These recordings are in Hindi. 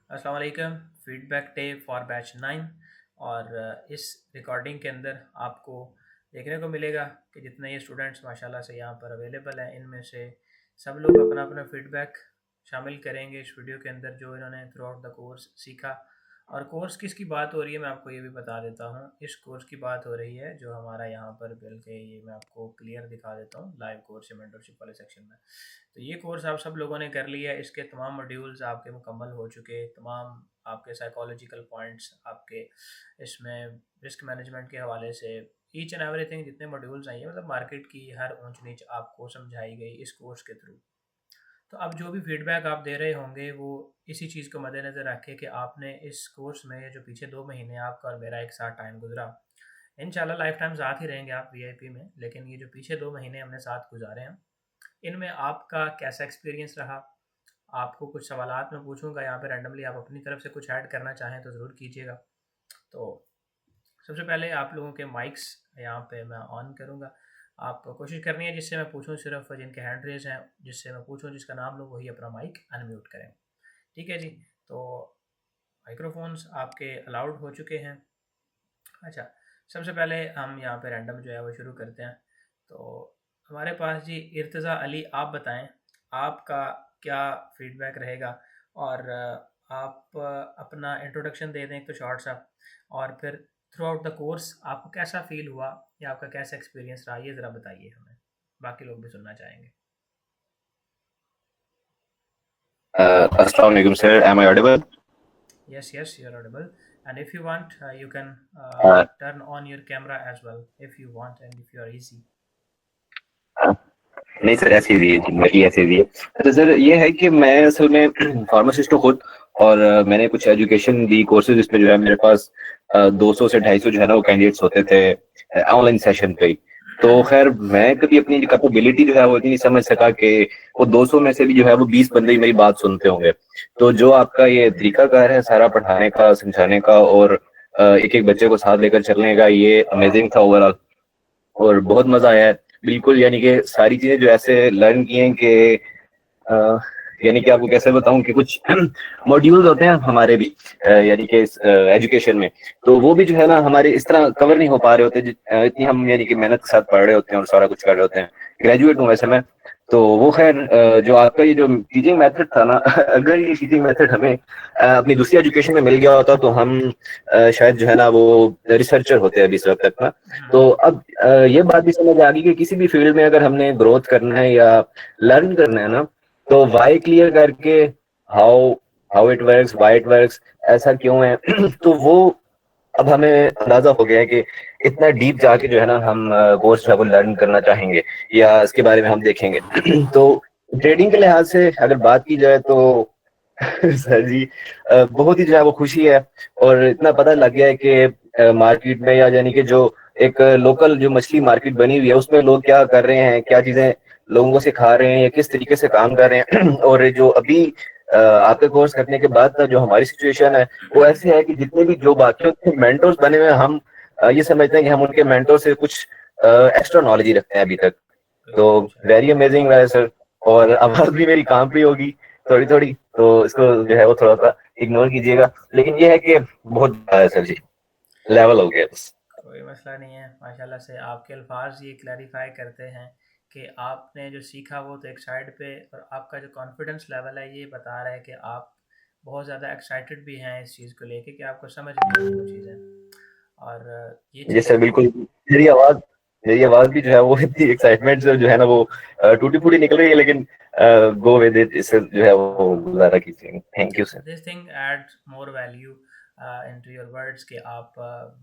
अस्सलाम वालेकुम। Feedback day for batch 9। और इस रिकॉर्डिंग के अंदर आपको देखने को मिलेगा कि जितने ये स्टूडेंट्स माशाल्लाह से यहाँ पर अवेलेबल हैं, इनमें से सब लोग अपना अपना फीडबैक शामिल करेंगे इस वीडियो के अंदर जो इन्होंने थ्रू आउट द कोर्स सीखा। और कोर्स किसकी बात हो रही है मैं आपको ये भी बता देता हूँ। इस कोर्स की बात हो रही है जो हमारा यहाँ पर बल्कि ये मैं आपको क्लियर दिखा देता हूँ लाइव कोर्स या मेंटरशिप वाले सेक्शन में। तो ये कोर्स आप सब लोगों ने कर लिया है, इसके तमाम मॉड्यूल्स आपके मुकम्मल हो चुके, तमाम आपके साइकोलॉजिकल पॉइंट्स आपके इसमें रिस्क मैनेजमेंट के हवाले से ईच एंड एवरीथिंग जितने मॉड्यूल्स आई हैं, मतलब मार्केट की हर ऊंच नीच आपको समझाई गई इस कोर्स के थ्रू। तो अब जो भी फीडबैक आप दे रहे होंगे वो इसी चीज़ को मद्देनज़र रखें कि आपने इस कोर्स में जो पीछे 2 महीने आपका और मेरा एक साथ टाइम गुजरा, इंशाल्लाह लाइफ टाइम साथ ही रहेंगे आप वीआईपी में, लेकिन ये जो पीछे 2 महीने हमने साथ गुजारे हैं इनमें आपका कैसा एक्सपीरियंस रहा। आपको कुछ सवालात मैं पूछूंगा यहाँ पे रैंडमली, आप अपनी तरफ से कुछ ऐड करना चाहें तो ज़रूर कीजिएगा। तो सबसे पहले आप लोगों के माइक्स यहाँ पे मैं ऑन करूँगा। आप कोशिश करनी है जिससे मैं पूछूं सिर्फ जिनके हैंड रेज हैं, जिससे मैं पूछूं जिसका नाम लो वही अपना माइक अनम्यूट करें। ठीक है जी। तो माइक्रोफोन्स आपके अलाउड हो चुके हैं। अच्छा, सबसे पहले हम यहाँ पे रैंडम जो है वो शुरू करते हैं। तो हमारे पास जी इर्तज़ा अली, आप बताएं आपका क्या फीडबैक रहेगा। और आप अपना इंट्रोडक्शन दे दें तो शॉर्ट सा, और फिर थ्रू आउट द कोर्स आपको कैसा फील हुआ या आपका कैसा एक्सपीरियंस रहा ये ज़रा बताइए हमें, बाकी लोग भी सुनना चाहेंगे। Assalamu alaikum, sir. Am I audible? Yes, yes, you're audible. And if you want, you can Uh, turn on your camera as well if you want and if you are easy. नहीं सर, ऐसे ही जिंदगी ऐसे ही है। तो सर ये है कि मैं असल में फार्मासिस्ट हूँ खुद, और मैंने कुछ एजुकेशन दी कोर्सेज, इसमें जो है मेरे पास 200 से 250 जो है ना वो कैंडिडेट्स होते थे ऑनलाइन सेशन पे ही। तो खैर मैं कभी अपनी कैपेबिलिटी जो है वो इतनी नहीं समझ सका कि वो 200 में से भी जो है वो 20 बंदे ही मेरी बात सुनते होंगे। तो जो आपका ये तरीकाकार है सारा पढ़ाने का, समझाने का, और एक एक बच्चे को साथ लेकर चलने का, ये अमेजिंग था ओवरऑल, और बहुत मजा आया है। बिल्कुल, यानी कि सारी चीजें जो ऐसे लर्न की हैं कि अ, यानी कि आपको कैसे बताऊं कि कुछ मॉड्यूल्स होते हैं हमारे भी, यानी कि एजुकेशन में, तो वो भी जो है ना हमारे इस तरह कवर नहीं हो पा रहे होते इतनी हम यानी कि मेहनत के साथ पढ़ रहे होते हैं और सारा कुछ कर रहे होते हैं। ग्रेजुएट हूँ वैसे मैं। तो वो खैर जो आपका ये जो टीचिंग मेथड था ना अगर ये टीचिंग मेथड हमें अपनी दूसरी एजुकेशन में मिल गया होता तो हम शायद जो है ना वो रिसर्चर होते हैं अभी इस वक्त तक ना। तो अब ये बात भी समझ आ गई कि किसी भी फील्ड में अगर हमने ग्रोथ करना है या लर्न करना है ना, तो वाई क्लियर करके how how it works, why it works, ऐसा क्यों है तो वो अब हमें अंदाजा हो गया है कि इतना डीप जाके जो है ना हम कोर्स जो है वो लर्न करना चाहेंगे या इसके बारे में हम देखेंगे तो ट्रेडिंग के लिहाज से अगर बात की जाए तो सर जी बहुत ही जो है वो खुशी है। और इतना पता लग गया है कि मार्केट में, या यानी कि जो एक लोकल जो मछली मार्केट बनी हुई है उसमें लोग क्या कर रहे हैं, क्या चीजें लोगों को सिखा रहे हैं या किस तरीके से काम कर रहे हैं और जो अभी आपके कोर्स करने के बाद का जो हमारी सिचुएशन है वो ऐसे है कि जितने भी जो बाकी के मेंटोर्स बने हुए हैं, हम ये समझते हैं कि हम उनके मेंटोर से कुछ एक्स्ट्रा नॉलेज ही रखते हैं अभी तक। तो बिल्कुल अच्छा। वेरी अमेजिंग है सर। और आवाज भी मेरी काम पे होगी थोड़ी थोड़ी, तो इसको जो है वो थोड़ा सा इग्नोर कीजिएगा, लेकिन ये है कि बहुत बड़ा है सर जी, लेवल हो गया बस। कोई मसला नहीं है, माशाल्लाह से आपके अल्फाज ये क्लैरिफाई करते हैं कि आपने जो सीखा वो तो एक साइड पे, और आपका जो कॉन्फिडेंस लेवल है ये बता रहा है कि आप बहुत ज़्यादा एक्साइटेड भी हैं इस चीज़ को लेके कि आपको समझ भी आई वो चीज़ें। और ये जी चीज़ सर बिल्कुल। मेरी आवाज मेरी आवाज भी जो है वो इतनी एक्साइटमेंट से जो है ना वो टूटी फूटी निकल रही है, लेकिन गो विद इट, इससे जो है वो गुजारा कीजिए। Thank you sir. This thing adds more value into your words कि आप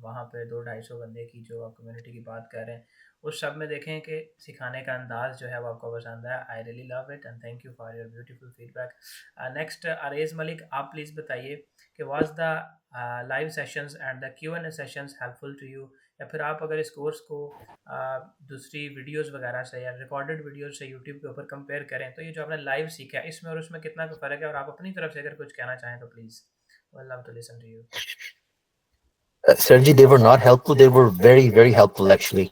वहाँ पे 200-250 बंदे की जो आप कम्युनिटी की बात कर रहे हैं उस सब में देखें कि सिखाने का अंदाज जो है वो आपको पसंद है। I really love it and thank you for your beautiful feedback. Next Areej Malik, आप प्लीज़ बताइए कि was the live sessions and the Q and A sessions helpful to you, या फिर आप अगर इस कोर्स को दूसरी वीडियोस वगैरह से या रिकॉर्डेड वीडियोस से यूट्यूब के ऊपर कंपेयर करें तो ये जो आपने लाइव सीखा है इसमें और उसमें कितना का फ़र्क है, और आप अपनी तरफ से अगर कुछ कहना चाहें तो please I love to listen to you. Sir ji, they were not helpful, they were very very helpful actually.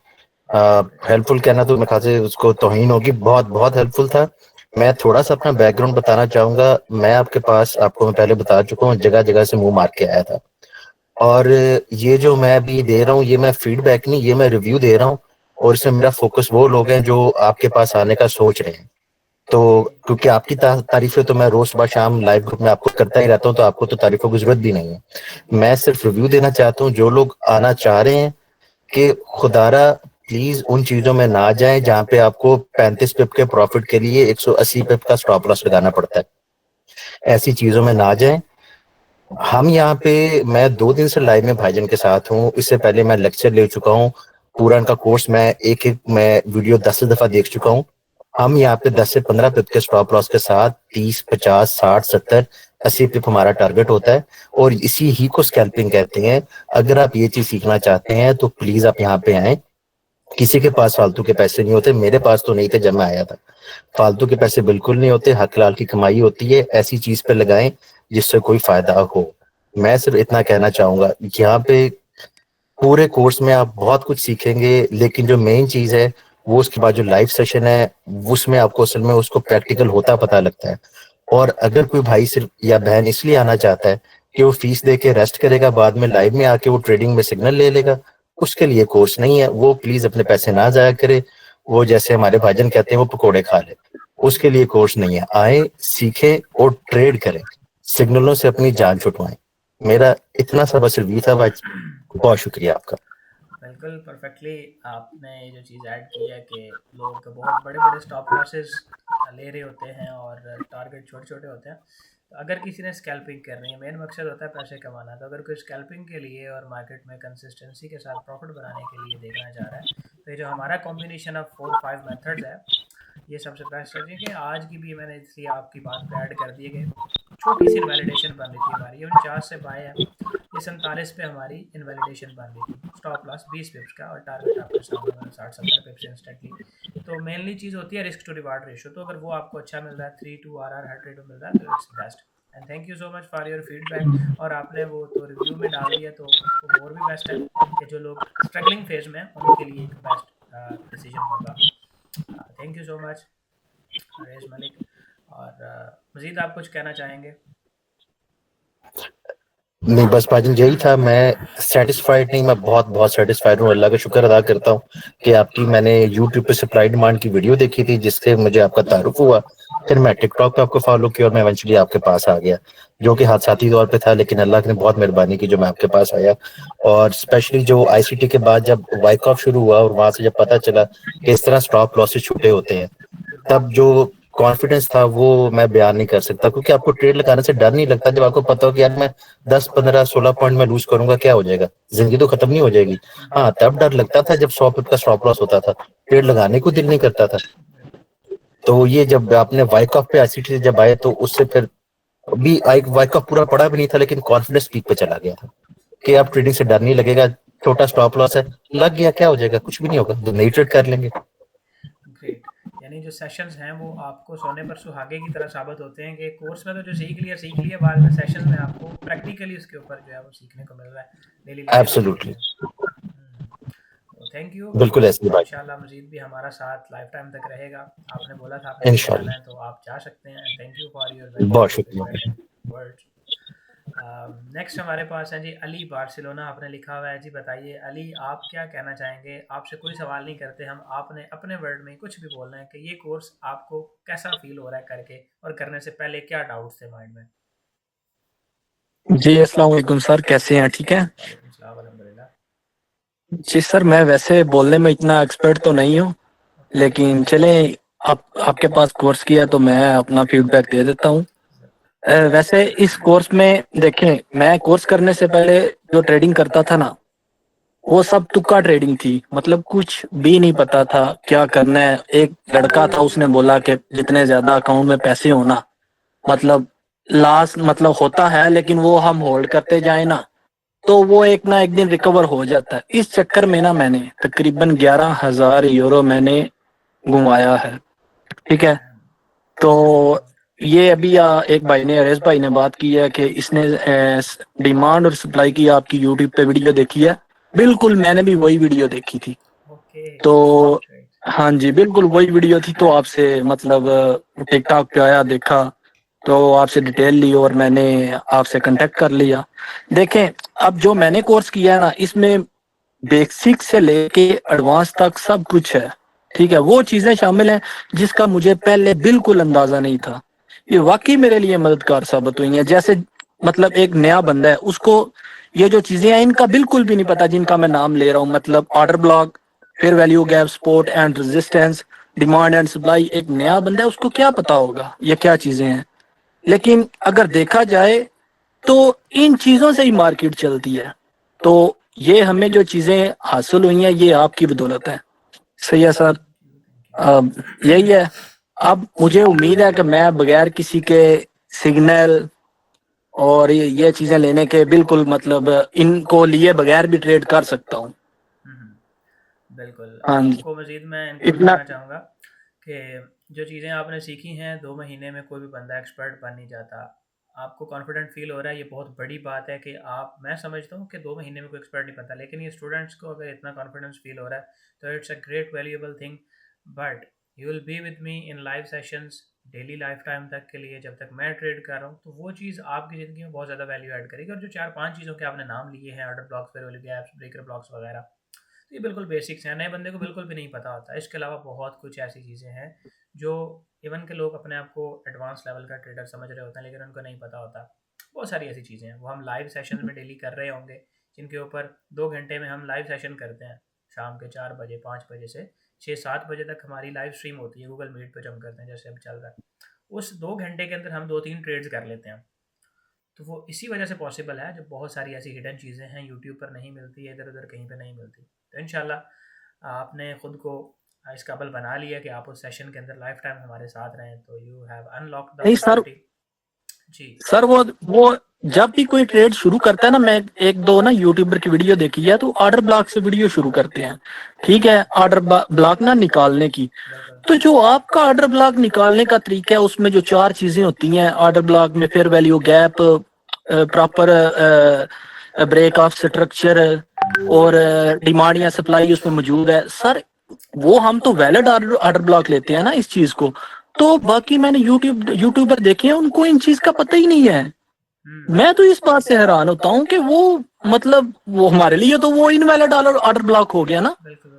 Very good. Helpful कहना तो मेरे ख्याल से उसको तौहीन होगी, बहुत बहुत हेल्पफुल था। मैं थोड़ा सा अपना बैकग्राउंड बताना चाहूंगा। मैं आपके पास, आपको मैं पहले बता चुका हूँ, जगह जगह से मुंह मार के आया था। और ये जो मैं अभी दे रहा हूँ, ये मैं फीडबैक नहीं, ये मैं रिव्यू दे रहा हूँ। और इसमें मेरा फोकस वो लोग हैं जो आपके पास आने का सोच रहे हैं। तो क्योंकि आपकी तारीफें तो मैं रोज सुबह शाम लाइव ग्रुप में आपको करता ही रहता हूँ, तो आपको तो तारीफों की जरूरत भी नहीं है। मैं सिर्फ रिव्यू देना चाहता हूँ। जो लोग आना चाह रहे हैं कि खुदारा प्लीज उन चीजों में ना जाएं जहां पे आपको 35 पिप के प्रॉफिट के लिए 180 पिप का स्टॉप लॉस लगाना पड़ता है। ऐसी चीजों में ना जाएं। हम यहाँ पे, मैं 2 दिन से लाइव में भाईजान के साथ हूँ। इससे पहले मैं लेक्चर ले चुका हूँ। पूरा इनका कोर्स मैं एक एक मैं वीडियो 10 दफा देख चुका हूँ। हम यहाँ पे 10 से 15 पिप के स्टॉप लॉस के साथ 30, 50, 60, 70, 80 पिप हमारा टारगेट होता है। और इसी ही को स्कैल्पिंग कहते हैं। अगर आप ये चीज सीखना चाहते हैं तो प्लीज आप यहाँ पे आए। किसी के पास फालतू के पैसे नहीं होते। मेरे पास तो नहीं थे जब मैं आया था। फालतू के पैसे बिल्कुल नहीं होते। हक लाल की कमाई होती है। ऐसी चीज पे लगाएं जिससे कोई फायदा हो। मैं सिर्फ इतना कहना चाहूंगा, यहाँ पे पूरे कोर्स में आप बहुत कुछ सीखेंगे, लेकिन जो मेन चीज है वो उसके बाद जो लाइव सेशन है, उसमें आपको असल में उसको प्रैक्टिकल होता पता लगता है। और अगर कोई भाई सिर्फ या बहन इसलिए आना चाहता है कि वो फीस दे के रेस्ट करेगा, बाद में लाइव में आके वो ट्रेडिंग में सिग्नल ले लेगा, उसके लिए कोर्स नहीं है। वो प्लीज अपने पैसे ना जाया करे। वो जैसे हमारे भाईजान कहते हैं, वो पकोड़े खा ले। उसके लिए कोर्स नहीं है। आए, सीखे और ट्रेड करें। सिग्नलों से अपनी जान छुटवाएं। मेरा इतना सा बस रिव्यू था भाई। बहुत शुक्रिया आपका। बिल्कुल परफेक्टली आपने ये जो चीज़ ऐड की है कि लोग बहुत बड़े बड़े स्टॉप लॉसेस ले रहे होते हैं और टारगेट छोटे छोटे होते हैं। तो अगर किसी ने स्कैल्पिंग करनी है, मेन मकसद होता है पैसे कमाना। तो अगर कोई स्कैल्पिंग के लिए और मार्केट में कंसिस्टेंसी के साथ प्रॉफिट बनाने के लिए देखना चाह रहा है, तो ये जो हमारा कॉम्बिनेशन ऑफ 4-5 मेथड्स है, ये सबसे बेस्ट है। कि आज की भी मैंने इसलिए आपकी बात पे ऐड कर दी है कि छोटी सी इनवैलिडेशन बन रही थी हमारी, ये 49 से बाय है, ये 47 पे हमारी इनवैलिडेशन बन रही थी। स्टॉप लॉस 20 पिप्स का और टारगेट आपके सामने, मतलब 60-70 पिप्स इंस्टेंटली। तो मेनली चीज़ होती है रिस्क टू रिवार्ड रेशो। तो अगर वो आपको अच्छा मिल रहा है, 3 to RR हर्ट रेट में मिल रहा है, तो it's best. And thank you so much for your feedback. और आपने वो तो रिव्यू में डाल दिया, तो वो और भी बेस्ट है कि जो लोग स्ट्रगलिंग फेज में हैं उनके लिए एक बेस्ट डिसीजन होगा। Thank you so much Rez Malik. और मज़ीद आप कुछ कहना चाहेंगे? नहीं, बस भाईजान यही था। मैं सेटिस्फाइड नहीं, मैं बहुत बहुत सेटिस्फाइड हूँ। अल्लाह का शुक्र अदा करता हूँ कि आपकी, मैंने यूट्यूब पे सप्लाई डिमांड की वीडियो देखी थी जिससे मुझे आपका तारुफ हुआ। फिर मैं टिकटॉक पे आपको फॉलो किया और मैं इवेंचुअली आपके पास आ गया, जो कि हादसाती तौर पे था, लेकिन अल्लाह ने बहुत मेहरबानी की जो मैं आपके पास आया। और स्पेशली जो आईसीटी के बाद जब वाइक ऑफ शुरू हुआ और वहां से जब पता चला कि इस तरह स्टॉप लॉसेस छूटे होते हैं, तब जो कॉन्फिडेंस था वो मैं बयान नहीं कर सकता। क्योंकि आपको ट्रेड लगाने से डर नहीं लगता जब आपको पता हो कि यार मैं 10, 15, 16 पॉइंट में लूज करूंगा, क्या हो जाएगा, जिंदगी तो खत्म नहीं हो जाएगी। हाँ, तब डर लगता था जब 100 पिप का स्टॉप लॉस होता था, ट्रेड लगाने को दिल नहीं करता था। तो ये जब आपने वाइक ऑफ पे आईसीटी से जब आए, तो उससे फिर भी वाइक ऑफ पूरा पड़ा भी नहीं था, लेकिन कॉन्फिडेंस पीक पे चला गया था कि अब ट्रेडिंग से डर नहीं लगेगा। छोटा स्टॉप लॉस है, लग गया, क्या हो जाएगा, कुछ भी नहीं होगा, तो नई ट्रेड कर लेंगे। ग्रेट। यानी जो सेशंस हैं वो आपको सोने पर सुहागे की तरह साबित होते हैं कि कोर्स में तो जो सीख लिया, बाद में सेशंस में आपको प्रैक्टिकली उसके ऊपर जो है वो सीखने को मिल रहा है डेली लाइफ में एब्सोल्युटली, चीज़ें। तो थैंक यू। बिल्कुल ऐसी बात। इंशाल्लाह मजीद भी हमारा साथ लाइफ टाइम तक रहेगा। आपने बोला था आपने कहीं जाना है इंशाल्लाह, तो आप जा सकते हैं। थैंक यू फॉर योर बहुत वैल्यूएबल फीडबैक शुक्रिया। And words. नेक्स्ट हमारे पास है जी अली बार्सिलोना। आपने लिखा हुआ है जी, बताइए अली आप क्या कहना चाहेंगे? आपसे कोई सवाल नहीं करते हम, आपने अपने वर्ड में कुछ भी बोलना है कि ये कोर्स आपको कैसा फील हो रहा है करके, और करने से पहले क्या डाउट्स थे माइंड में? जी अस्सलाम वालेकुम सर, कैसे हैं? ठीक है वालेकुम सलाम अल्हम्दुलिल्लाह। जी सर, मैं वैसे बोलने में इतना एक्सपर्ट तो नहीं हूँ, लेकिन चले आप आपके पास कोर्स किया तो मैं अपना फीडबैक दे देता हूँ। वैसे इस कोर्स में देखें, मैं कोर्स करने से पहले जो ट्रेडिंग करता था ना, वो सब तुक्का ट्रेडिंग थी। मतलब कुछ भी नहीं पता था क्या करना है। एक लड़का था, उसने बोला कि जितने ज्यादा अकाउंट में पैसे होना, मतलब लास्ट मतलब होता है, लेकिन वो हम होल्ड करते जाए ना तो वो एक ना एक दिन रिकवर हो जाता है। इस चक्कर में ना मैंने तकरीबन 11,000 यूरो मैंने घुमाया है। ठीक है, तो ये अभी एक भाई ने, अरेज भाई ने बात की है कि इसने डिमांड और सप्लाई की आपकी यूट्यूब पे वीडियो देखी है। बिल्कुल मैंने भी वही वीडियो देखी थी। ओके तो राइट। हाँ जी, बिल्कुल वही वीडियो थी। तो आपसे मतलब टिकटॉक पे आया, देखा, तो आपसे डिटेल ली और मैंने आपसे कांटेक्ट कर लिया। देखें, अब जो मैंने कोर्स किया है ना, इसमें बेसिक से लेके एडवांस तक सब कुछ है। ठीक है, वो चीजें शामिल हैं जिसका मुझे पहले बिल्कुल अंदाजा नहीं था। ये वाकई मेरे लिए मददगार साबित हुई है। जैसे मतलब एक नया बंदा है, उसको ये जो चीजें हैं इनका बिल्कुल भी नहीं पता, जिनका मैं नाम ले रहा हूँ। मतलब ऑर्डर ब्लॉक, फिर value gap, support and resistance, demand and supply. एक नया बंदा है, उसको क्या पता होगा ये क्या चीजें हैं। लेकिन अगर देखा जाए तो इन चीजों से ही मार्केट चलती है। तो ये हमें जो चीजें हासिल हुई हैं ये आपकी बदौलत है। सही है सर। अब यही है। अब मुझे उम्मीद है कि मैं बगैर किसी के सिग्नल और ये चीजें लेने के बिल्कुल मतलब इनको लिए बगैर भी ट्रेड कर सकता हूँ। बिल्कुल। हाँ जी। आपको मज़ीद मैं इनपुट इतना देना चाहूँगा कि जो चीज़ें आपने सीखी हैं 2 महीने में कोई भी बंदा एक्सपर्ट बन नहीं जाता। आपको कॉन्फिडेंट फ़ील हो रहा है, ये बहुत बड़ी बात है कि आप, मैं समझता हूँ कि 2 महीने में कोई एक्सपर्ट नहीं बनता, लेकिन ये स्टूडेंट्स को अगर इतना कॉन्फिडेंस फ़ील हो रहा है तो it's a great valuable thing. But you will be with me in live sessions daily life time तक के लिए, जब तक मैं ट्रेड कर रहा हूँ, तो वो चीज़ आपकी ज़िंदगी में बहुत ज़्यादा वैल्यू ऐड करेगी। और जो 4-5 चीज़ों के आपने नाम लिए हैं, order blocks, fair value gaps, breaker blocks वगैरह, तो ये बिल्कुल बेसिक्स हैं, नए बंदे को बिल्कुल भी नहीं पता होता। इसके अलावा बहुत कुछ ऐसी चीज़ें हैं जो इवन के लोग अपने आप को एडवांस लेवल का ट्रेडर समझ रहे होते हैं, लेकिन उनको नहीं पता होता। बहुत सारी ऐसी चीज़ें हैं, वो हम लाइव सेशन में डेली कर रहे होंगे, जिनके ऊपर 2 घंटे में हम लाइव सेशन करते हैं। शाम के 4 बजे, 5 बजे से 6-7 बजे तक हमारी लाइव स्ट्रीम होती है गूगल मीट पर, जो हम करते हैं जैसे अब चल रहा है। उस 2 घंटे के अंदर हम 2-3 ट्रेड्स कर लेते हैं। तो वो इसी वजह से पॉसिबल है, जब बहुत सारी ऐसी हिडन चीज़ें हैं यूट्यूब पर नहीं मिलती है, इधर उधर कहीं पे नहीं मिलती। तो इंशाल्लाह आपने ख़ुद को इस काबिल बना लिया कि आप उस सेशन के अंदर लाइफ टाइम हमारे साथ रहें, तो यू हैव अनलॉक द नहीं सर। अपॉर्चुनिटी। जी सर वो जब भी कोई ट्रेड शुरू करता है ना, मैं एक दो ना यूट्यूबर की वीडियो देखी है, तो ऑर्डर ब्लॉक से वीडियो शुरू करते हैं। ठीक है, ऑर्डर ब्लॉक ना निकालने की। बिल्कुल। तो जो आपका ऑर्डर ब्लॉक निकालने का तरीका है, उसमें जो 4 चीजें होती हैं ऑर्डर ब्लॉक में, fair value gap, proper break of structure और डिमांड या सप्लाई उसमें मौजूद है सर। वो हम तो वैलिड ऑर्डर ब्लॉक लेते हैं ना इस चीज को। तो बाकी मैंने यूट्यूबर देखे हैं, उनको इन चीज का पता ही नहीं है। मैं तो इस बात से हैरान होता हूँ कि वो मतलब वो हमारे लिए तो वो इनवैलिड ऑर्डर ब्लॉक हो गया ना। बिल्कुल बिल्कुल।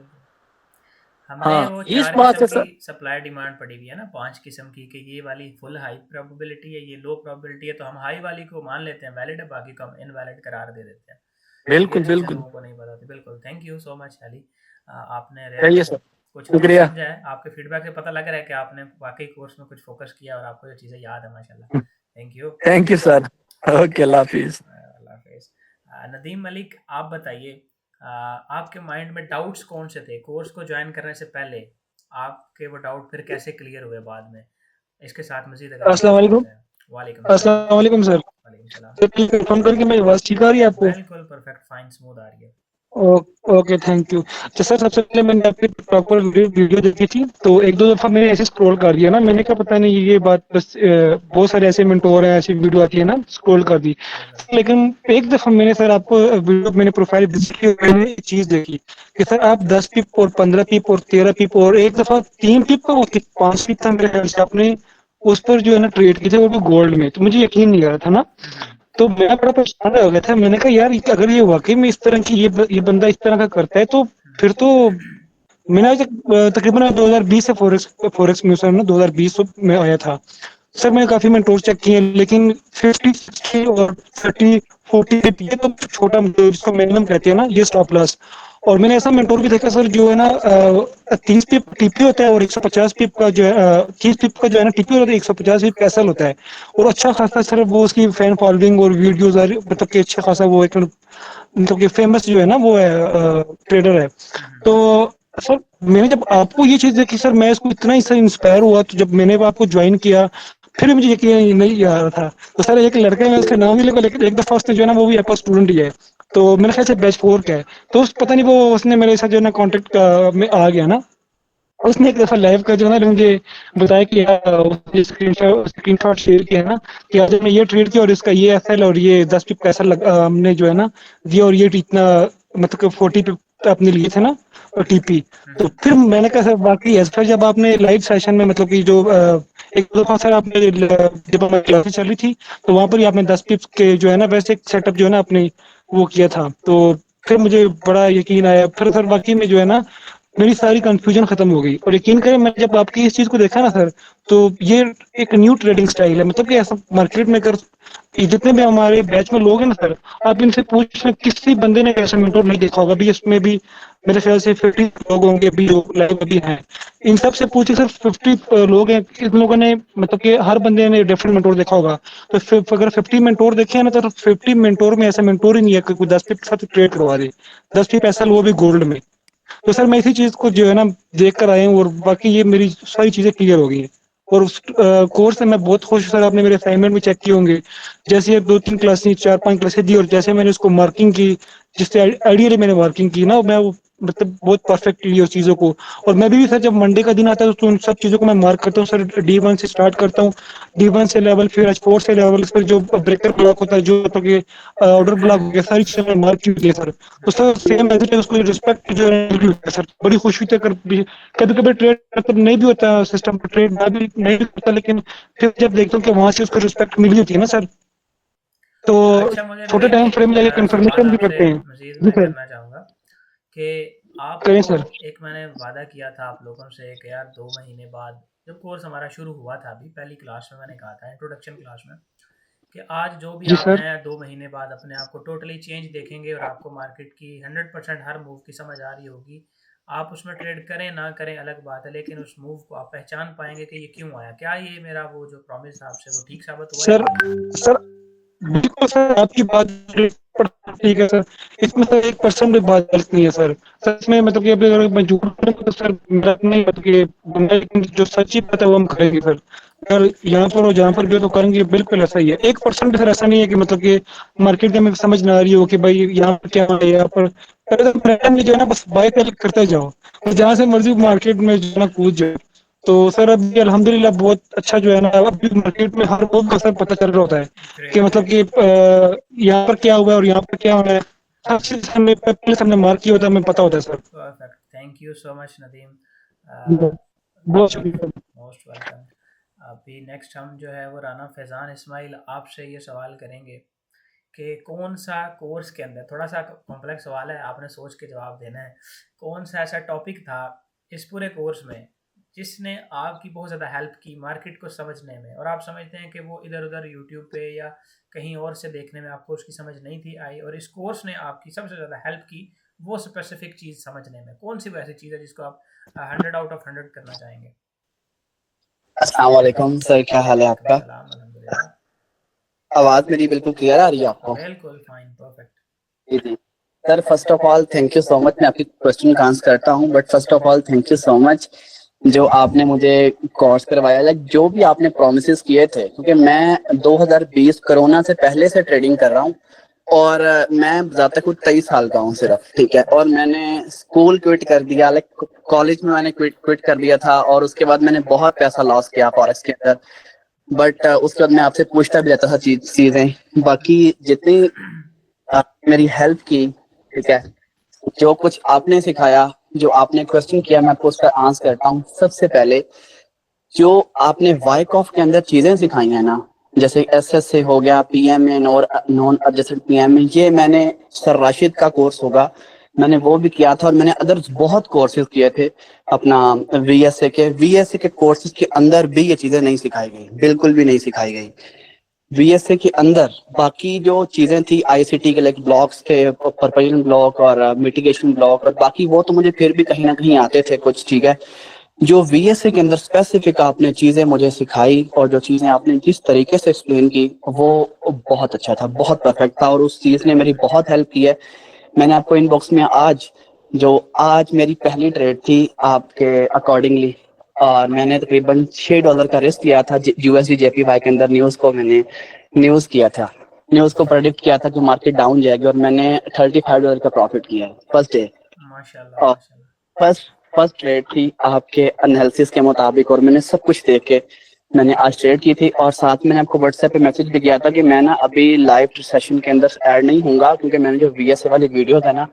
हमने हाँ, वो इस 4 बात किस्म से की सर। सप्लाई डिमांड पड़ी हुई है ना, 5 किस्म की, कि ये वाली फुल हाई प्रोबेबिलिटी है, ये लो प्रोबेबिलिटी है, तो हम हाई वाली को मान लेते हैं वैलिड है, बाकी को हम इनवैलिड करार दे देते हैं। तो ये बिल्कुल चीज़ें बिल्कुल। लोगों को नहीं पता थी। बिल्कुल, thank you so much Ali. आपने रियली चाहिए सर। कुछ ना कुछ शुक्रिया। समझा है। आपके फीडबैक से पता लग रहा है कि आपने वाकई कोर्स में कुछ फोकस किया और आपको ये चीज़ें याद है, माशाल्लाह। Thank you. Thank you sir. Okay, अल्लाह हाफिज। अल्लाह हाफिज़। नदीम मलिक, आप बताइए, आपके माइंड में डाउट्स कौन से थे कोर्स को ज्वाइन करने से पहले? आपके वो डाउट फिर कैसे क्लियर हुए बाद में? इसके साथ मज़ीद अगर आप अस्सलाम कुछ वालेकुम। बताएं। वालेकुम सलाम। अस्सलाम वालेकुम सर। वालेकुम सलाम। सर प्लीज कंफर्म करके मेरी आवाज़ ठीक आ रही है आपको? बिल्कुल परफेक्ट, फाइन, स्मूथ आ रही है। Okay, thank you. तो सर सबसे पहले मैंने आपकी प्रॉपर वीडियो देखी थी, तो एक दो दफ़ा मैंने ऐसे स्क्रॉल कर दिया ना, मैंने कहा पता नहीं ये बात बस बहुत सारे ऐसे मेंटोर हैं, ऐसी वीडियो आती है ना, स्क्रॉल कर दी। लेकिन एक दफ़ा मैंने सर आपको वीडियो मैंने प्रोफाइल विजिट की, मैंने एक चीज़ देखी कि सर आप 10 पिप और 15 पिप और 13 पिप और एक दफ़ा 3 पिप का 5 पिप था मेरे ख्याल से आपने उस पर जो है ना ट्रेड किए थे, वो भी गोल्ड में। तो मुझे यकीन नहीं आ रहा था ना, तो मैं बड़ा परेशान हो गया था। मैंने कहा यार अगर ये वाकई में इस तरह की ये बंदा इस तरह का करता है तो फिर तो मैंने आज तकरीबन 2020 से फॉरेक्स में सर ना 2020 में आया था सर। मैंने काफी मेंटोर चेक किए, लेकिन 50 60 और 30 40 ये तो छोटा जिसको मिनिमम कहते हैं ना, ये स्टॉप लॉस। और मैंने ऐसा मेंटोर भी देखा सर जो है ना 30 पिप टीपी होता है और 150 पिप का जो है 30 पिप का जो है ना टीपी होता है, 150 पिप कैसल होता है। और अच्छा खासा सर वो उसकी फैन फॉलोइंग और वीडियोज मतलब कि अच्छा खासा वो एक मतलब कि फेमस जो है ना वो है ट्रेडर है। तो सर मैंने जब आपको ये चीज देखी सर, मैं इसको इतना ही सर इंस्पायर हुआ, तो जब मैंने आपको ज्वाइन किया फिर मुझे यकीन नहीं आ रहा था। तो सर एक लड़का है, मैं उसका नाम नहीं लूंगा, लेकिन एक दफा उसने जो है ना वो भी आपका स्टूडेंट ही है, तो मेरे ख्याल से बैच 4 का है। तो उस पता नहीं वो उसने मेरे साथ जो है ना कॉन्टेक्ट में आ गया ना, उसने एक दफा लाइव का जो है ना मुझे बताया कि उसने स्क्रीनशॉट शेयर किया ना कि आज हमने ये ट्रेड किया और इसका ये एफएल और ये 10 पिप कैसा हमने जो है ना दिया, और ये इतना मतलब 40 अपने लिए थे ना टीपी। तो फिर मैंने कहा सर बाकी है। फिर जब आपने लाइव सेशन में मतलब कि जो एक दफा सर आपने जब हमारी क्लासेस चल रही थी तो वहां पर ही आपने 10 पिप्स के जो है ना वैसे सेटअप जो है ना अपने वो किया था। तो फिर मुझे बड़ा यकीन आया। फिर सर बाकी में जो है ना मेरी सारी कंफ्यूजन खत्म हो गई। और यकीन करें मैं जब आपकी इस चीज को देखा ना सर, तो ये एक न्यू ट्रेडिंग स्टाइल है। मतलब कि ऐसा मार्केट में अगर ये जितने भी हमारे बैच में लोग हैं ना सर, आप इनसे पूछना किसी बंदे ने ऐसा मेंटोर नहीं देखा होगा। अभी इसमें भी मेरे ख्याल से 50 लोग होंगे अभी जो लाइव अभी हैं। इन सब से पूछे सर 50 लोग हैं, इन लोगों ने मतलब कि हर बंदे ने डिफरेंट मेंटोर देखा होगा। तो अगर 50 मेंटोर देखे हैं ना तो 50 मेंटोर में ऐसा मेंटोर ही नहीं है कि कोई 10 के साथ ट्रेड करवा दे। 10 पैसा वो भी गोल्ड में। तो सर मैं इसी चीज को जो है ना देख कर आया हूँ और बाकी ये मेरी सारी चीजें क्लियर हो गई हैं। और उस कोर्स से मैं बहुत खुश हूँ सर। आपने मेरे असाइनमेंट भी चेक किए होंगे। जैसे ये 2-3 क्लासेस 4-5 क्लासेस दी और जैसे मैंने उसको मार्किंग की, जिससे आइडियली मैंने मार्किंग की ना, मैं वो मतलब बहुत परफेक्ट ली उस चीजों को। और मैं भी सर जब मंडे का दिन आता है तो उन सब चीजों को मैं मार्क करता हूँ सर। D1 से स्टार्ट करता हूँ, D1 से लेवल, फिर H4 से लेवल, फिर जो ब्रेकर ब्लॉक होता है, जो मतलब कि ऑर्डर ब्लॉक हो गया, सारी चीजें मैंने मार्क की हुई है सर। तो sir same as it is उसको रिस्पेक्ट जो है मिली हुई है सर। बड़ी खुशी थी। कर कभी कभी ट्रेड मतलब नहीं भी होता सिस्टम पर, ट्रेड मैं भी नहीं भी होता, लेकिन फिर जब देखता हूँ कि वहां से उसको रिस्पेक्ट मिली होती है ना सर, तो अच्छा, मुझे छोटे नदीम टाइम एक फ्रेम में जाके सवाल कंफर्मेशन भी आपसे करते हैं। मज़ीद जी मैं सर। करना चाहूँगा कि करें आपको सर। एक मैंने वादा किया था आप लोगों से कि यार 2 महीने बाद जब कोर्स हमारा शुरू हुआ था, अभी पहली क्लास में मैंने कहा था इंट्रोडक्शन क्लास में, कि आज जो भी जी आप सर। हैं 2 महीने बाद अपने आप को टोटली चेंज देखेंगे और आपको मार्केट की 100% हर मूव की समझ आ रही होगी। आप उसमें ट्रेड करें ना करें अलग बात है, लेकिन उस मूव को आप पहचान पाएंगे कि ये क्यों आया। क्या ये मेरा वो जो प्रॉमिस था आपसे वो ठीक साबित हुआ या सर नहीं? सर बिल्कुल सर आपकी बात ठीक है सर। इसमें सर 1% भी बात गलत नहीं है सर। सच में मतलब कि अभी अगर मैं झूठ बोलूंगा तो सर मेरा नहीं मतलब कि लेकिन जो सच्ची बात है वो हम करेंगे सर। अगर यहाँ पर हो जहाँ पर भी हो तो करेंगे, बिल्कुल ऐसा ही है। 1% भी सर ऐसा नहीं है कि मतलब कि मार्केट में समझ ना आ रही हो कि भाई यहाँ पर क्या है यहाँ पर। अगर randomly जो है ना बस बाय करते जाओ और जहाँ से मर्जी मार्केट में जो है ना कूद जाओ। तो सर अभी अल्हम्दुलिल्लाह बहुत अच्छा जो है ना अभी मार्केट में हर मूव का सर पता चल रहा होता है कि ग्रेट, मतलब ग्रेट। कि यहाँ पर क्या हुआ है और यहाँ पर क्या होना है। हर चीज हमने पहले से हमने मार्क किया होता है, हमें पता होता है sir. Perfect, thank you so much Nadeem. बहुत शुक्रिया। Most welcome. अभी नेक्स्ट हम जो है वो राना फैज़ान इस्माइल आपसे ये सवाल करेंगे कि कौन सा कोर्स के अंदर, थोड़ा सा कॉम्प्लेक्स सवाल है, आपने सोच के जवाब देना है, कौन सा ऐसा टॉपिक था इस पूरे कोर्स में जिसने आपकी बहुत ज़्यादा हेल्प की मार्केट को समझने में, और आप समझते हैं कि वो इधर उधर यूट्यूब पे या कहीं और से देखने में आपको उसकी समझ नहीं थी आई, और इस कोर्स ने आपकी सबसे ज़्यादा हेल्प की वो स्पेसिफिक चीज़ समझने में। कौन सी वो ऐसी चीज़ है जिसको आप 100 आउट ऑफ 100 करना चाहेंगे? अस्सलाम वालेकुम सर, क्या हाल है वालेकुम आपका? सलाम, अल्हम्दुलिल्लाह। आवाज मेरी बिल्कुल क्लियर आ रही है आपको? बिल्कुल फाइन, परफेक्ट। जी जी। Sir first of all thank you so much. मैं आपकी क्वेश्चन का आंसर करता हूँ, but first of all thank you so much जो आपने मुझे कोर्स करवाया। लाइक जो भी आपने प्रोमिस किए थे, क्योंकि मैं 2020 कोरोना से पहले से ट्रेडिंग कर रहा हूँ और मैं ज्यादा कुछ 23 साल का हूँ सिर्फ, ठीक है। और मैंने स्कूल क्विट कर दिया, लाइक कॉलेज में मैंने क्विट कर दिया था और उसके बाद मैंने बहुत पैसा लॉस किया फॉरेक्स के अंदर। बट उसके बाद मैं आपसे पूछता भी रहता था चीजें। बाकी जितनी आपने मेरी हेल्प की, ठीक है, जो कुछ आपने सिखाया, जो आपने क्वेश्चन किया, मैं आपको उसका आंसर करता हूँ। सबसे पहले जो आपने वाइकॉफ के अंदर चीजें सिखाई है ना, जैसे एसएस से हो गया, पीएमए और नॉन एडजस्टेड पीएमए, ये मैंने सर राशिद का कोर्स होगा, मैंने वो भी किया था। और मैंने अदर बहुत कोर्सेज किए थे अपना वीएसए के कोर्सेज के अंदर भी ये चीजें नहीं सिखाई गई, बिल्कुल भी नहीं सिखाई गई। वीएसए के अंदर बाकी जो चीजें थी आईसीटी के, लाइक ब्लॉक्स थे, परपल्शन ब्लॉक और मिटिगेशन ब्लॉक, और बाकी वो तो मुझे फिर भी कहीं ना कहीं आते थे कुछ, ठीक है। जो वीएसए के अंदर स्पेसिफिक आपने चीजें मुझे सिखाई और जो चीजें आपने जिस तरीके से एक्सप्लेन की वो बहुत अच्छा था, बहुत परफेक्ट था, और उस चीज ने मेरी बहुत हेल्प की है। मैंने आपको इनबॉक्स में आज मेरी पहली ट्रेड थी आपके अकॉर्डिंगली, और मैंने तकरीबन $6 का रिस्क लिया था यूएसडी जेपीवाई के अंदर। न्यूज किया था, न्यूज को प्रेडिक्ट किया था कि मार्केट डाउन जाएगी, और मैंने $35 का प्रॉफिट किया है फर्स्ट डे। माशाल्लाह, और माशाल्लाह। फर्स्ट ट्रेड थी आपके एनालिसिस के मुताबिक, और मैंने सब कुछ देख के मैंने आज ट्रेड की थी। और साथ मैंने आपको व्हाट्सएप पे मैसेज भी किया था कि मैं ना अभी लाइव सेशन के अंदर ऐड नहीं होऊंगा, क्योंकि मैंने जो वीएसए वाली वीडियो था ना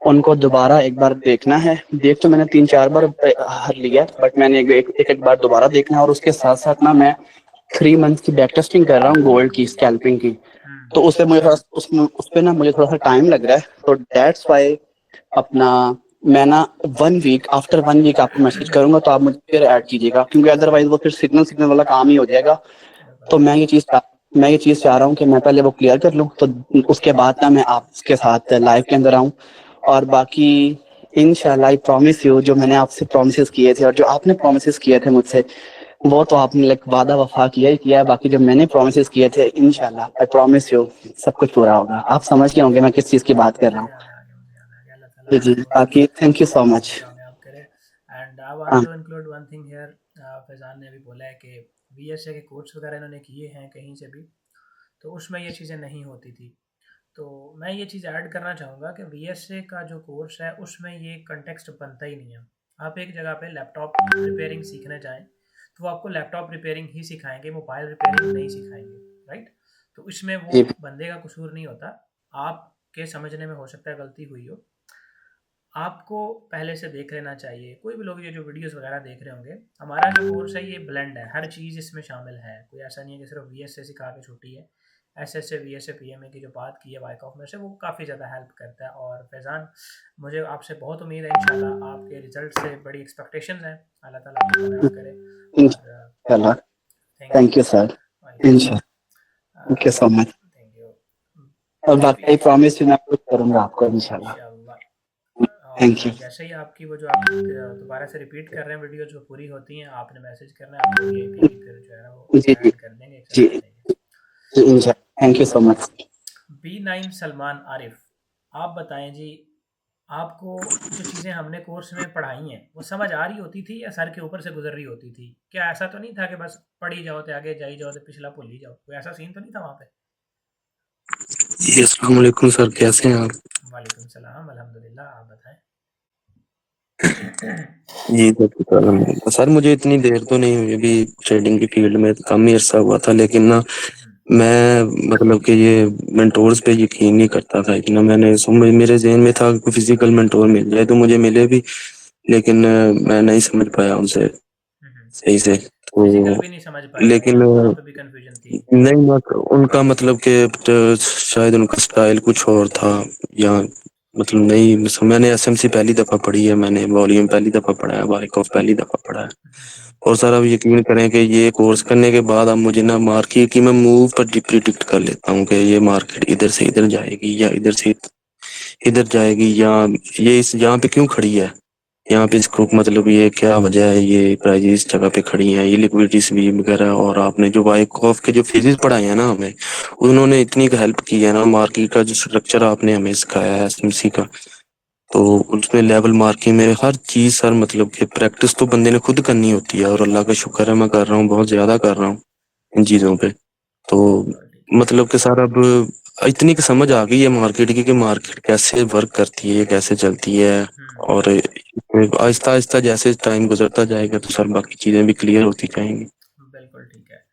उनको दोबारा एक बार देखना है। देख तो मैंने 3-4 बार हर लिया, बट मैंने एक बार दोबारा देखना है। और उसके साथ साथ ना मैं 3 मंथ की बैक टेस्टिंग कर रहा हूँ गोल्ड की, स्कैल्पिंग की। तो उससे मुझे थोड़ा उस पे ना मुझे थोड़ा सा टाइम लग रहा है, तो दैट्स वाई अपना मैं ना 1 वीक, आफ्टर 1 वीक आपको मैसेज करूंगा, तो आप मुझे फिर ऐड कीजिएगा, क्योंकि अदरवाइज वो फिर सिग्नल वाला काम ही हो जाएगा। तो मैं ये चीज चाह रहा हूँ कि मैं पहले वो क्लियर कर लूँ, तो उसके बाद ना मैं आपके साथ लाइव के अंदर आऊँ। और बाकी इंशाल्लाह आई प्रॉमिस यू, जो मैंने आपसे प्रॉमिसेस किए थे और जो आपने प्रॉमिसेस किए थे मुझसे, वो तो आपने लाइक वादा वफा किया ही किया है। बाकी जो मैंने प्रॉमिसेस किए थे, इंशाल्लाह आई प्रॉमिस यू सब कुछ पूरा होगा। आप समझ गए होंगे मैं किस चीज की बात कर रहा मुझे हूँ। याद है, आगे मुझे याद है कि अल्लाह ताला जी जी, आपको बाकी थैंक यू सो मच। कामयाब करे। And I want to include one thing here. Faizan ने भी बोला है कि बीएसए के कोर्स वगैरह इन्होंने किए हैं कहीं से भी, तो उसमें ये चीज़ें नहीं होती थी। तो मैं ये चीज़ ऐड करना चाहूँगा कि बीएसए का जो कोर्स है उसमें ये कंटेक्स्ट बनता ही नहीं है। आप एक जगह पे लैपटॉप रिपेयरिंग सीखने जाएं तो वो आपको लैपटॉप रिपेयरिंग ही सिखाएंगे, मोबाइल रिपेयरिंग नहीं सिखाएंगे, राइट। तो इसमें वो जी बंदे का कसूर नहीं होता, आपके समझने में हो सकता है गलती हुई हो। आपको पहले से देख लेना चाहिए। कोई भी लोग ये जो वीडियोस वगैरह देख रहे होंगे, हमारा जो कोर्स है ये ब्लेंड है, हर चीज़ इसमें शामिल है। कोई ऐसा नहीं है कि सिर्फ वीएसए सिखा के छुट्टी है। एसएसए वीएसए पीएमए की जो बात की है वाइकॉफ में से, वो काफ़ी ज़्यादा हेल्प करता है। और फैज़ान, मुझे आपसे बहुत उम्मीद है, इंशाल्लाह आपके रिजल्ट से बड़ी एक्सपेक्टेशंस हैं। अल्लाह ताला आपको कामयाब करे। और इंशाल्लाह, thank thank you. You sir, इंशाल्लाह, thank you so much. Thank you. और बाकी आई प्रॉमिस मैं कुछ करूंगा आपको इंशाल्लाह। इंशाल्लाह। थैंक और यू। जैसे ही आपकी वो जो आप दोबारा से रिपीट कर रहे हैं वीडियो जो पूरी होती हैं, आपने मैसेज करना है, आपको वीआईपी की फिर जो है ना वो जी जी ऐड कर देंगे, जी एक्सेप्ट कर लेंगे। जी, इंशाल्लाह, thank you so much. B9 Salman Arif, आप बताएं जी, आपको जो चीज़ें हमने कोर्स में पढ़ाई हैं वो समझ आ रही होती थी या सर के ऊपर से गुजर रही होती थी? क्या ऐसा तो नहीं था कि बस पढ़ी जाओ तो आगे जाई जाओ तो पिछला भूल ही जाओ? कोई ऐसा सीन तो नहीं था वहाँ पे? जी, अस्सलाम वालेकुम सर, कैसे हैं आप? वालेकुम सलाम, अल्हम्दुलिल्लाह, आप बताएं। जी सर, शुक्र अल्हम्दुलिल्लाह। सर मुझे इतनी देर तो नहीं हुई अभी ट्रेडिंग की फील्ड में, कम ही अरसा हुआ था, लेकिन ना मैं मतलब कि ये मेंटोर्स पे यकीन नहीं करता था इतना। मैंने समझ मेरे ज़हन में था कि फिजिकल मेंटोर मिल जाए, तो मुझे मिले भी, लेकिन मैं नहीं समझ पाया उनसे सही से। फिजिकल तो भी नहीं समझ पाए, लेकिन मतलब वहाँ पे भी कंफ्यूजन थी। नहीं, मत उनका मतलब कि शायद उनका स्टाइल कुछ और था, या मतलब नहीं। मैंने एसएमसी पहली दफा पढ़ी है, मैंने वॉल्यूम पहली दफा पढ़ा है, वाइकॉफ पहली दफा पढ़ा है। और सर अब यकीन करें कि ये कोर्स करने के बाद अब मुझे ना मार्केट की मैं मूव पर प्रिडिक्ट कर लेता हूँ कि ये मार्केट इधर से इधर जाएगी, या इधर से इधर जाएगी, या ये इस यहाँ पे क्यों खड़ी है, यहाँ पे इसको मतलब ये क्या वजह है, ये प्राइजेस इस जगह पे खड़ी हैं, ये लिक्विडिटी स्वीप वगैरह। और आपने जो वाइकॉफ के जो फेजेस पढ़ाए हैं ना हमें, उन्होंने इतनी हेल्प की है ना, मार्केट का जो स्ट्रक्चर आपने हमें सिखाया है एसएमसी का, तो उसमें लेवल मार्किंग में हर चीज सर, मतलब कि प्रैक्टिस तो बंदे ने खुद करनी होती है, और अल्लाह का शुक्र है मैं कर रहा हूँ, बहुत ज्यादा कर रहा हूँ इन चीजों पे। तो बिल्कुल ठीक है। मतलब कि सर अब इतनी की समझ आ गई है मार्केट की, कि मार्केट कैसे वर्क करती है, कैसे चलती है। और आहिस्ता आहिस्ता जैसे टाइम गुजरता जाएगा तो सर बाकी चीजें भी क्लियर होती जाएंगी। बिल्कुल ठीक है।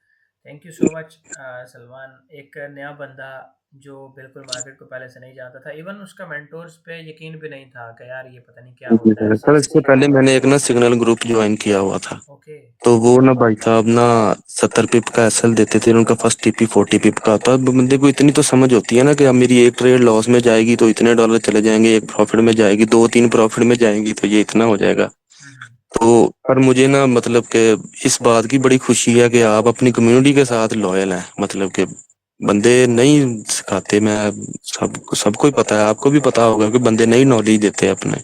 Thank you so much Salman. एक नया बंदा जो बिल्कुल मार्केट को पहले से नहीं जानता था, इवन उसका मेंटोर्स पे यकीन भी नहीं था कि यार ये पता नहीं क्या होता है, सर इससे सीखना पहले होगा। मैंने एक ना सिग्नल ग्रुप ज्वाइन किया हुआ था, ओके। तो वो ना भाई साहब ना 70 पिप का एसएल देते थे, उनका फर्स्ट टीपी 40 पिप का था। अब बंदे को इतनी तो समझ होती है ना कि अब मेरी एक ट्रेड लॉस में जाएगी तो इतने डॉलर चले जाएंगे, एक प्रॉफिट में जाएगी, 2-3 प्रॉफिट में जाएंगी तो ये इतना हो जाएगा। तो पर मुझे ना मतलब कि इस बात की बड़ी खुशी है कि आप अपनी कम्युनिटी के साथ लॉयल हैं, मतलब कि बंदे नहीं सिखाते। मैं सबको ही पता है, आपको भी पता होगा कि बंदे नहीं नॉलेज देते अपने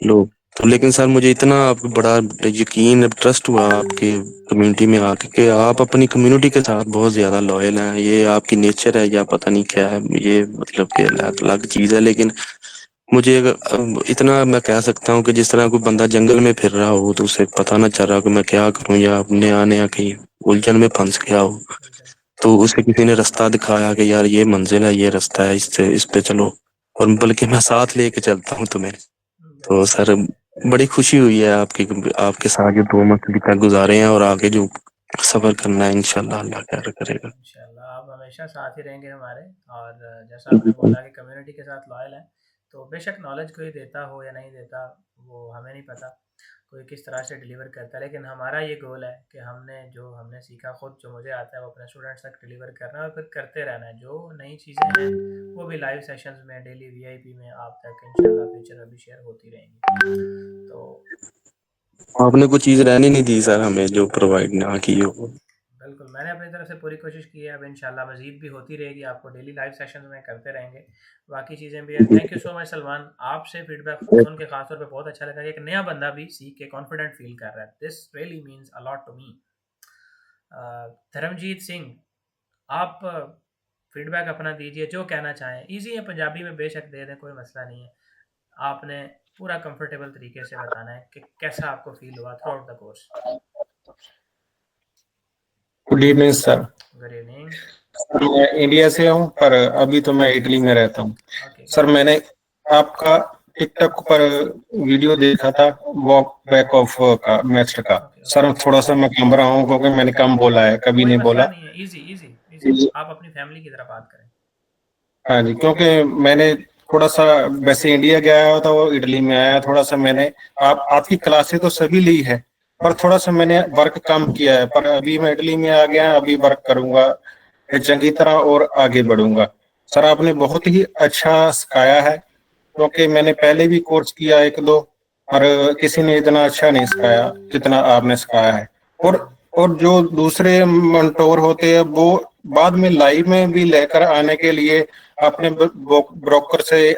लोग। तो लेकिन सर मुझे इतना आप बड़ा यकीन ट्रस्ट हुआ आपके कम्युनिटी में आके कि आप अपनी कम्युनिटी के साथ बहुत ज्यादा लॉयल हैं। ये आपकी नेचर है या पता नहीं क्या है, ये मतलब कि अलग अलग चीज है। लेकिन मुझे इतना मैं कह सकता हूँ कि जिस तरह कोई बंदा जंगल में फिर रहा हो तो उसे पता ना चल रहा कि मैं क्या करूँ, या नया नया कहीं उलझन में फंस गया हो, तो उसे किसी ने रास्ता दिखाया कि यार ये मंजिल है, ये रास्ता है, इससे इस पे चलो, और बल्कि मैं साथ लेके चलता हूँ तुम्हें। तो बिल्कुल सर ठीक है। बड़ी खुशी हुई है आपके साथ जो 2 मंथ अभी तक गुजारे हैं, और आगे जो सफर करना है इंशाल्लाह अल्लाह खैर करेगा। इंशाल्लाह आप हमेशा साथ ही रहेंगे हमारे। और जैसा आपने बोला कि कम्युनिटी के साथ लॉयल है, तो बेशक नॉलेज कोई देता हो या नहीं देता वो हमें नहीं पता, कोई किस तरह से डिलीवर करता है, लेकिन हमारा ये गोल है कि हमने सीखा खुद, जो मुझे आता है वो अपने स्टूडेंट्स तक डिलीवर करना है और फिर करते रहना है। जो नई चीज़ें हैं वो भी लाइव सेशंस में, डेली वीआईपी में आप तक इंशाल्लाह फ्यूचर में भी शेयर होती रहेंगी। तो आपने कुछ चीज रहने नहीं दी सर हमें जो प्रोवाइड ना की हो। बिल्कुल, मैंने अपनी तरफ से पूरी कोशिश की है, अब इंशाल्लाह मज़ीद भी होती रहेगी, आपको डेली लाइव सेशंस में करते रहेंगे, बाकी चीज़ें भी हैं। Thank you so much Salman, आपसे फीडबैक सुन के खासतौर पे बहुत अच्छा लगा कि एक नया बंदा भी सीख के कॉन्फिडेंट फील कर रहा है। This really means a lot to me. Dharamjeet Singh, आप फीडबैक अपना दीजिए, जो कहना चाहें, ईजी है, पंजाबी में बेशक दे दें, कोई मसला नहीं है। आपने पूरा कंफर्टेबल तरीके से बताना है कि कैसा आपको फील हुआ through out the course. Good evening sir. Good evening. मैं इंडिया से हूँ पर अभी तो मैं इटली में रहता हूँ। सर मैंने आपका टिकटॉक पर वीडियो देखा था वॉक बैक ऑफ का नेक्स्ट का। सर थोड़ा सा मैं कम रहा हूँ क्योंकि मैंने कम बोला है, कभी नहीं बोला। इजी, आप अपनी फैमिली की तरफ बात करें। हाँ जी, क्योंकि मैंने थोड़ा सा वैसे इंडिया गया था, वो इटली में आया, थोड़ा सा मैंने आपकी क्लासेस तो सभी ली है पर थोड़ा सा मैंने वर्क कम किया है, पर अभी मैं इटली में आ गया, अभी वर्क करूंगा चंगी तरह और आगे बढ़ूंगा। सर आपने बहुत ही अच्छा सिखाया है, क्योंकि मैंने पहले भी कोर्स किया एक दो, पर किसी ने इतना अच्छा नहीं सिखाया जितना आपने सिखाया है। और जो दूसरे मेंटोर होते हैं वो बाद में लाइव में भी लेकर आने के लिए अपने ब्रोकर से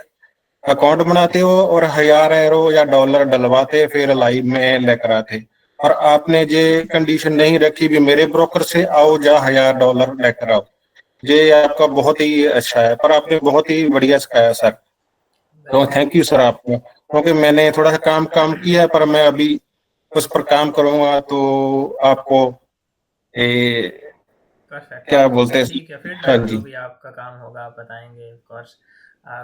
अकाउंट बनाते हो और 1000 € या डॉलर डलवाते फिर लाइव में लेकर आते, और आपने ये कंडीशन नहीं रखी भी मेरे ब्रोकर से आओ या $1000 लेकर आओ। ये आपका बहुत ही अच्छा है, पर आपने बहुत ही बढ़िया सिखाया सर, तो थैंक यू सर आपको। क्योंकि मैंने थोड़ा सा काम किया है पर मैं अभी उस पर काम करूंगा तो आपको क्या बोलते हैं। ठीक है, हाँ फीडबैक जी, जो भी आपका काम होगा आप बताएंगे, ऑफ कोर्स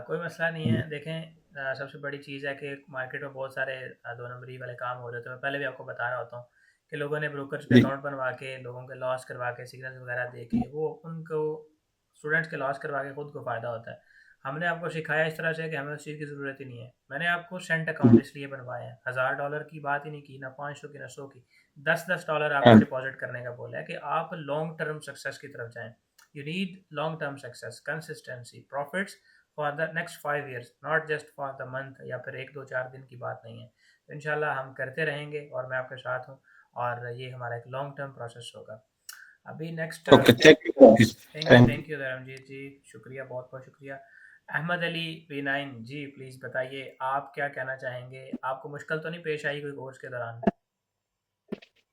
कोई मसला नहीं है। देखें, सबसे बड़ी चीज़ है कि मार्केट में बहुत सारे 2 नंबरी वाले काम हो रहे थे। मैं पहले भी आपको बता रहा होता हूँ कि लोगों ने ब्रोकर्स पे जी अकाउंट बनवा के, लोगों के लॉस करवा के, सिग्नल्स वगैरह दे के, वो उनको स्टूडेंट्स के लॉस करवा के खुद को फ़ायदा होता है। हमने आपको सिखाया इस तरह से कि हमें उस चीज़ की ज़रूरत ही नहीं है। मैंने आपको सेंट अकाउंट इसलिए बनवाए हैं, $1000 की बात ही नहीं की, ना 500 की, ना 100 की, $10 आपको हाँ डिपॉजिट करने का बोला है कि आप लॉन्ग टर्म सक्सेस की तरफ जाएं। You need long term success, consistency, profits for the next 5 years, not just for the month या फिर 1 2 4 दिन की बात नहीं है। तो इंशाल्लाह हम करते रहेंगे और मैं आपके साथ हूँ, और ये हमारा एक लॉन्ग टर्म प्रोसेस होगा। अभी next, okay, thank you Dharmjeet ji, शुक्रिया, बहुत बहुत शुक्रिया। Ahmad Ali V9 ji, please बताइए आप क्या कहना चाहेंगे, आपको मुश्किल तो नहीं पेश आई कोई कोर्स के दौरान?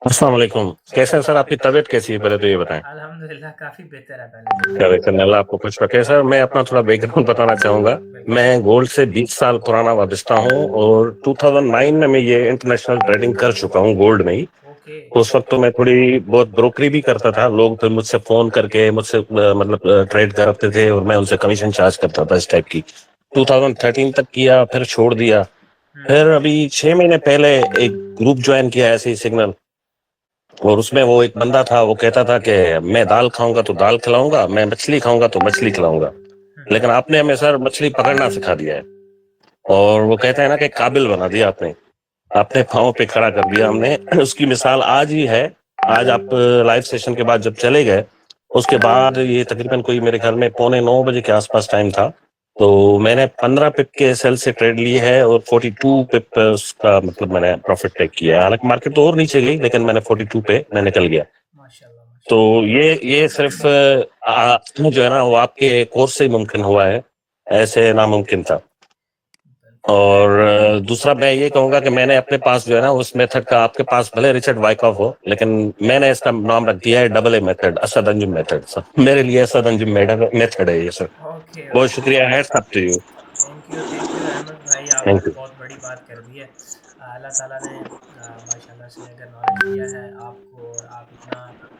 अस्सलाम वालेकुम, कैसे हैं सर? आपकी तबीयत कैसी है पहले तो ये बताएं। अल्हम्दुलिल्लाह काफ़ी बेहतर है पहले। क्या बेहतर, अल्लाह आपको खुश रखे। सर मैं अपना थोड़ा बैकग्राउंड बताना चाहूँगा। मैं गोल्ड से 20 साल पुराना वाबस्ता हूँ और 2009 में मैं ये इंटरनेशनल ट्रेडिंग कर चुका हूँ गोल्ड में ही। उस वक्त तो मैं थोड़ी बहुत ब्रोकरी भी करता था, लोग फिर मुझसे फोन करके मुझसे मतलब ट्रेड करते थे और मैं उनसे कमीशन चार्ज करता था इस टाइप की। 2013 तक किया, फिर छोड़ दिया। फिर अभी 6 महीने पहले एक ग्रुप ज्वाइन किया ऐसे ही सिग्नल, और उसमें वो एक बंदा था, वो कहता था कि मैं दाल खाऊंगा तो दाल खिलाऊंगा, मैं मछली खाऊंगा तो मछली खिलाऊंगा, लेकिन आपने हमें सर मछली पकड़ना सिखा दिया है। और वो कहते हैं ना कि काबिल बना दिया आपने, अपने पाँव पे खड़ा कर दिया हमने। उसकी मिसाल आज ही है। आज आप लाइव सेशन के बाद जब चले गए, उसके बाद ये तकरीबन कोई मेरे ख्याल में 8:45 के आसपास टाइम था, तो मैंने 15 पिप के सेल से ट्रेड ली है और 42 पिप उसका मतलब मैंने प्रॉफिट टेक किया है। हालांकि मार्केट तो और नीचे गई लेकिन मैंने 42 पे मैं निकल गया। तो ये सिर्फ जो है ना वो आपके कोर्स से ही मुमकिन हुआ है, ऐसे नामुमकिन था। और दूसरा मैं ये कहूंगा कि मैंने अपने पास जो है ना उस मेथड का, आपके पास भले रिचर्ड वाइकॉफ हो लेकिन मैंने इसका नाम रख दिया है AA method, Asad Anjum method. Sir मेरे लिए असद अंजुम मेथड है ये सर। बहुत शुक्रिया, hats off to you. Thank you Ahmed भाई, आपने तो बहुत बड़ी बात कर दी है। अल्लाह ताला ने माशाल्लाह से अगर नॉलेज दिया है आपको और आप इतना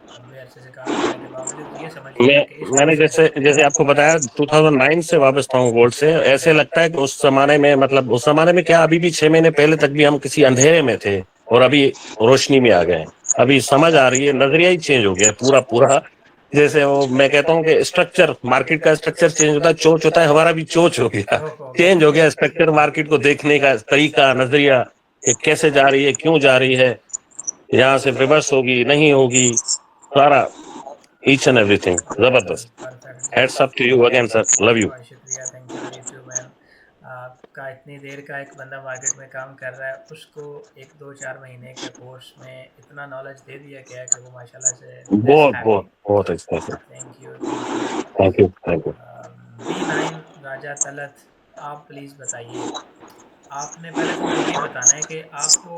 लंबे अरसे से काम करने के बावजूद ये समझिए कि इस मैंने जैसे आपको बताया 2009 से वाबस्ता हूँ गोल्ड से। ऐसे लगता है कि उस जमाने में, मतलब उस जमाने में क्या, अभी भी 6 महीने पहले तक भी हम किसी अंधेरे में थे और अभी रोशनी में आ गए। अभी समझ आ रही है, नजरिया ही चेंज हो गया पूरा। जैसे वो मैं कहता हूँ कि स्ट्रक्चर, मार्केट का स्ट्रक्चर चेंज होता है, चोच होता है, हमारा भी चोच हो गया, चेंज हो गया स्ट्रक्चर, मार्केट को देखने का तरीका, नजरिया, कि कैसे जा रही है, क्यों जा रही है, यहाँ से रिवर्स होगी नहीं होगी, सारा ईच एंड एवरीथिंग जबरदस्त। Heads up to you again sir, love you. बहुत शुक्रिया, thank you, you too man. आपका इतनी देर का एक बंदा मार्केट में काम कर रहा है, उसको 1-2-4 महीने के कोर्स में इतना नॉलेज दे दिया गया है कि वो माशाल्लाह से बहुत अच्छा sir, thank you. Thank you thank you. B9 राजा तलत, आप प्लीज़ बताइए, आपने पहले तो मुझे ये बताना है कि आपको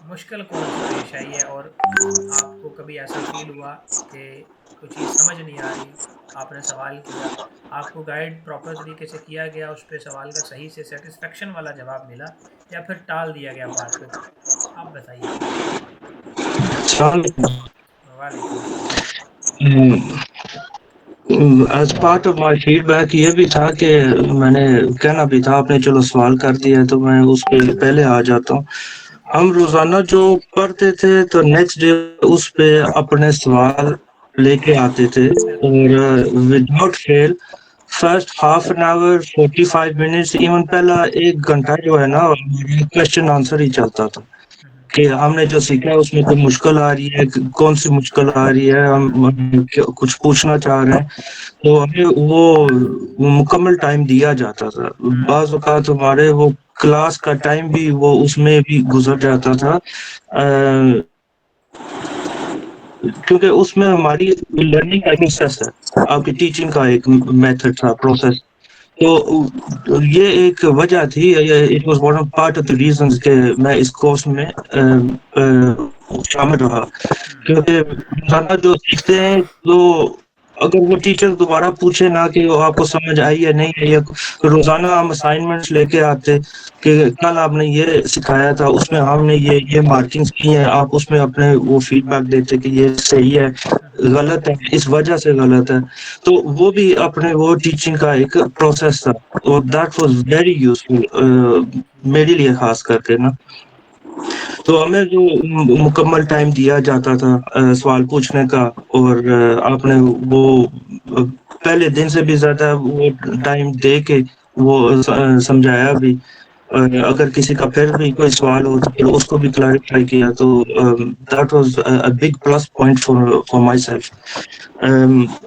मुश्किल कौन सी पेश आई है, और आपको कभी ऐसा फील हुआ कि कोई चीज़ समझ नहीं आ रही, आपने सवाल किया, आपको गाइड प्रॉपर तरीके से किया गया, उस पे सवाल का सही से सेटिस्फेक्शन वाला जवाब मिला, या फिर टाल दिया गया बात को, आप बताइए प्लीज़। वालेकुम। As part of my feedback ये भी था कि मैंने कहना भी था, आपने चलो सवाल कर दिया तो मैं उस पे पहले आ जाता हूँ। हम रोजाना जो पढ़ते थे तो नेक्स्ट डे उस पे अपने सवाल लेके आते थे, और without fail first half an hour 45 minutes, even पहला 1 घंटा जो है ना, क्वेश्चन आंसर ही चलता था कि हमने जो सीखा है उसमें कोई मुश्किल आ रही है, कौन सी मुश्किल आ रही है, हम कुछ पूछना चाह रहे हैं, तो हमें वो मुकम्मल टाइम दिया जाता था। बाज़ औक़ात हमारे वो क्लास का टाइम भी वो उसमें भी गुजर जाता था, क्योंकि उसमें हमारी लर्निंग का प्रोसेस है, आपकी टीचिंग का एक मेथड था, प्रोसेस। तो ये एक वजह थी, it was one of part of the reasons कि मैं इस कोर्स में शामिल रहा, क्योंकि रोजाना जो सीखते हैं तो अगर वो टीचर दोबारा पूछे ना कि वो आपको समझ आई है नहीं है, या रोजाना हम असाइनमेंट्स लेके आते कि कल आपने ये सिखाया था, उसमें हमने ये मार्किंग्स की हैं, आप उसमें अपने वो फीडबैक देते कि ये सही है, गलत है, इस वजह से गलत है, तो वो भी अपने वो टीचिंग का एक प्रोसेस था, और दैट वाज वेरी यूजफुल मेरे लिए खास करके ना। तो हमें जो मुकम्मल टाइम दिया जाता था सवाल पूछने का, और आपने वो पहले दिन से भी ज्यादा वो टाइम दे के वो समझाया भी, अगर किसी का फिर भी कोई सवाल हो तो फिर उसको भी क्लैरिफाई किया, तो that was a big plus point for my self.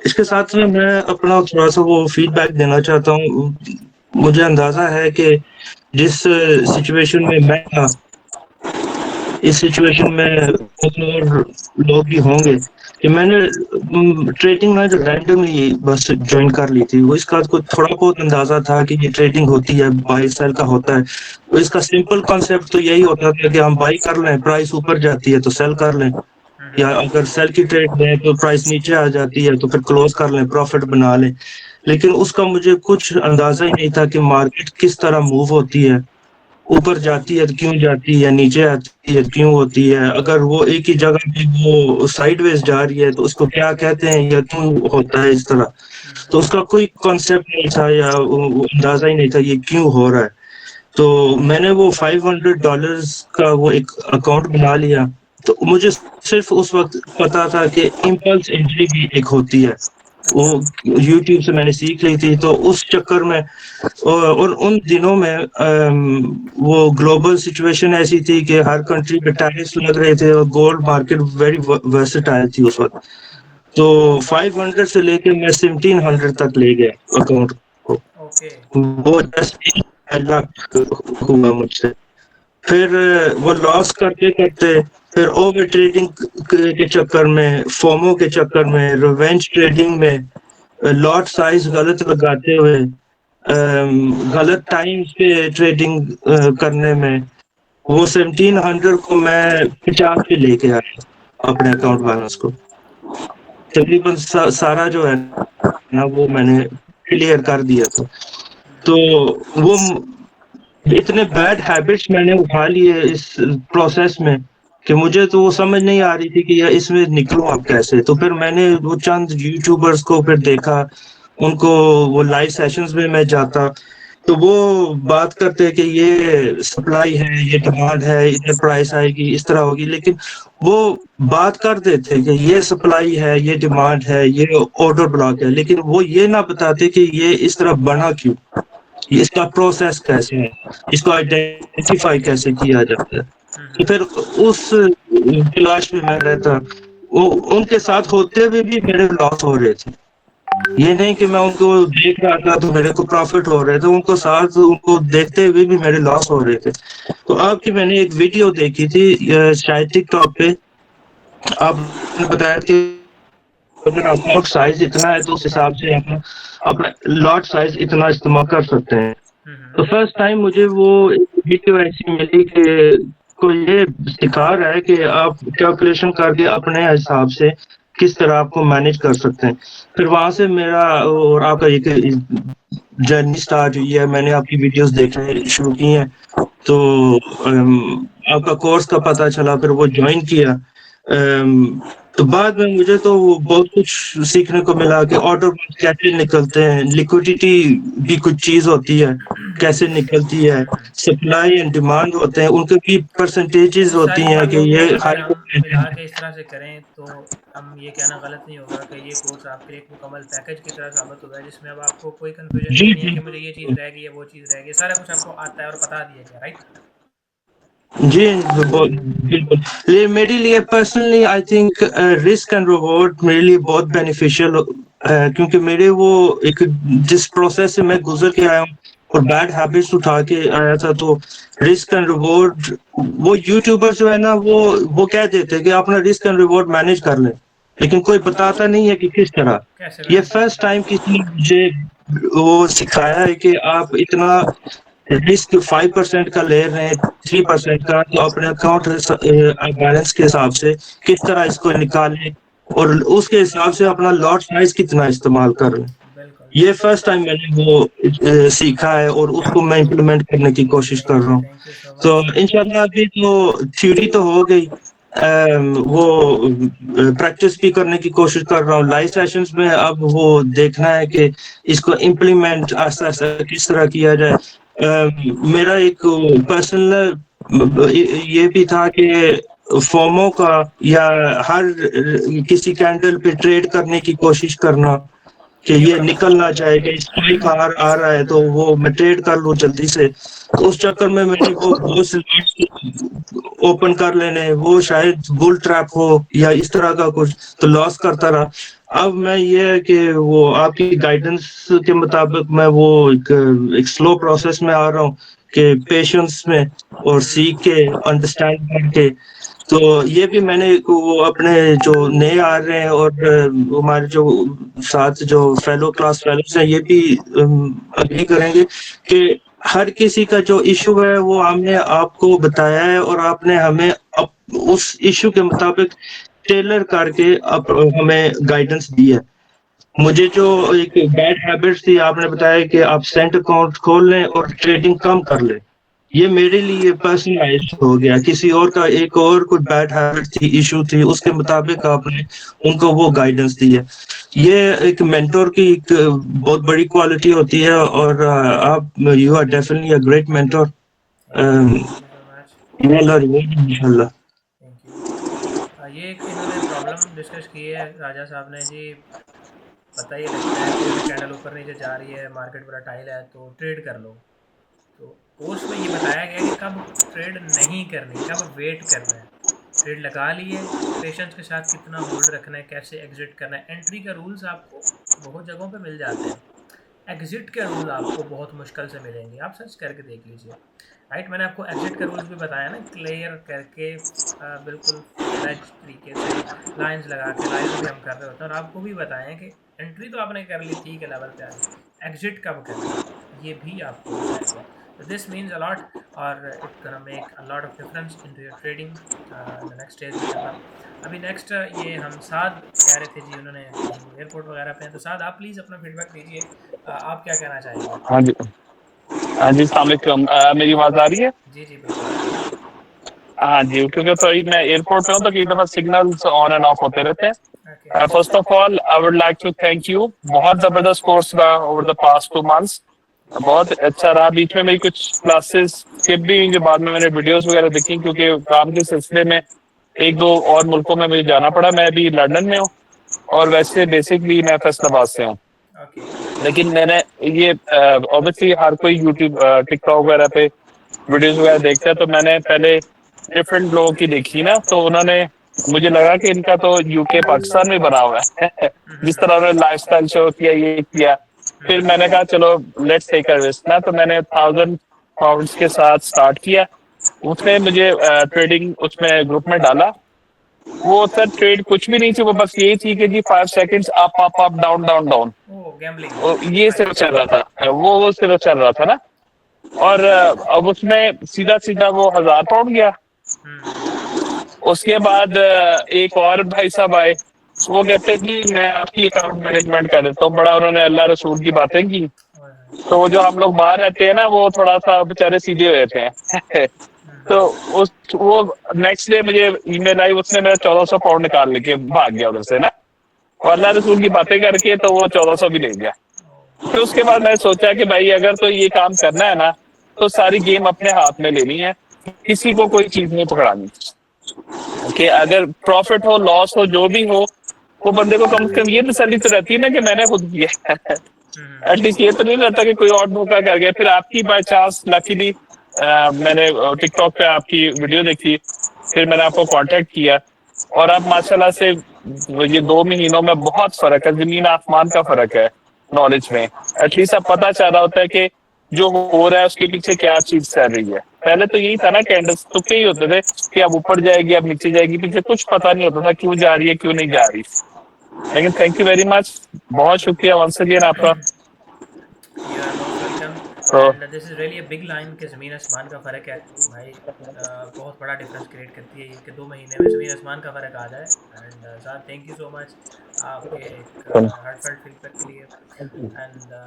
इसके साथ में मैं अपना थोड़ा सा वो फीडबैक देना चाहता हूँ। मुझे अंदाजा है कि जिस सिचुएशन में मैं था, इस सिचुएशन में और लोग भी होंगे कि मैंने ट्रेडिंग ना जो रैंडमली बस ज्वाइन कर ली थी, वो इसका कुछ थोड़ा बहुत अंदाजा था कि ये ट्रेडिंग होती है, बाई सेल का होता है, तो इसका सिंपल कॉन्सेप्ट तो यही होता था कि हम बाई कर लें, प्राइस ऊपर जाती है तो सेल कर लें, या अगर सेल की ट्रेड लें तो प्राइस नीचे आ जाती है तो फिर क्लोज कर लें, प्रॉफिट बना लें। लेकिन उसका मुझे कुछ अंदाजा ही नहीं था कि मार्केट किस तरह मूव होती है, ऊपर जाती है तो क्यों जाती है, नीचे आती है क्यों होती है, अगर वो एक ही जगह पे वो साइडवेज जा रही है तो उसको क्या कहते हैं या क्यों होता है इस तरह, तो उसका कोई कॉन्सेप्ट नहीं था या अंदाजा ही नहीं था ये क्यों हो रहा है। तो मैंने वो $500 का वो एक अकाउंट बना लिया, तो मुझे सिर्फ उस वक्त पता था कि इम्पल्स एंट्री भी एक होती है, वो यूट्यूब से मैंने सीख ली थी, तो उस चक्कर में और उन दिनों में वो ग्लोबल सिचुएशन ऐसी थी कि हर कंट्री पे टैरिफ्स लग रहे थे और गोल्ड मार्केट वेरी वर्सेटाइल थी उस वक्त, तो 500 से लेके मैं 1700 तक ले गया अकाउंट को, वो जस्ट हुआ मुझसे। फिर वो लॉस करते करते फिर ओवर ट्रेडिंग के चक्कर में, फोमो के चक्कर में, रिवेंज ट्रेडिंग में, लॉट साइज गलत लगाते हुए, गलत टाइम्स पे ट्रेडिंग करने में, वो 1700 को मैं 50 पे लेके आया अपने अकाउंट बैलेंस को, तकरीबन सारा जो है ना वो मैंने क्लियर कर दिया था। तो वो इतने बैड हैबिट्स मैंने उठा लिए इस प्रोसेस में कि मुझे तो वो समझ नहीं आ रही थी कि यार इसमें निकलूं अब कैसे। तो फिर मैंने वो चंद यूट्यूबर्स को फिर देखा, उनको वो लाइव सेशंस में मैं जाता तो वो बात करते हैं कि ये सप्लाई है, ये डिमांड है, इतने प्राइस आएगी, इस तरह होगी, लेकिन वो बात कर देते हैं कि ये सप्लाई है, ये डिमांड है, ये ऑर्डर ब्लॉक है, लेकिन वो ये ना बताते कि ये इस तरह बना क्यों, इसका प्रोसेस कैसे है, इसको आइडेंटिफाई कैसे किया जाता है। तो फिर उस तलाश में मैं रहता, वो उनके साथ होते हुए भी मेरे लॉस हो रहे थे। ये नहीं कि मैं उनको देख रहा था तो मेरे को प्रॉफिट हो रहे थे, उनको साथ उनको देखते हुए भी मेरे लॉस हो रहे थे। तो आपकी मैंने एक वीडियो देखी थी शायद टिकटॉक पे, आपने बताया कि अगर आपका साइज इतना है तो उस हिसाब से अपना अपना लॉट साइज इतना इस्तेमाल कर सकते हैं। तो फर्स्ट टाइम मुझे वो वीडियो ऐसी मिली कि कोई ये सिखा रहा है कि आप कैलकुलेशन करके अपने हिसाब से किस तरह आपको मैनेज कर सकते हैं। फिर वहां से मेरा और आपका एक जर्नी स्टार्ट हुई है, मैंने आपकी वीडियोस देखने शुरू की हैं, तो आपका कोर्स का पता चला, फिर वो ज्वाइन किया। तो बाद में मुझे तो बहुत कुछ सीखने को मिला कि ऑर्डर कैसे निकलते हैं, लिक्विडिटी भी कुछ चीज होती है कैसे निकलती है, सप्लाई एंड डिमांड होते हैं, उनके भी परसेंटेजेस होती हैं कि ये मिला के इस तरह से करें तो हम ये कहना गलत नहीं होगा कि ये कोर्स आपके एक मुकम्मल पैकेज की तरह साबित होगा, जिसमें अब आपको कोई कंफ्यूजन नहीं है कि मुझे ये चीज़ रह गई है, वो चीज़ रह गई, सारा कुछ आपको आता है और बता दिया गया, राइट? जी बिल्कुल। ये मेरे लिए personally I think risk and reward मेरे लिए बहुत बेनिफिशियल है, क्योंकि मेरे वो एक जिस प्रोसेस से मैं गुजर के आया हूँ और बैड हैबिट्स उठा के आया था, तो रिस्क एंड रिवॉर्ड वो यूट्यूबर जो है ना वो कह देते हैं कि अपना रिस्क एंड रिवॉर्ड मैनेज कर लें, लेकिन कोई बताता नहीं है कि किस तरह। ये फर्स्ट टाइम किसी ने मुझे वो सिखाया है कि आप इतना रिस्क 5% का ले रहे हैं, 3% का, तो अपने अकाउंट बैलेंस के हिसाब से किस तरह इसको निकालें और उसके हिसाब से अपना लॉट साइज कितना इस्तेमाल कर लें। ये फर्स्ट टाइम मैंने वो सीखा है और उसको मैं इम्प्लीमेंट करने की कोशिश कर रहा हूँ। तो इंशाल्लाह अभी तो थ्योरी तो हो गई, वो प्रैक्टिस भी करने की कोशिश कर रहा हूँ लाइव सेशंस में। अब वो देखना है कि इसको इम्प्लीमेंट आस्ता आस्ता किस तरह किया जाए। मेरा एक पर्सनल ये भी था कि फोमो का या हर किसी कैंडल पे ट्रेड करने की कोशिश करना कि ये निकल ना जाए कि स्पाइक आ रहा है तो वो मैं ट्रेड कर लूं जल्दी से। तो उस चक्कर में मैंने वो ओपन कर लेने, वो शायद बुल ट्रैप हो या इस तरह का कुछ, तो लॉस करता रहा। अब मैं ये है कि वो आपकी गाइडेंस के मुताबिक मैं वो एक स्लो प्रोसेस में आ रहा हूँ कि पेशेंस में और सीख के अंडरस्टैंड करके। तो ये भी मैंने वो अपने जो नए आ रहे हैं और हमारे जो साथ जो फेलो क्लास फेलोज हैं ये भी अग्री करेंगे कि हर किसी का जो इशू है वो हमने आपको बताया है और आपने हमें उस इशू के मुताबिक टेलर करके अब हमें गाइडेंस दी है। मुझे जो एक बैड हैबिट थी, आपने बताया कि आप सेंट अकाउंट खोल लें और ट्रेडिंग कम कर लें, ये मेरे लिए पर्सनलाइज हो गया। किसी और का एक और कोई बैड हैबिट थी, इशू थी, उसके मुताबिक आपने उनको वो गाइडेंस दी है। ये एक मेंटोर की एक बहुत बड़ी क्वालिटी होती है और आप you are definitely a great mentor. इंशाल्लाह। ये एक इन्होंने प्रॉब्लम डिस्कस की है राजा साहब ने जी, पता ही लगता है कोई भी कैंडल ऊपर नीचे जा रही है, मार्केट वोलेटाइल है तो ट्रेड कर लो। तो कोर्स में ये बताया गया कि कब ट्रेड नहीं करनी, कब वेट करना है, ट्रेड लगा लिए, पेशेंस के साथ कितना होल्ड रखना है, कैसे एग्जिट करना है। एंट्री के रूल्स आपको बहुत जगहों पे मिल जाते हैं, एग्जिट के रूल आपको बहुत मुश्किल से मिलेंगे, आप सर्च करके देख लीजिए, राइट। मैंने आपको एग्जिट के रूल्स भी बताया ना, क्लियर करके बिल्कुल फ्लैश तरीके से लाइंस लगा के लाइव भी हम कर रहे होते हैं, और आपको भी बताएं कि एंट्री तो आपने कर ली, ठीक है, लेवल पे आ गई, एग्जिट कब करना ये भी आपको बताएगा। So this means a lot और it's gonna make a lot of difference into your trading in the next stage इंशाल्लाह। अभी नेक्स्ट ये हम साद कह रहे थे जी, उन्होंने एयरपोर्ट वगैरह पे हैं, तो साद आप प्लीज़ अपना फीडबैक दीजिए, आप क्या कहना चाहेंगे? हाँ जी, हाँ जी, अस्सलाम वालेकुम। मेरी आवाज़ आ रही है? जी जी बिल्कुल। हाँ जी, क्योंकि तो मैं एयरपोर्ट पे हूँ तो कई दफ़ा सिग्नल्स ऑन एंड ऑफ होते रहते हैं। First of all I would like to thank you, बहुत ज़बरदस्त कोर्स रहा ओवर द पास्ट 2 months बहुत अच्छा रहा। बीच में मेरी कुछ क्लासेस स्किप भी हुई, जो बाद में मैंने वीडियोस वगैरह देखी, क्योंकि काम के सिलसिले में एक दो और मुल्कों में मुझे जाना पड़ा। मैं अभी लंदन में हूँ और वैसे बेसिकली मैं फैसलाबाद से हूँ। लेकिन मैंने ये ऑब्वियसली हर कोई यूट्यूब टिकटॉक वगैरह पे वीडियोस वगैरह देखता है, तो मैंने पहले डिफरेंट लोगों की देखी ना, तो उन्होंने मुझे लगा कि इनका तो यूके पाकिस्तान में बना हुआ है जिस तरह उन्होंने लाइफस्टाइल शो किया, ये किया। फिर मैंने कहा चलो लेट्स टेक अ रिस्क ना, तो मैंने 1000 पाउंड्स के साथ स्टार्ट किया। उसने मुझे ट्रेडिंग उसमें ग्रुप में डाला। वो सर ट्रेड कुछ भी नहीं थी, वो बस यही थी कि जी 5 seconds up up up down down down, ये सिर्फ चल रहा था। वो सिर्फ चल रहा था ना। और अब उसमें सीधा सीधा वो 1000 पाउंड गया। उसके बाद एक और भाई साहब आए, वो कहते कि मैं आपकी अकाउंट मैनेजमेंट कर देता हूँ। बड़ा उन्होंने अल्लाह रसूल की बातें की। तो वो जो हम लोग बाहर रहते हैं ना, वो थोड़ा सा बेचारे सीधे हुए थे तो वो नेक्स्ट डे मुझे ईमेल आई, उसने मेरा 1400 पाउंड निकाल लेके भाग गया उधर से ना। और अल्लाह रसूल की बातें करके तो वो 1400 भी ले गया। फिर उसके बाद मैंने सोचा कि भाई अगर तो ये काम करना है ना, तो सारी गेम अपने हाथ में लेनी है, किसी को कोई चीज नहीं पकड़ानी। कि अगर प्रॉफिट हो लॉस हो जो भी हो, वो बंदे को कम से कम ये तसल्ली तो रहती है ना कि मैंने खुद किया है। एटलीस्ट ये तो नहीं रहता कि कोई और धोखा कर गया। फिर आपकी बाय चांस लकीली मैंने टिकटॉक पे आपकी वीडियो देखी, फिर मैंने आपको कांटेक्ट किया, और अब माशाल्लाह से ये 2 महीनों में बहुत फर्क है, जमीन आसमान का फर्क है नॉलेज में। एटलीस्ट अब पता चल रहा होता है कि जो हो रहा है उसके पीछे क्या चीज चल रही है। पहले तो यही था ना, कैंडल्स तुक्के ही होते थे कि अब ऊपर जाएगी अब नीचे जाएगी, पीछे कुछ पता नहीं होता था क्यों जा रही है क्यों नहीं जा रही। लेकिन थैंक यू वेरी मच, बहुत शुक्रिया वंस अगेन आपका। And this is really a big line कि ज़मीन आसमान का फ़र्क है भाई। बहुत बड़ा डिफरेंस क्रिएट करती है ये कि 2 महीने में ज़मीन आसमान का फ़र्क आ जाए। And sir thank you so much आपके एक हार्टफेल्ट फीडबैक के लिए। एंड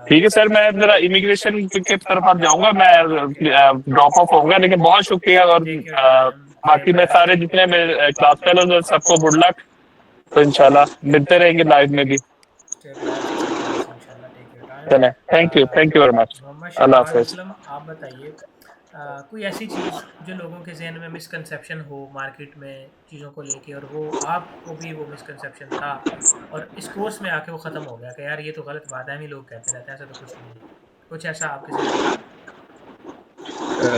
ठीक है सर, मैं जरा इमिग्रेशन की तरफ आप जाऊंगा, मैं ड्रॉप ऑफ होऊंगा, लेकिन बहुत शुक्रिया। और बाकी मैं सारे जितने मेरे क्लास फेलोज हैं सबको गुड लक। तो इंशाल्लाह मिलते रहेंगे लाइव में भी। चलें, थैंक यू वेरी मच, अल्लाह हाफिज। आप बताइए कोई ऐसी चीज़ जो लोगों के जहन में मिसकंसेप्शन हो मार्केट में चीज़ों को लेके, और वो आपको भी वो मिसकंसेप्शन था और इस कोर्स में आके वो ख़त्म हो गया कि यार ये तो गलत बात है, हम ही लोग कहते रहते हैं, ऐसा तो कुछ नहीं है, कुछ ऐसा आपके साथ?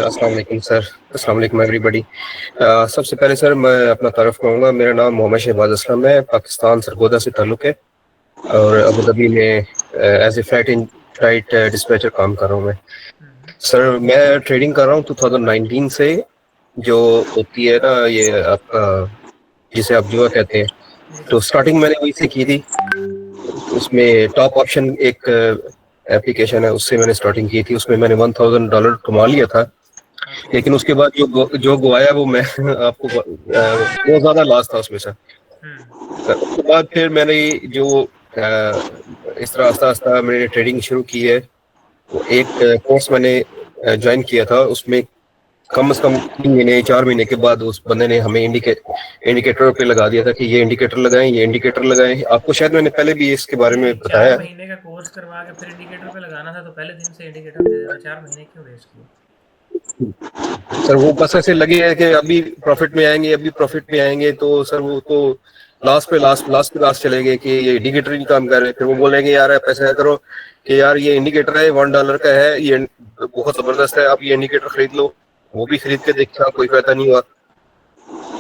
अस्सलाम वालेकुम सर, अस्सलाम वालेकुम एवरीबॉडी। सबसे पहले सर मैं अपना तारुफ करूँगा। मेरा नाम मोहम्मद शहबाज असलम है, पाकिस्तान सरगोदा से ताल्लुक़ है और अबू धाबी में एज ए फ्लाइट डिस्पैचर काम कर रहा हूँ मैं। सर मैं ट्रेडिंग कर रहा हूँ 2019 से, जो होती है ना ये आपका जिसे आप जुआ कहते हैं। तो स्टार्टिंग मैंने वही से की थी, उसमें टॉप ऑप्शन एक एप्लीकेशन है, उससे मैंने स्टार्टिंग की थी। उसमें मैंने $1000 कमा लिया था, लेकिन उसके बाद जो गवाया वो मैं आपको बहुत ज़्यादा लॉस था उसमें सर। उसके बाद फिर मैंने जो इस तरह आस्ता आस्ता मैंने ट्रेडिंग शुरू की है। वो एक कोर्स मैंने ज्वाइन किया था, उसमें कम से कम 3 महीने 4 महीने के बाद उस बंदे ने हमें इंडिकेटर पे लगा दिया था कि ये इंडिकेटर लगाएं, ये इंडिकेटर लगाएं। आपको शायद मैंने पहले भी इसके बारे में बताया। 4 महीने का कोर्स करवा के फिर इंडिकेटर पे लगाना था, तो पहले दिन से इंडिकेटर दे देता। 4 महीने क्यों वेस्ट किए? सर वो बस ऐसे लगे है कि अभी प्रॉफिट में आएंगे, अभी प्रॉफिट में आएंगे, तो सर वो तो लास्ट पे चले गए कि ये इंडिकेटर ही काम कर रहे हैं। फिर वो बोलेंगे यार आप ऐसा करो कि यार ये इंडिकेटर है $1 का है, ये बहुत जबरदस्त है, आप ये इंडिकेटर खरीद लो। वो भी खरीद के देखा, कोई फायदा नहीं हुआ।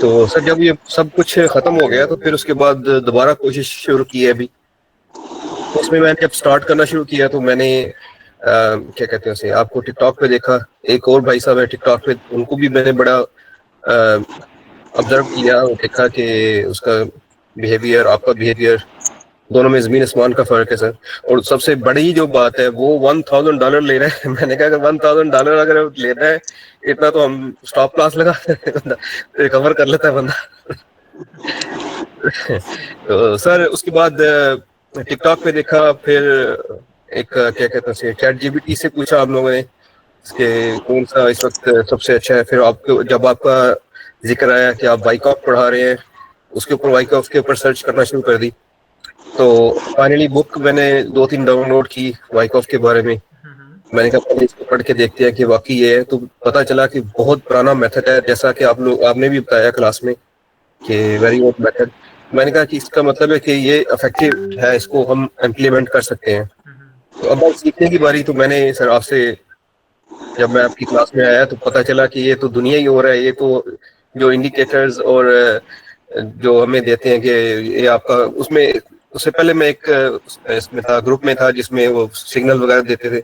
तो सर जब ये सब कुछ खत्म हो गया तो फिर उसके बाद दोबारा कोशिश शुरू की है अभी। उसमें मैंने जब स्टार्ट करना शुरू किया तो मैंने क्या कहते हैं उसे, आपको टिकटॉक पे देखा। एक और भाई साहब है टिकटॉक पे, उनको भी मैंने बड़ा ऑब्जर्व किया और देखा कि उसका बिहेवियर आपका बिहेवियर दोनों में जमीन आसमान का फर्क है सर। और सबसे बड़ी जो बात है वो $1000 ले रहे हैं। मैंने कहा अगर $1000 अगर लेना है इतना तो हम स्टॉप लॉस लगा रिकवर कर लेता है बंदा। तो सर उसके बाद टिकटॉक पे देखा, फिर एक क्या कहते हैं चैट जीपीटी से पूछा आप लोगों ने इसके कौन सा इस वक्त सबसे अच्छा है। फिर आपको जब आपका जिक्र आया कि आप वाइकॉफ पढ़ा रहे हैं, उसके ऊपर वाइकॉफ के ऊपर सर्च करना शुरू कर दी। तो फाइनली बुक मैंने 2-3 डाउनलोड की वाइकॉफ के बारे में। मैंने कहा पहले इसको पढ़ के देखते हैं कि वाकई ये है, तो पता चला कि बहुत पुराना मेथड है, जैसा कि आपने भी बताया क्लास में कि वेरी ओल्ड मेथड। मैंने कहा कि इसका मतलब है कि ये इफेक्टिव है, इसको हम इम्प्लीमेंट कर सकते हैं। तो अब सीखने की बारी, तो मैंने सर आपसे, जब मैं आपकी क्लास में आया तो पता चला कि ये तो दुनिया ही हो रहा है, ये तो जो इंडिकेटर्स और जो हमें देते हैं कि ये आपका, उसमें उससे पहले मैं एक इसमें था, ग्रुप में था जिसमें वो सिग्नल वगैरह देते थे,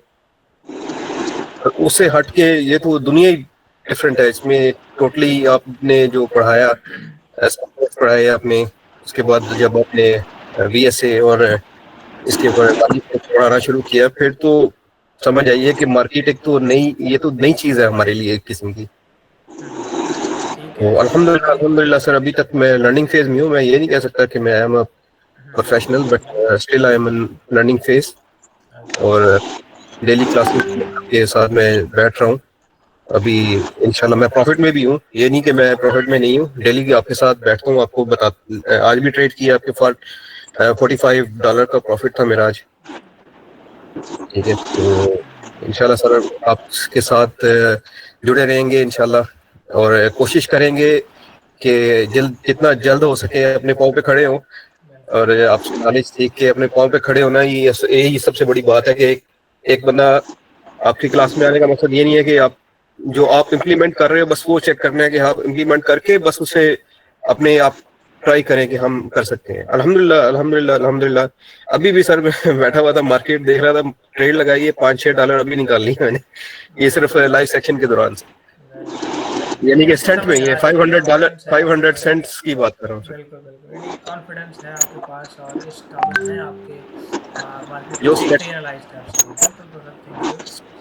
उससे हट के ये तो दुनिया ही डिफरेंट है। इसमें टोटली आपने जो पढ़ाया, पढ़ाया आपने, उसके बाद जब आपने VSA और इसके ऊपर पढ़ाना शुरू किया, फिर तो समझ आइए कि मार्केट एक तो नई, ये तो नई चीज है हमारे लिए एक किस्म की। तो अल्हम्दुलिल्लाह सर, अभी तक मैं लर्निंग फेज में हूँ। मैं ये नहीं कह सकता कि मैं I am a professional, but still I am in learning phase, और डेली क्लासेस के साथ मैं बैठ रहा हूँ। अभी इंशाल्लाह मैं प्रॉफिट में भी हूँ, ये नहीं कि मैं प्रॉफिट में नहीं हूँ, डेली आपके साथ बैठता हूँ, आपको बता, आज भी ट्रेड किया आपके साथ, $45 का प्रॉफिट था मेरा आज। ठीक है, तो इंशाल्लाह सर आपके साथ जुड़े रहेंगे इंशाल्लाह, और कोशिश करेंगे कि जितना जल्द हो सके अपने पाँव पे खड़े हो, और आपसे नॉलेज सीख के अपने पाँव पे खड़े होना, यही सबसे बड़ी बात है। कि एक बंदा आपकी क्लास में आने का मकसद ये नहीं है कि आप जो आप इम्प्लीमेंट कर रहे हो बस वो चेक करना है कि आप इम्प्लीमेंट करके बस उसे अपने आप ट्राई करें कि हम कर सकते हैं। अल्हम्दुलिल्लाह अल्हम्दुलिल्लाह अल्हम्दुलिल्लाह। अभी भी सर मैं बैठा हुआ था, मार्केट देख रहा था, ट्रेड लगाई है, $5-6 अभी निकाल ली मैंने, ये सिर्फ लाइव सेक्शन के दौरान से, यानी कि सेंट में ही है, $500 500 सेंट्स की बात कर रहा हूँ। बिल्कुल बिल्कुल, कॉन्फिडेंस है आपके पास और इस काबिल है आपके मार्केट जो को देखते हैं एनालाइज कर सकते। बिल्कुल thank you.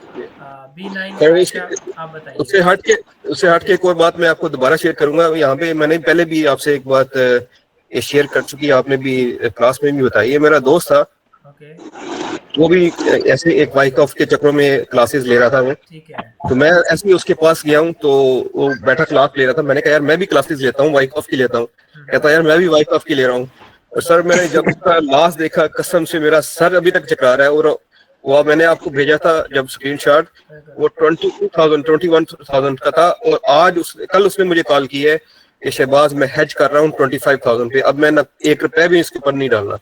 B9 sir Ayesha, आप बताइए। उससे हट के एक और बात मैं आपको दोबारा शेयर करूंगा। यहाँ पे मैंने पहले भी आपसे एक बात ये शेयर कर चुकी है, आपने भी क्लास में भी बताई है। मेरा दोस्त था, वो भी ऐसे एक वाइक ऑफ के चक्रों में क्लासेस ले रहा था वो, तो मैं ऐसे ही उसके पास गया हूँ, तो वो बैठा क्लास ले रहा था। मैंने कहा यार मैं भी क्लासेस लेता हूँ, वाइक ऑफ की लेता हूँ। कहता यार मैं भी वाइक ऑफ की ले रहा हूँ। और सर मैंने जब उसका लास्ट देखा, कसम से मेरा सर अभी तक चकरा रहा है। और वो मैंने आपको भेजा था जब स्क्रीनशॉट, वो 21,000 का था, और आज कल उसने मुझे कॉल की है कि शहबाज मैं हेज कर रहा हूँ 25,000 पे, अब मैं ना ₹1 भी इसके ऊपर नहीं डालना।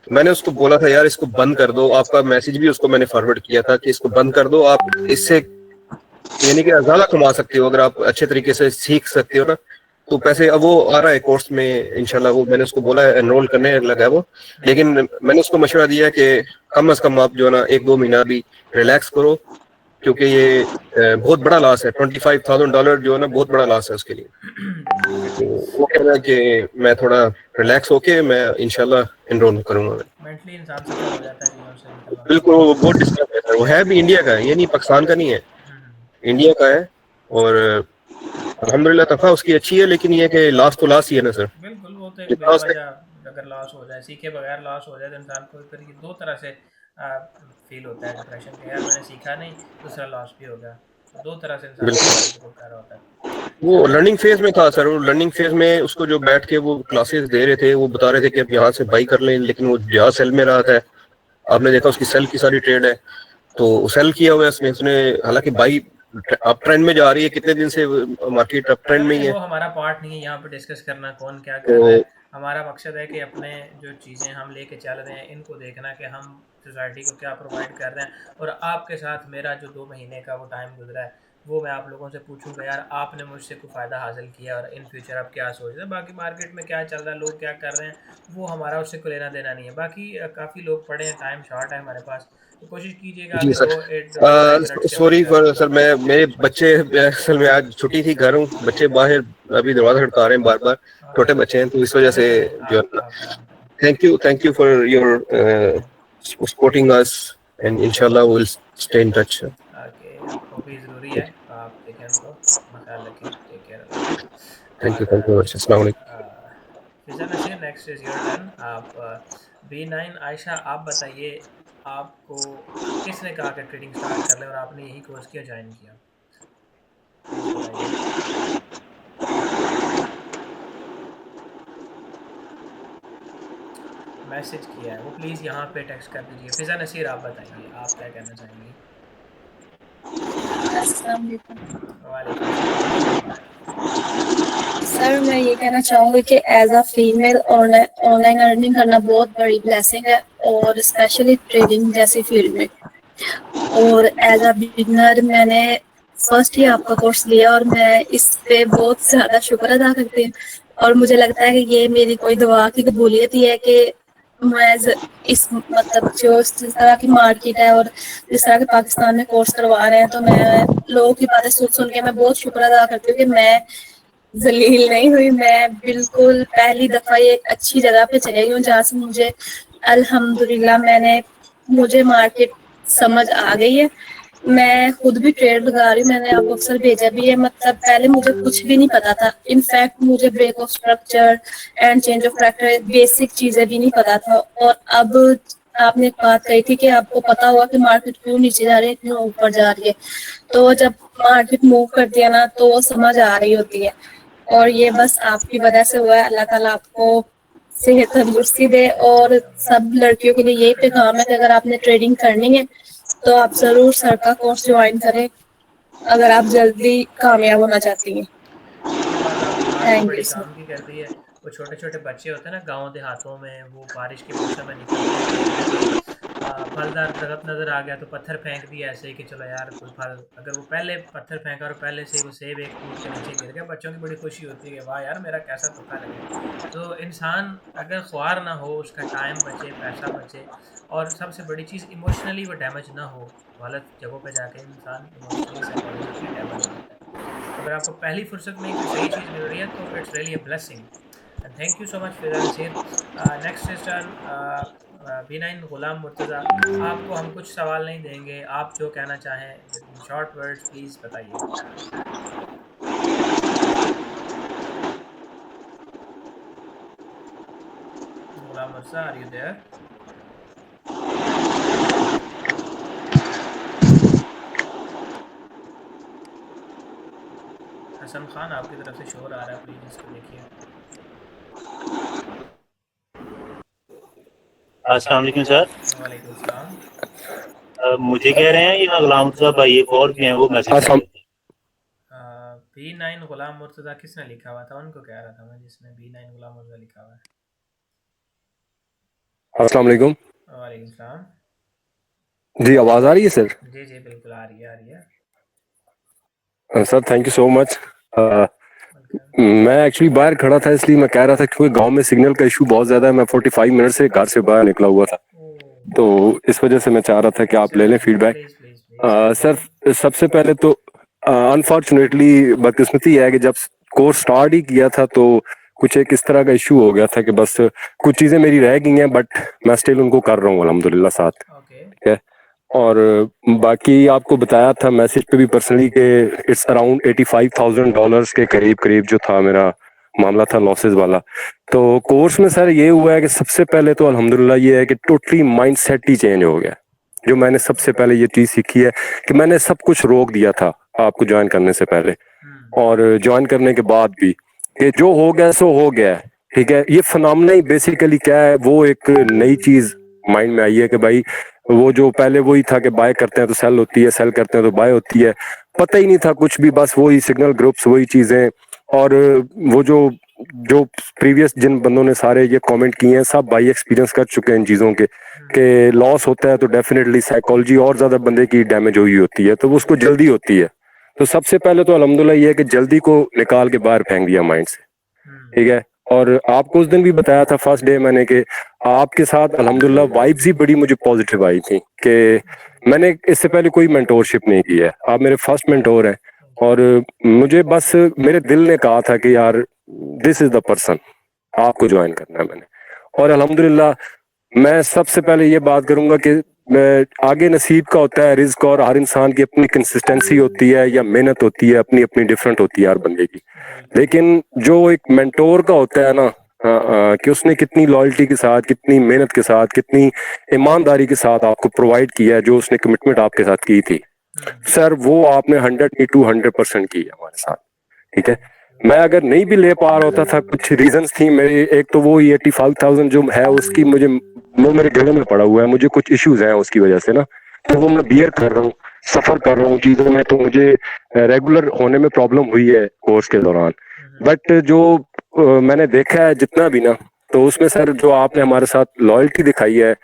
मैंने उसको बोला था यार इसको बंद कर दो, आपका मैसेज भी उसको मैंने फॉरवर्ड किया था कि इसको बंद कर दो, आप इससे यानी कि ज्यादा कमा सकते हो अगर आप अच्छे तरीके से सीख सकते हो ना, तो पैसे। अब वो आ रहा है कोर्स में इंशाल्लाह, वो मैंने उसको बोला है एनरोल करने लगा है वो, लेकिन मैंने उसको मशवरा दिया है कि कम से कम आप जो है ना 1-2 महीना भी रिलैक्स करो, क्योंकि ये बहुत बड़ा लॉस है। $25,000 जो है ना बहुत बड़ा लॉस है उसके लिए। तो वो कह रहा है कि मैं थोड़ा रिलैक्स होके मैं इंशाल्लाह एनरोल करूंगा। मेंटली इंसान सफल हो जाता है चीज़ों से निकलना। बिल्कुल, वो बहुत डिस्टर्ब है सर, वो है भी इंडिया का है, ये नहीं पाकिस्तान का नहीं है, इंडिया का है। और अल्हम्दुलिल्लाह तनख्वाह उसकी अच्छी है, लेकिन ये कि लॉस तो लॉस ही है ना सर। बिल्कुल, वो तो एक बेवजह अगर लॉस हो जाए, सीखे बगैर लॉस हो जाए तो इंसान को फिर दो तरह से फील होता है डिप्रेशन के, यार मैंने सीखा नहीं, दूसरा लॉस भी हो गया, तो दो तरह से इंसान कर रहा होता है। वो लर्निंग फेज में था सर, वो लर्निंग फेज में उसको जो बैठ के वो क्लासेस दे रहे थे, वो बता रहे थे कि आप यहाँ से बाई कर लें, लेकिन वो जहाँ सेल में रहा था, आपने देखा उसकी सेल की सारी ट्रेड है, तो सेल किया हुआ है उसने। हालांकि बाई अप ट्रेंड में जा रही है, कितने दिन से मार्केट अप ट्रेंड में ही है। वो हमारा पार्ट नहीं है यहाँ पे डिस्कस करना कौन क्या कर रहा है। हमारा मकसद है कि अपने जो चीज़ें हम लेके चल रहे हैं इनको देखना कि हम सोसाइटी को क्या प्रोवाइड कर रहे हैं, और आपके साथ मेरा जो 2 महीने का वो टाइम गुजरा है वो मैं आप लोगों से पूछूंगा यार आपने मुझसे कोई फ़ायदा हासिल किया और इन फ्यूचर आप क्या सोच रहे हैं। बाकी मार्केट में क्या चल रहा है, लोग क्या कर रहे हैं, वो हमारा उससे कोई लेना देना नहीं है। बाकी काफ़ी लोग पढ़े हैं, टाइम शॉर्ट है हमारे पास, तो कोशिश कीजिएगा। जी सर, सॉरी फॉर सर, मैं मेरे बच्चे असल में आज छुट्टी थी, घर हूँ, बच्चे बाहर अभी दरवाजा खड़का रहे हैं बार बार, छोटे बच्चे हैं, तो इस वजह से जो thank you for your supporting us, and इंशाल्लाह we will stay in touch. वो भी ज़रूरी है, आप देखें उनको, ख्याल रखें, टेक केयर। थैंक यू अस्सलाम वालेकुम। Fiza Naseer, next is your turn. आप B9 आयशा, आप बताइए आपको किसने कहा कि ट्रेडिंग स्टार्ट कर ले और आपने यही कोर्स क्यों ज्वाइन किया? मैसेज किया है वो प्लीज़ यहाँ पे टेक्स्ट कर दीजिए। फिज़ा नसीर, आप बताइए आप क्या कहना चाहेंगे? अस्सलाम वालेकुम। वालेकुम सलाम। सर मैं ये कहना चाहूँगी कि as a female online earning करना बहुत बड़ी ब्लेसिंग है, और स्पेशली ट्रेडिंग जैसी फील्ड में। और एज अ बिगिनर मैंने फर्स्ट ही आपका कोर्स लिया, और मैं इस पे बहुत ज़्यादा शुक्र अदा करती हूँ। और मुझे लगता है कि ये मेरी कोई दुआ की कबूलियत ही है कि मैं इस मतलब जो इस तरह की मार्केट है और जिस तरह के पाकिस्तान में कोर्स करवा रहे हैं, तो मैं लोगों की बातें सुन सुन के मैं बहुत शुक्र अदा करती हूँ कि मैं जलील नहीं हुई। मैं बिल्कुल पहली दफ़ा ये अच्छी जगह पे चली गई हूँ जहाँ से मुझे अल्हम्दुलिल्लाह मुझे मार्केट समझ आ गई है। मैं खुद भी ट्रेड लगा रही हूँ, मैंने आपको अक्सर भेजा भी है। मतलब पहले मुझे कुछ भी नहीं पता था, इनफैक्ट मुझे break of structure and change of character basic चीज़ें भी नहीं पता था। और अब आपने एक बात कही थी कि आपको पता होगा कि मार्केट क्यों नीचे जा रही है, क्यों ऊपर जा रही है। तो जब मार्केट मूव करती है ना, तो वो समझ आ रही होती है, और ये बस आपकी वजह से हुआ है। अल्लाह ताला आपको सेहत तंदुरुस्ती दे। और सब लड़कियों के लिए यही पैगाम है कि अगर आपने ट्रेडिंग करनी है तो आप ज़रूर सर का कोर्स ज्वाइन करें, अगर आप जल्दी कामयाब होना चाहती हैं। ये बात आपने बात तो थैंक बड़ी यू सर। काम की कर दी है। वो छोटे छोटे बच्चे होते हैं ना गांव देहातों में, वो बारिश के मौसम में निकलते हैं, कहीं पे कोई फलदार दरख्त नज़र आ गया तो पत्थर फेंक दिया ऐसे ही कि चलो यार कोई फल। अगर वो पहले पत्थर फेंका और पहले से ही वो सेब एक टूट के नीचे गिर गया, बच्चों की बड़ी खुशी होती है कि वाह यार मेरा कैसा तुक्का लगे। तो इंसान अगर ख्वार ना हो, उसका टाइम बचे, पैसा बचे, और सबसे बड़ी चीज़ इमोशनली वो डैमेज ना हो। गलत जगहों पे जाके इंसान इमोशनली साइकोलॉजिकली डैमेज हो जाता है। तो अगर आपको पहली फुर्सत में ही कोई सही चीज़ मिल रही है तो it's really a blessing. And thank you so much Fiza Naseer. Next is turn B9 Ghulam Murtaza. आपको हम कुछ सवाल नहीं देंगे, आप जो कहना चाहें इन शॉर्ट वर्ड्स प्लीज़ बताइए। Ghulam Murtaza, are you there? Hasan Khan आपकी तरफ से शोर आ रहा है, प्लीज़ इसको देखिए। अस्सलाम वालेकुम सर। वालेकुम सलाम। मुझे कह रहे हैं या गुलाम साहब भाई एक और भी हैं वो मैसेज कर रहे थे। B9 गुलाम मुर्तज़ा किसने लिखा हुआ था? उनको कह रहा था मैं, जिसने B9 गुलाम मुर्तज़ा लिखा हुआ है। अस्सलाम वालेकुम। वालेकुम सलाम। जी आवाज आ रही है सर? जी जी बिल्कुल आ रही है, आ रही है। Sir thank you so much. मैं एक्चुअली बाहर खड़ा था इसलिए मैं कह रहा था क्योंकि गांव में सिग्नल का इशू बहुत ज्यादा है। मैं 45 मिनट से घर से बाहर निकला हुआ था, तो इस वजह से मैं चाह रहा था कि आप ले लें फीडबैक। सर सबसे पहले तो अनफॉर्चुनेटली बदकिस्मती है कि जब कोर्स स्टार्ट ही किया था तो कुछ एक इस तरह का इशू हो गया था कि बस कुछ चीजें मेरी रह गई हैं, बट मैं स्टिल उनको कर रहा हूँ अल्हम्दुलिल्लाह साथ। ठीक है, और बाकी आपको बताया था मैसेज पे भी पर्सनली कि इट्स अराउंड $85,000 के करीब करीब जो था मेरा मामला था लॉसेस वाला। तो कोर्स में सर ये हुआ है कि सबसे पहले तो अल्हम्दुलिल्लाह ये है कि टोटली माइंड सेट ही चेंज हो गया। जो मैंने सबसे पहले ये चीज सीखी है कि मैंने सब कुछ रोक दिया था आपको ज्वाइन करने से पहले, और ज्वाइन करने के बाद भी कि जो हो गया सो हो गया है। ठीक है, ये फिनोमेना ही बेसिकली क्या है, वो एक नई चीज माइंड में आई है कि भाई वो जो पहले वही था कि बाय करते हैं तो सेल होती है, सेल करते हैं तो बाय होती है, पता ही नहीं था कुछ भी, बस वही सिग्नल ग्रुप्स वही चीजें। और वो जो जो प्रीवियस जिन बंदों ने सारे ये कमेंट किए हैं सब बाई एक्सपीरियंस कर चुके हैं इन चीज़ों के कि लॉस होता है तो डेफिनेटली साइकोलॉजी और ज़्यादा बंदे की डैमेज हुई होती है, तो वो उसको जल्दी होती है। तो सबसे पहले तो अल्हम्दुलिल्लाह ये है कि जल्दी को निकाल के बाहर फेंक दिया माइंड से। ठीक है, और आपको उस दिन भी बताया था फर्स्ट डे मैंने कि आपके साथ अल्हम्दुलिल्लाह वाइब्स ही बड़ी मुझे पॉजिटिव आई थी कि मैंने इससे पहले कोई मेंटोरशिप नहीं की है, आप मेरे फर्स्ट मेंटोर हैं। और मुझे बस मेरे दिल ने कहा था कि यार दिस इज द पर्सन, आपको ज्वाइन करना है मैंने। और अल्हम्दुलिल्लाह मैं सबसे पहले ये बात करूंगा कि आगे नसीब का होता है रिस्क, और हर इंसान की अपनी कंसिस्टेंसी होती है या मेहनत होती है, अपनी अपनी डिफरेंट होती है हर बंदे की। लेकिन जो एक मेंटोर का होता है ना, कि उसने कितनी लॉयल्टी के साथ, कितनी मेहनत के साथ, कितनी ईमानदारी के साथ आपको प्रोवाइड किया है, जो उसने कमिटमेंट आपके साथ की थी सर, वो आपने 100% की है हमारे साथ। ठीक है, मैं अगर नहीं भी ले पा रहा होता था, कुछ रीजंस थी मेरे, एक तो वो 85,000 जो है उसकी मुझे वो मेरे गले में पड़ा हुआ है, मुझे कुछ इश्यूज हैं उसकी वजह से ना, तो वो मैं बियर कर रहा हूँ। सफर कर रहा हूँ चीजों में, तो मुझे रेगुलर होने में प्रॉब्लम हुई है कोर्स के दौरान। बट जो मैंने देखा है जितना भी ना, तो उसमें सर जो आपने हमारे साथ लॉयल्टी दिखाई है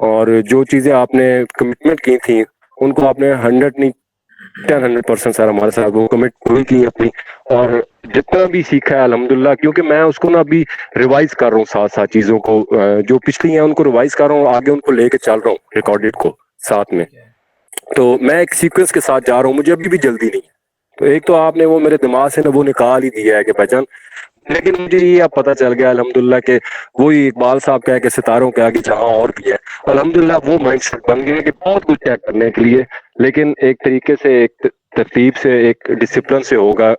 और जो चीजें आपने कमिटमेंट की थी उनको आपने 100% सर हमारे साथ वो कमिट पूरी की अपनी, और जितना भी सीखा है अल्हम्दुलिल्लाह, क्योंकि मैं उसको ना अभी रिवाइज कर रहा हूँ साथ साथ चीजों को, जो पिछली हैं उनको रिवाइज कर रहा हूँ, आगे उनको लेके चल रहा हूँ रिकॉर्डेड को साथ में। तो मैं एक सीक्वेंस के साथ जा रहा हूँ, मुझे अभी भी जल्दी नहीं है। तो एक तो आपने वो मेरे दिमाग से ना वो निकाल ही दिया है कि पहचान, लेकिन मुझे ये अब पता चल गया अल्हम्दुलिल्लाह के वही इकबाल साहब कह के सितारों के आगे जहां और भी है, अल्हम्दुलिल्लाह वो माइंडसेट बन गया कि बहुत कुछ है करने के लिए, लेकिन एक तरीके से, एक तरतीब से, एक डिसिप्लिन से होगा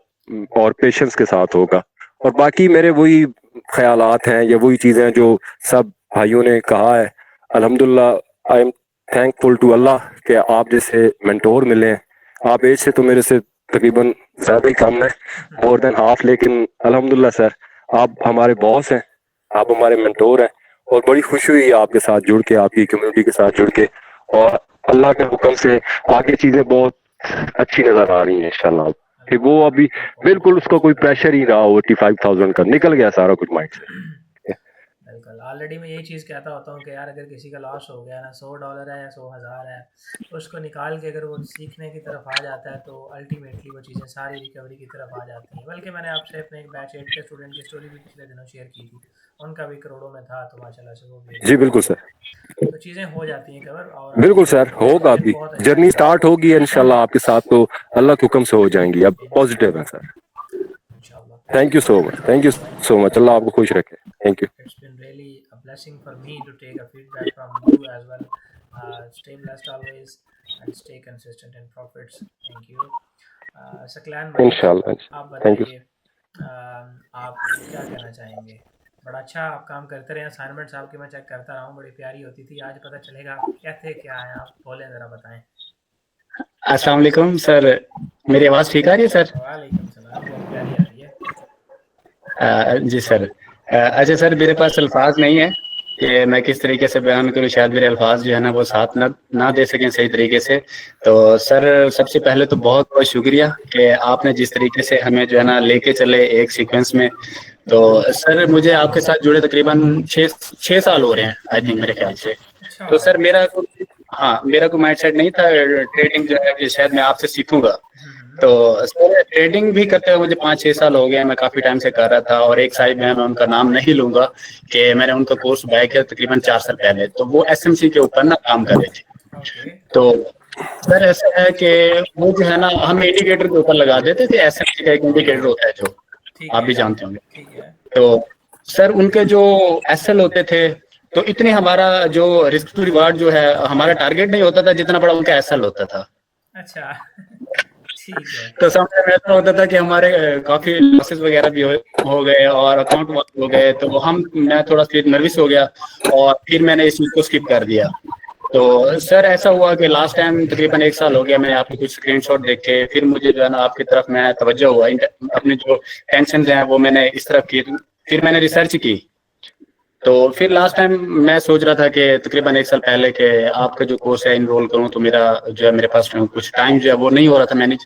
और पेशेंस के साथ होगा। और बाकी मेरे वही ख्यालात हैं या वही चीजें हैं जो सब भाइयों ने कहा है। अल्हम्दुलिल्लाह I am thankful to Allah कि आप जैसे मेंटोर मिले हैं। आप एज से तो मेरे से तकरीबन ज्यादा ही कम है, मोर देन हाफ, लेकिन अल्हम्दुलिल्लाह सर आप हमारे बॉस हैं, आप हमारे मेंटोर हैं, और बड़ी खुशी हुई आपके साथ जुड़ के, आपकी कम्युनिटी के साथ जुड़ के, और अल्लाह के हुक्म से आगे चीजें बहुत अच्छी नजर आ रही हैं इंशाल्लाह। कि वो अभी बिल्कुल उसका कोई प्रेशर ही रहा हो 85,000 का, निकल गया सारा कुछ माइंड से। बिल्कुल, ऑलरेडी मैं यही चीज़ कहता होता हूँ कि यार अगर किसी का लॉस हो गया ना, $100 है या 100,000 है, उसको निकाल के अगर वो सीखने की तरफ आ जाता है तो अल्टीमेटली वो चीज़ें सारी रिकवरी की तरफ आ जाती हैं। बल्कि मैंने आपसे अपने एक बैच 8 के स्टूडेंट की स्टोरी भी पिछले दिनों शेयर की थी, उनका भी करोड़ों में था, तो माशाल्लाह से वो भी जी बिल्कुल सर, तो चीज़ें हो जाती हैं कवर। और बिल्कुल सर, होगा अभी जर्नी स्टार्ट होगी इंशाल्लाह आपके साथ, तो अल्लाह के हुक्म से हो जाएंगी। अब पॉजिटिव है sir. Thank you so much, thank you so much, अल्लाह आपको खुश रखे। Thank you. It's been really a blessing for me to take a feedback from you as well. Stay blessed always and stay consistent in profits. Thank you. Saqlain भाई, इंशाल्लाह, आप थैंक यू। बताइए, आप क्या कहना चाहेंगे? बड़ा अच्छा आप काम करते रहे। असाइनमेंट्स आपकी मैं चेक करता रहा हूँ, बड़ी प्यारी होती थी। आज पता चलेगा क्या थे क्या है, आप बोलें ज़रा बताएं। अस्सलाम वालेकुम सर, मेरी आवाज़ ठीक आ रही है सर? वालेकुम सलाम, बहुत प्यारी आ रही है। जी सर। अच्छा सर, मेरे पास अल्फाज नहीं है कि मैं किस तरीके से बयान करूँ, शायद मेरे अल्फाज जो है ना वो साथ ना दे सकें सही तरीके से। तो सर सबसे पहले तो बहुत बहुत शुक्रिया कि आपने जिस तरीके से हमें जो है ना लेके चले एक सीक्वेंस में। तो सर मुझे आपके साथ जुड़े तकरीबन 6 साल हो रहे हैं आई थिंक, मेरे ख्याल से। तो सर मेरा कोई माइंडसेट नहीं था ट्रेडिंग जो है कि शायद मैं आपसे सीखूंगा। तो सर ट्रेडिंग भी करते हुए मुझे 5-6 साल हो गए, मैं काफी टाइम से कर रहा था। और एक साहिब है, मैं उनका नाम नहीं लूंगा, कि मैंने उनका कोर्स बाय किया तकरीबन 4 साल पहले। तो वो एसएमसी के ऊपर ना काम कर रहे थे। तो सर ऐसा है कि वो जो है ना हमें इंडिकेटर के ऊपर लगा देते थे। एसएमसी का एक इंडिकेटर होता है जो आप भी जानते होंगे। तो सर उनके जो एसएल होते थे, तो इतने हमारा जो रिस्क टू रिवार्ड जो है हमारा टारगेट नहीं होता था जितना बड़ा उनका एसएल होता था। अच्छा, ठीक है। तो समझ में ऐसा होता था कि हमारे काफी लॉसेस वगैरह भी हो गए और अकाउंट हो गए। तो मैं थोड़ा सा नर्वस हो गया और फिर मैंने इस चीज को स्किप कर दिया। तो सर ऐसा हुआ कि लास्ट टाइम तकरीबन 1 साल हो गया, मैंने आपके कुछ स्क्रीनशॉट देखे, फिर मुझे जो है ना आपकी तरफ मैं तवज्जो हुआ, अपनी जो टेंशन हैं वो मैंने इस तरफ की, फिर मैंने रिसर्च की। तो फिर लास्ट टाइम मैं सोच रहा था कि तकरीबन 1 साल पहले के आपका जो कोर्स है इनरोल करूं, तो मेरा जो है मेरे पास कुछ टाइम जो है वो नहीं हो रहा था मैनेज।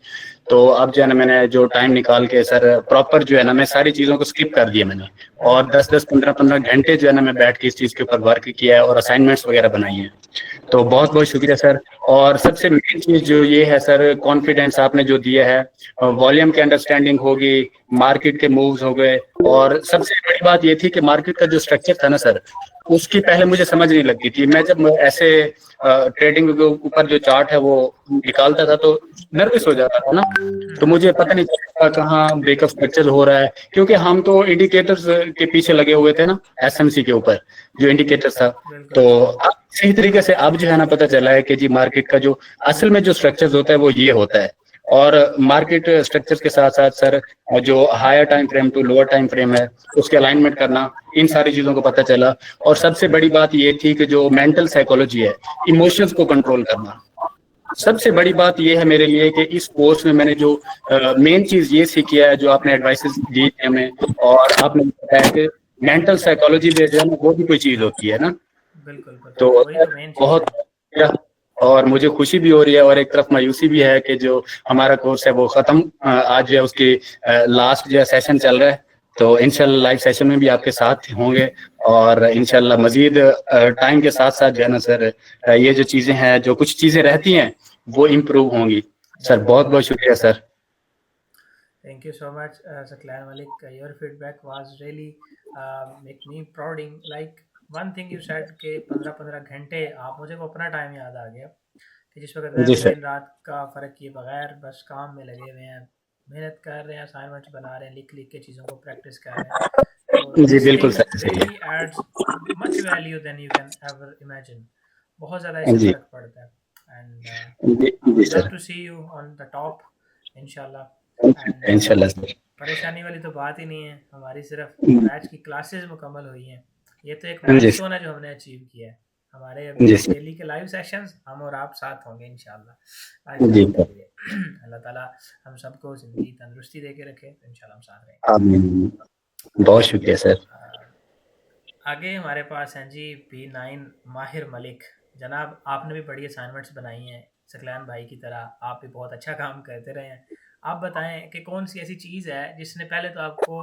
तो अब जो है ना मैंने जो टाइम निकाल के सर प्रॉपर जो है ना मैं सारी चीज़ों को स्किप कर दिया मैंने, और 10-10, 15-15 घंटे जो है ना मैं बैठ के इस चीज़ के ऊपर वर्क किया है और असाइनमेंट्स वगैरह बनाई हैं। तो बहुत बहुत शुक्रिया सर। और सबसे मेन चीज़ जो ये है सर, कॉन्फिडेंस आपने जो दिया है, वॉल्यूम की अंडरस्टैंडिंग होगी, मार्केट के मूव्स हो गए, और सबसे बड़ी बात ये थी कि मार्केट का जो स्ट्रक्चर था ना सर, उसकी पहले मुझे समझ नहीं लगती थी। मैं जब ऐसे ट्रेडिंग के ऊपर जो चार्ट है वो निकालता था तो नर्वस हो जाता था ना, तो मुझे पता नहीं चलता कहाँ ब्रेकअप स्ट्रक्चर हो रहा है, क्योंकि हम तो इंडिकेटर्स के पीछे लगे हुए थे ना, एसएमसी के ऊपर जो इंडिकेटर्स था। तो अब सही तरीके से अब जो है ना पता चला है कि जी मार्केट का जो असल में जो स्ट्रक्चर होता है वो ये होता है। और मार्केट स्ट्रक्चर के साथ साथ सर जो higher time frame to lower time frame है उसके अलाइनमेंट करना, इन सारी चीजों को पता चला। और सबसे बड़ी बात ये थी कि जो मेंटल साइकोलॉजी है, इमोशंस को कंट्रोल करना, सबसे बड़ी बात ये है मेरे लिए कि इस कोर्स में मैंने जो मेन चीज ये सीखी है, जो आपने एडवाइसेस दी थी हमें, और आपने बताया कि मेंटल साइकोलॉजी जो है ना वो भी कोई चीज होती है ना। बिल्कुल, तो वही तो मेन चीज़ बहुत और मुझे खुशी भी हो रही है और एक तरफ मायूसी भी है कि जो हमारा कोर्स है वो ख़त्म आज जो है उसकी लास्ट जो है सेशन चल रहा है। तो इंशाल्लाह लाइव सेशन में भी आपके साथ होंगे और इंशाल्लाह मजीद टाइम के साथ साथ जो है ना सर ये जो चीज़ें हैं, जो कुछ चीज़ें रहती हैं वो इम्प्रूव होंगी। सर बहुत बहुत शुक्रिया sir. Thank you so much, Saklan Malik. Your feedback was really make me prouding. Like one thing you said कि 15-15 घंटे आप मुझे वो अपना टाइम याद आ गया कि जिस वक्त जी सर। दिन रात का फ़र्क किए बगैर बस काम में लगे हुए हैं, मेहनत कर रहे हैं, असाइनमेंट्स बना रहे हैं, लिख के चीज़ों को प्रैक्टिस कर रहे हैं। तो जी this बिल्कुल thing sir. really adds much value than you can ever imagine. बहुत ज़्यादा इससे जी फ़र्क पड़ता है and जी I would sir. love to see you on the top, इंशाल्लाह। इंशाल्लाह सर। परेशानी वाली तो बात ही नहीं है, हमारी सिर्फ बैच की क्लासेस मुकम्मल हुई हैं। ये तो एक जी माइलस्टोन है जो हमने अचीव किया है। हमारे अभी जी सर। डेली के लाइव सेशंस हम और आप साथ होंगे इंशाल्लाह। जी सर। अल्लाह ताला हम सबको ज़िंदगी तंदुरुस्ती दे के रखे, तो इंशाल्लाह हम साथ रहेंगे। आमीन। बहुत शुक्रिया सर। आगे हमारे पास हैं जी B9 माहिर मलिक। जनाब आपने भी बड़ी असाइनमेंट्स बनाई हैं सकलान भाई की तरह, आप भी बहुत अच्छा काम करते रहे हैं। आप बताएं कि कौन सी ऐसी चीज़ है जिसने पहले तो आपको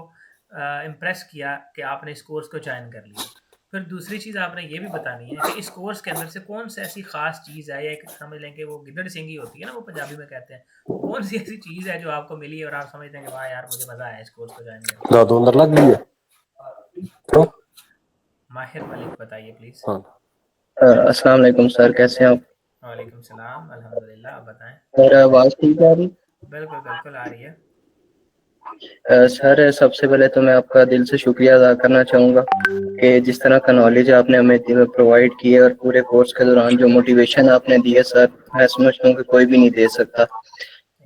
इम्प्रेस किया कि आपने इस कोर्स को ज्वाइन कर लिया, फिर दूसरी चीज़ आपने ये भी बतानी है कि इस कोर्स के अंदर से कौन सी ऐसी ख़ास चीज़ है, या एक समझ लें कि वो गिदड़ सिंगी होती है ना, वो पंजाबी में कहते हैं, कौन सी ऐसी चीज़ है जो आपको मिली है और आप समझते हैं कि वाह यार मुझे मज़ा आया इस कोर्स को ज्वाइन करके। रात अंदर लग गई है तो माहिर मलिक बताइए प्लीज़। अस्सलाम वालेकुम सर, कैसे हैं आप? वालेकुम सलाम, अल्हम्दुलिल्लाह। आप बताएं। सर आवाज़ ठीक आ रही? बिल्कुल बिल्कुल आ रही है। सर सबसे पहले तो मैं आपका दिल से शुक्रिया अदा करना चाहूँगा कि जिस तरह का नॉलेज आपने हमें प्रोवाइड किया और पूरे कोर्स के दौरान जो मोटिवेशन आपने दिए सर, मैं समझता हूँ कि कोई भी नहीं दे सकता।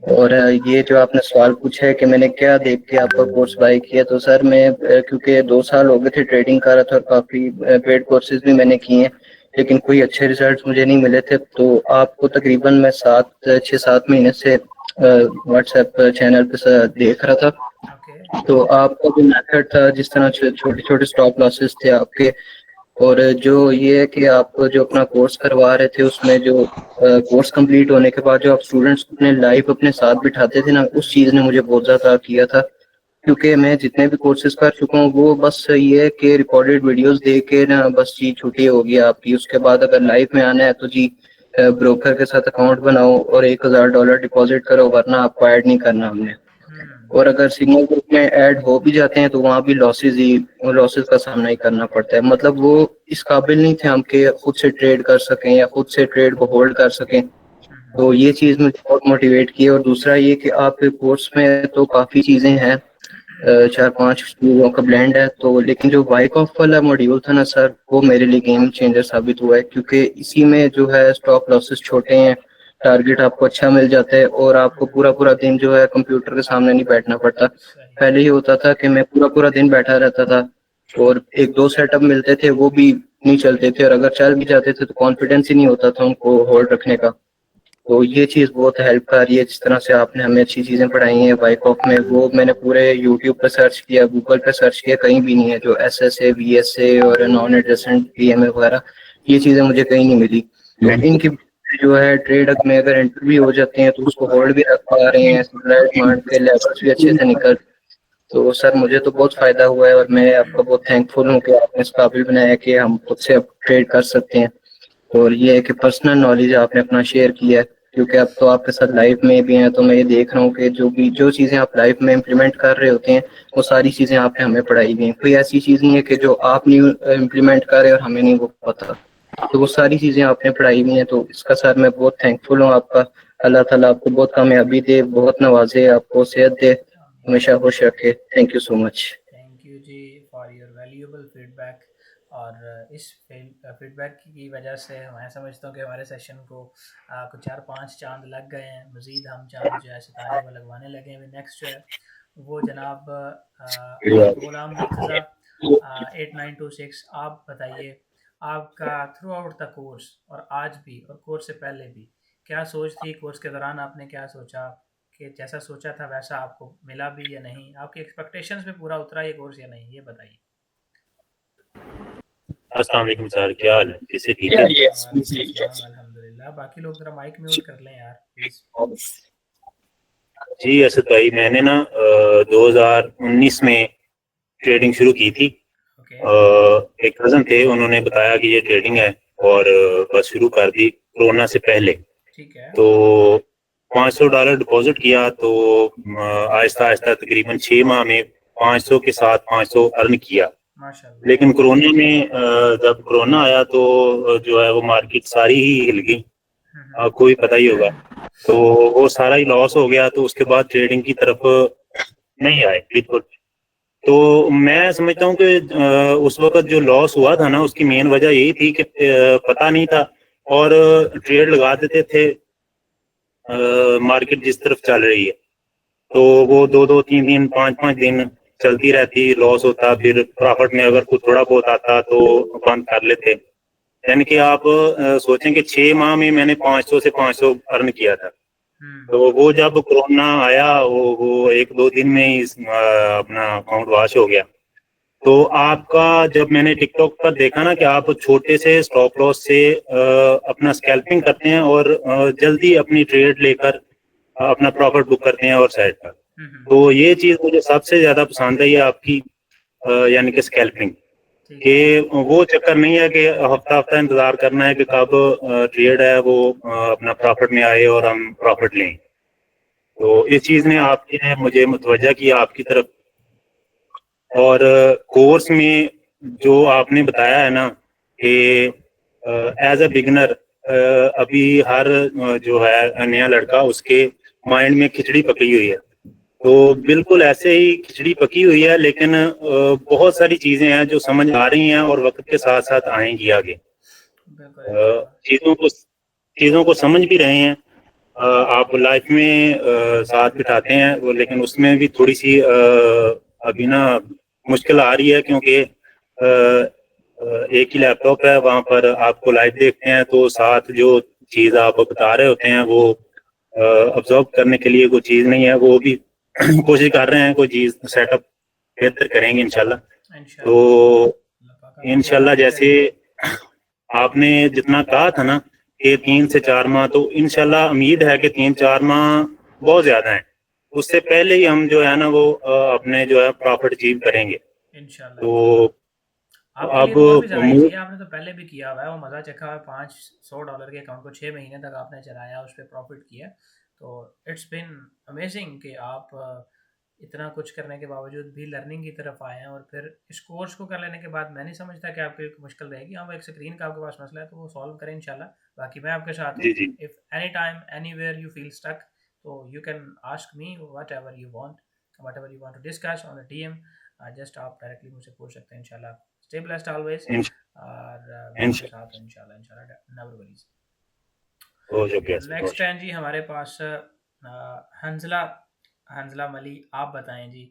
और ये जो आपने सवाल पूछा है कि मैंने क्या देख के आपका कोर्स बाय किया, तो सर मैं क्योंकि 2 साल हो गए थे ट्रेडिंग कर रहा था और काफ़ी पेड कोर्सेज भी मैंने किए हैं, लेकिन कोई अच्छे रिजल्ट्स मुझे नहीं मिले थे। तो आपको तकरीबन मैं 6-7 महीने से व्हाट्सएप चैनल पे देख रहा था। तो आपका जो मेथड था, जिस तरह छोटे छोटे स्टॉप लॉसेस थे आपके, और जो ये है कि आप जो अपना कोर्स करवा रहे थे उसमें जो कोर्स कंप्लीट होने के बाद जो आप स्टूडेंट्स अपने लाइव अपने साथ बिठाते थे ना, उस चीज़ ने मुझे बहुत ज़्यादा किया था। क्योंकि मैं जितने भी कोर्सेज कर चुका हूँ वो बस ये है कि रिकॉर्डेड वीडियोस देख के ना बस जी छुट्टी हो गई आपकी। उसके बाद अगर लाइव में आना है तो जी ब्रोकर के साथ अकाउंट बनाओ और $1000 डिपॉजिट करो, वरना आपको ऐड नहीं करना हमने। और अगर सिग्नल ग्रुप में ऐड हो भी जाते हैं तो वहाँ भी लॉसेस का सामना ही करना पड़ता है। मतलब वो इस काबिल नहीं थे हम कि खुद से ट्रेड कर सकें या खुद से ट्रेड को होल्ड कर सकें। तो ये चीज़ मुझे बहुत मोटिवेट की। और दूसरा ये कि आपके कोर्स में तो काफ़ी चीज़ें हैं, 4-5 चीज़ों का ब्लेंड है। तो लेकिन जो बाइक ऑफ वाला मॉड्यूल था ना सर, वो मेरे लिए गेम चेंजर साबित हुआ है, क्योंकि इसी में जो है स्टॉप लॉसेस छोटे हैं, टारगेट आपको अच्छा मिल जाता है और आपको पूरा पूरा दिन जो है कंप्यूटर के सामने नहीं बैठना पड़ता। पहले ही होता था कि मैं पूरा पूरा दिन बैठा रहता था और 1-2 सेटअप मिलते थे वो भी नहीं चलते थे, और अगर चल भी जाते थे तो कॉन्फिडेंस ही नहीं होता था उनको होल्ड रखने का। तो ये चीज़ बहुत हेल्प कर रही है। जिस तरह से आपने हमें अच्छी चीज़ें पढ़ाई हैं बाइक ऑफ में, वो मैंने पूरे यूट्यूब पर सर्च किया, गूगल पर सर्च किया, कहीं भी नहीं है। जो SSA, VSA और नॉन एडजेसेंट PMA वगैरह, ये चीज़ें मुझे कहीं नहीं मिली। तो इनकी जो है ट्रेड में अगर एंट्री भी हो जाते हैं तो उसको होल्ड भी रख पा रहे हैं, मार्ट के लेवल्स भी अच्छे से निकल। तो सर मुझे तो बहुत फ़ायदा हुआ है और मैं आपका बहुत थैंकफुल हूँ कि आपने इस काबिल बनाया कि हम खुद से अब ट्रेड कर सकते हैं। और ये है कि पर्सनल नॉलेज आपने अपना शेयर किया है, क्योंकि अब तो आपके साथ लाइव में भी हैं, तो मैं ये देख रहा हूँ कि जो चीज़ें आप लाइव में इम्प्लीमेंट कर रहे होते हैं वो सारी चीज़ें आपने हमें पढ़ाई हुई हैं। कोई ऐसी चीज़ नहीं है कि जो आप नहीं इम्प्लीमेंट कर रहे और हमें नहीं वो पता। तो वो सारी चीज़ें आपने पढ़ाई हुई हैं। तो इसका सर मैं बहुत थैंकफुल हूँ आपका। अल्लाह ताला आपको बहुत कामयाबी दे, बहुत नवाजे, आपको सेहत दे, हमेशा खुश रखे। Thank you so much. Thank you ji for your valuable feedback. और इस फीडबैक की वजह से मैं समझता हूँ कि हमारे सेशन को कुछ 4-5 चांद लग गए हैं। मज़ीद हम चांद जो है सितारे को लगवाने लगे हैं। नेक्स्ट जो है वो जनाब गुलाम मुर्तज़ा 8926। आप बताइए, आपका थ्रू आउट द कोर्स और आज भी और कोर्स से पहले भी क्या सोच थी? कोर्स के दौरान आपने क्या सोचा कि जैसा सोचा था वैसा आपको मिला भी या नहीं? आपकी एक्सपेक्टेशंस में पूरा उतरा ये कोर्स या नहीं, ये बताइए। अस्सलाम वालेकुम सर, क्या हाल है? कैसे ठीक है? अल्हम्दुलिल्लाह। अल्हम्दुलिल्लाह। बाकी लोग जरा माइक म्यूट कर लें यार प्लीज। जी असद भाई, मैंने ना 2019 में ट्रेडिंग शुरू की थी। एक कज़न थे, उन्होंने बताया कि ये ट्रेडिंग है और बस शुरू कर दी कोरोना से पहले। ठीक है। तो $500 डिपॉजिट किया, तो आहिस्ता आहिस्ता तकरीबन 6 माह में 500 के साथ 500 अर्न किया। माशाल्लाह। लेकिन कोरोना में जब कोरोना आया तो जो है वो मार्केट सारी ही हिल गई, आपको भी पता ही होगा। तो वो सारा ही लॉस हो गया, तो उसके बाद ट्रेडिंग की तरफ नहीं आए बिल्कुल। तो मैं समझता हूँ कि उस वक्त जो लॉस हुआ था ना, उसकी मेन वजह यही थी कि पता नहीं था और ट्रेड लगा देते थे मार्केट जिस तरफ चल रही है, तो वो 2-2, 3-3, 5-5 दिन चलती रहती, लॉस होता, फिर प्रॉफिट में अगर कुछ थोड़ा बहुत आता तो बंद कर लेते। यानी कि आप सोचें कि 6 माह में मैंने 500 से 500 अर्न किया था। तो वो जब कोरोना आया, वो 1-2 दिन में ही अपना अकाउंट वॉश हो गया। तो आपका जब मैंने टिकटॉक पर देखा ना कि आप छोटे से स्टॉप लॉस से अपना स्कैल्पिंग करते हैं और जल्दी अपनी ट्रेड लेकर अपना प्रॉफिट बुक करते हैं और साइड पर, तो ये चीज मुझे सबसे ज्यादा पसंद है, ये आपकी यानी कि स्कैल्पिंग कि वो चक्कर नहीं है कि हफ्ता हफ्ता इंतजार करना है कि कब ट्रेड है वो अपना प्रॉफिट में आए और हम प्रॉफिट लें। तो इस चीज ने आपने मुझे मुतवज्जा किया आपकी तरफ। और कोर्स में जो आपने बताया है ना कि एज अ बिगनर अभी हर जो है नया लड़का, उसके माइंड में खिचड़ी पकी हुई है, तो बिल्कुल ऐसे ही खिचड़ी पकी हुई है, लेकिन बहुत सारी चीजें हैं जो समझ आ रही हैं और वक्त के साथ साथ आएंगी आगे। चीजों को समझ भी रहे हैं, आप लाइफ में साथ बिठाते हैं वो, लेकिन उसमें भी थोड़ी सी अभी ना मुश्किल आ रही है, क्योंकि एक ही लैपटॉप है, वहाँ पर आपको लाइव देखते हैं, तो साथ जो चीज़ आप बता रहे होते हैं वो ऑब्जर्व करने के लिए कोई चीज़ नहीं है, वो भी कोशिश कर रहे हैं कोई चीज़ सेटअप बेहतर करेंगे इंशाल्लाह। तो इंशाल्लाह जैसे आपने जितना कहा था ना कि 3 से 4 माह, तो इंशाल्लाह उम्मीद है कि 3-4 माह बहुत ज्यादा है, उससे पहले ही हम जो है ना वो अपने जो है प्रॉफिट अचीव करेंगे। तो आपके लिए तो और भी ज्यादा ही चाहिए, आपने तो पहले भी किया हुआ है, वो मजा चखा है। $500 के अकाउंट को 6 महीने तक आपने चलाया, उस पर प्रॉफिट किया, तो इट्स बिन अमेजिंग कि आप इतना कुछ करने के बावजूद भी लर्निंग की तरफ आए हैं। और फिर इस कोर्स को कर लेने के बाद मैं नहीं समझता कि आपको एक मुश्किल रहेगी। हाँ, वो एक स्क्रीन का आपके पास मसला है, तो वो सॉल्व करें इंशाल्लाह। बाकी मैं आपके साथ हूँ। If any time anywhere you feel stuck, तो you can ask me whatever you want to discuss on a DM. Just आप डायरेक्टली मुझसे पूछ सकते हैं इंशाल्लाह। स्टे ब्लेस्ड ऑलवेज, और मैं आपके साथ हूँ इंशाल्लाह नेवर वरीज। नेक्स्ट टाइम जी हमारे पास हंजला मली, आप बताएं जी।